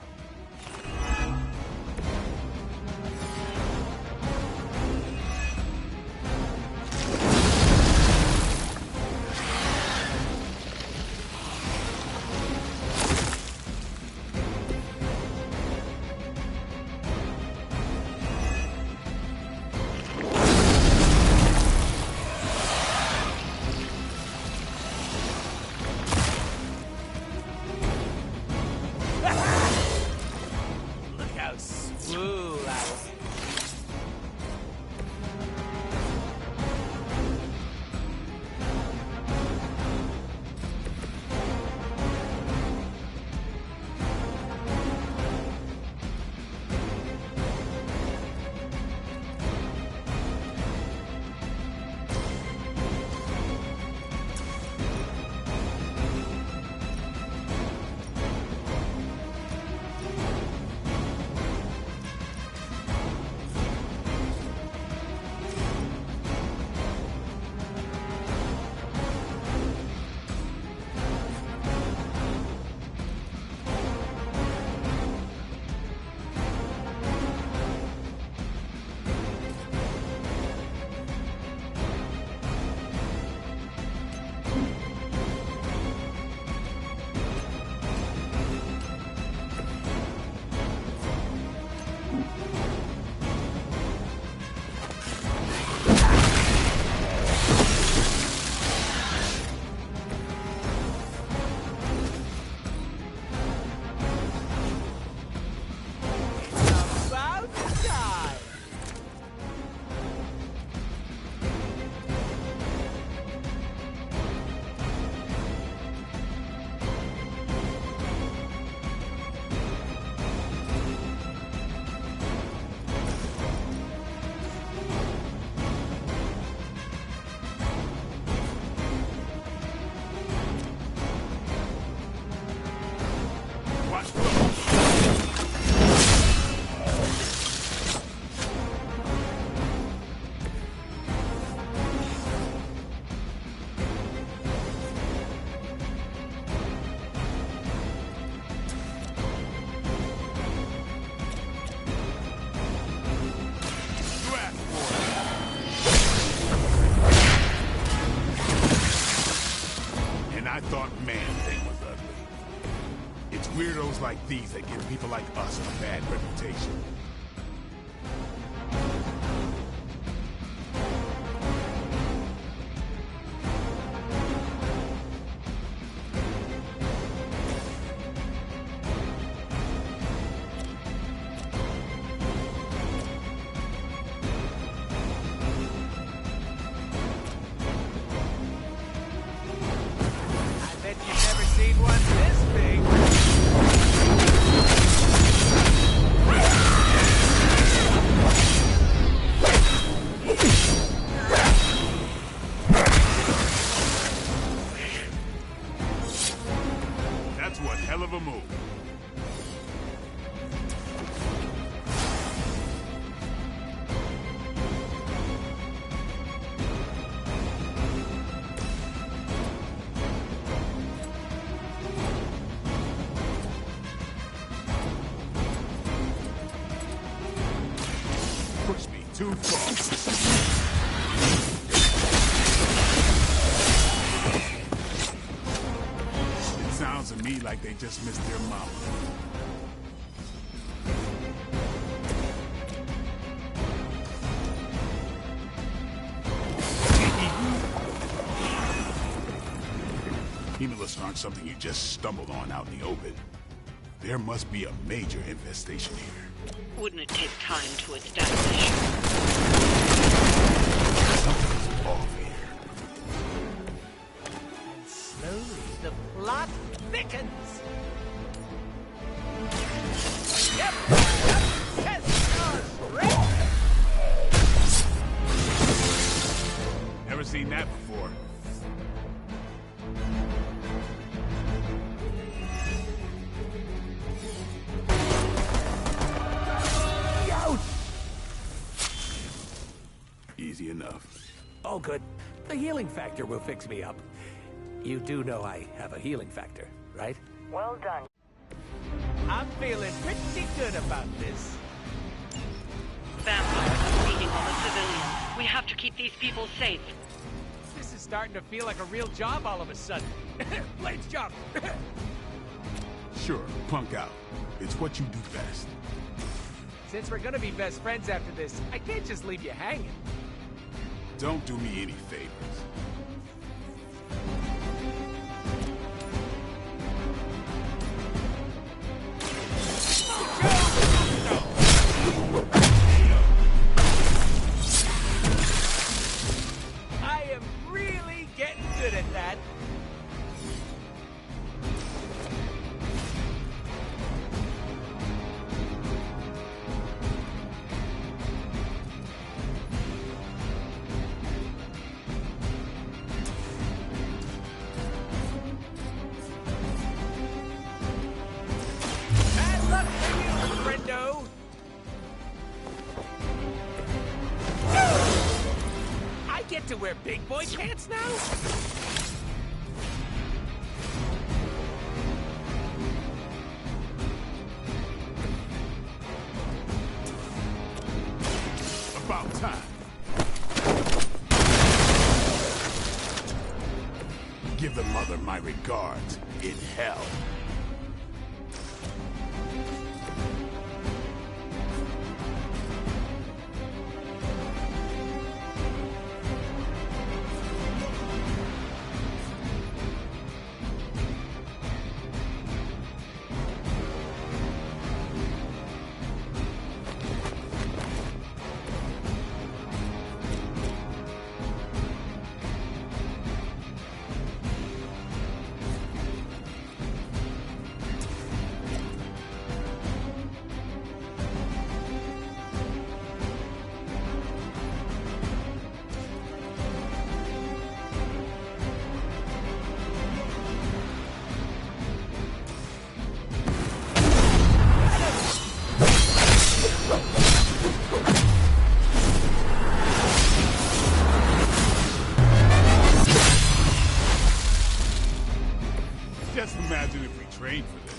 I thought man-thing was ugly. It's weirdos like these that give people like us a bad reputation. Too far. It sounds to me like they just missed their mama. Hemolysts aren't something you just stumbled on out in the open. There must be a major infestation here. Wouldn't it take time to establish? Something's off here. And slowly the plot thickens. Yep. Never seen that before. Easy enough. Oh, good. The healing factor will fix me up. You do know I have a healing factor, right? Well done. I'm feeling pretty good about this. Vampires are feeding on the civilians. We have to keep these people safe. This is starting to feel like a real job all of a sudden. Let's jump. Sure, punk out. It's what you do best. Since we're gonna be best friends after this, I can't just leave you hanging. Don't do me any favors. I am really getting good at that. Get to wear big boy pants now? About time. Give the mother my regards in hell. Just imagine if we trained for this.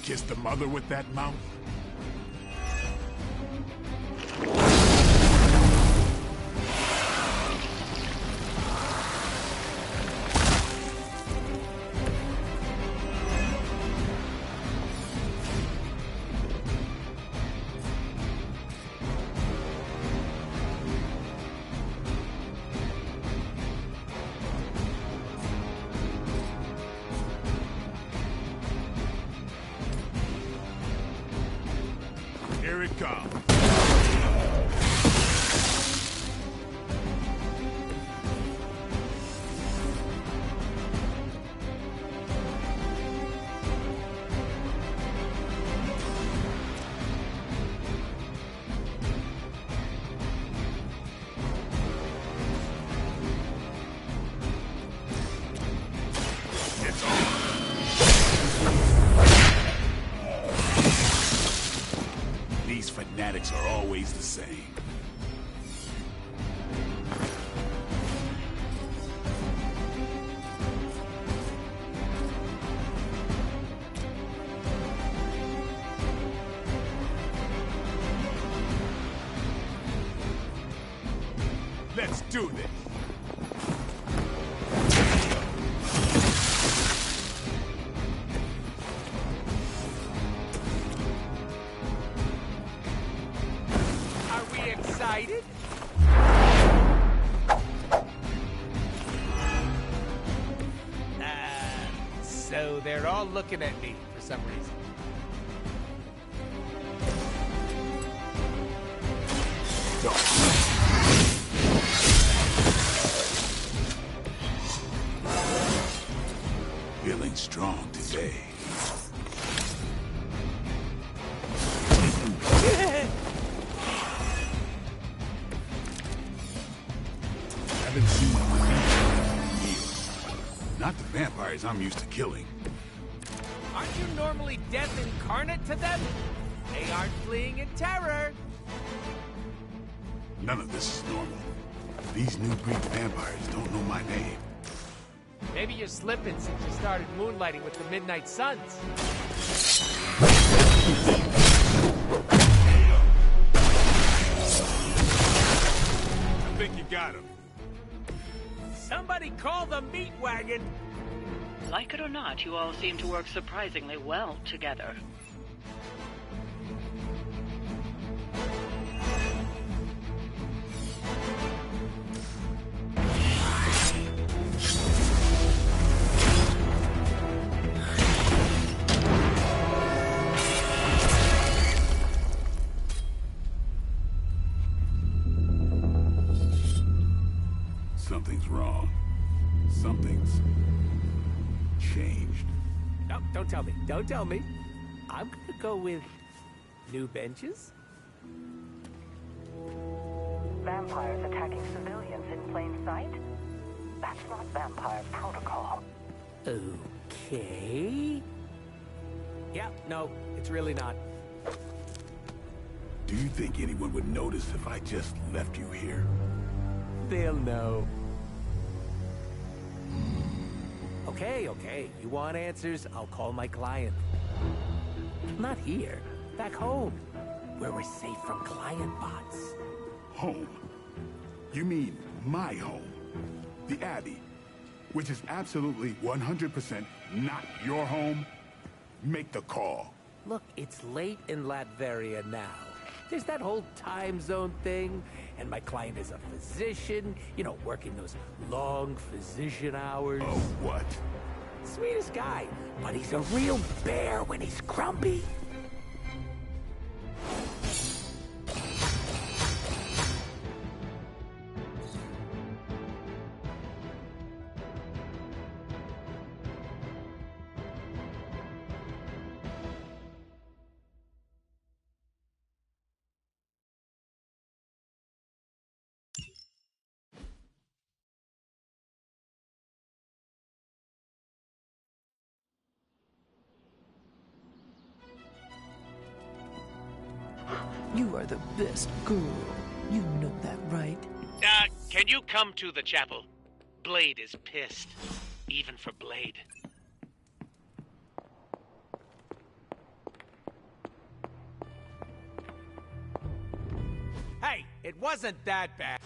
kiss the mother with that mouth? Here it comes. It's on. These fanatics are always the same. Let's do this. Are we excited? So they're all looking at me for some reason. Feeling strong today. Haven't seen one in years. Not the vampires I'm used to killing. Aren't you normally death incarnate to them? They aren't fleeing in terror. None of this is normal. These new breed vampires don't know my name. Maybe you're slipping since you started moonlighting with the Midnight Suns. I think you got him. Somebody call the meat wagon! Like it or not, you all seem to work surprisingly well together. Something's wrong. Something's changed. No, don't tell me. Don't tell me. I'm gonna go with new benches. Vampires attacking civilians in plain sight? That's not vampire protocol. Okay. Yeah, no, it's really not. Do you think anyone would notice if I just left you here? They'll know. Okay. You want answers? I'll call my client. Not here. Back home. Where we're safe from client bots. Home? You mean my home? The Abbey, which is absolutely 100% not your home? Make the call. Look, it's late in Latveria now. There's that whole time zone thing, and my client is a physician, you know, working those long physician hours. Oh, what? Sweetest guy, but he's a real bear when he's grumpy. You are the best girl. You know that, right? Can you come to the chapel? Blade is pissed. Even for Blade. It wasn't that bad.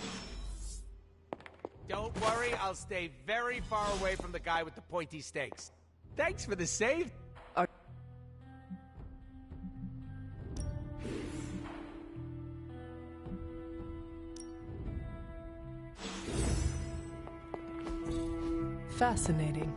Don't worry, I'll stay very far away from the guy with the pointy stakes. Thanks for the save. Fascinating.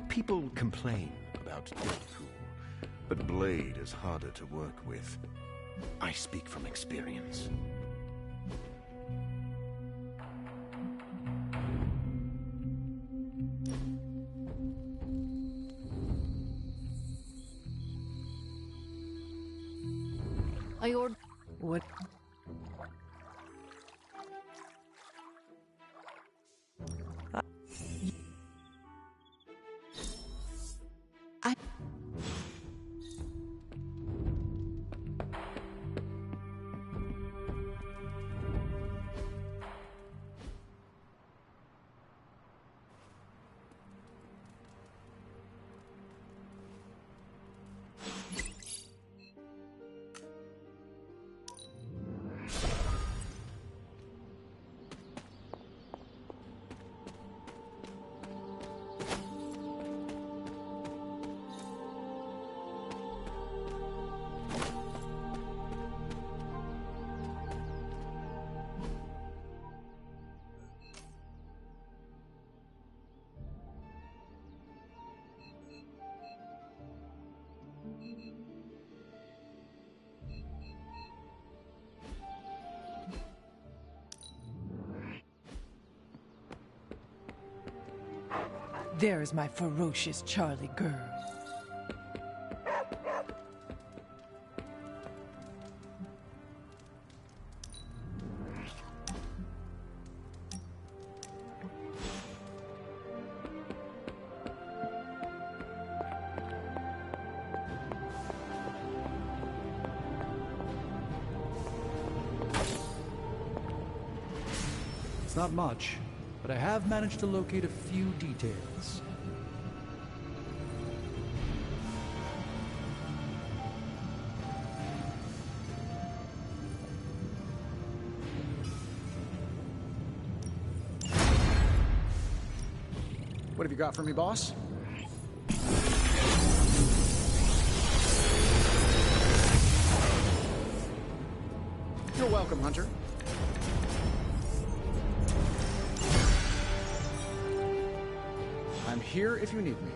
People complain about Deadpool, but Blade is harder to work with. I speak from experience. I ordered... What? There's my ferocious Charlie girl. It's not much, but I have managed to locate a few details. What have you got for me, boss? You're welcome, Hunter. I'm here if you need me.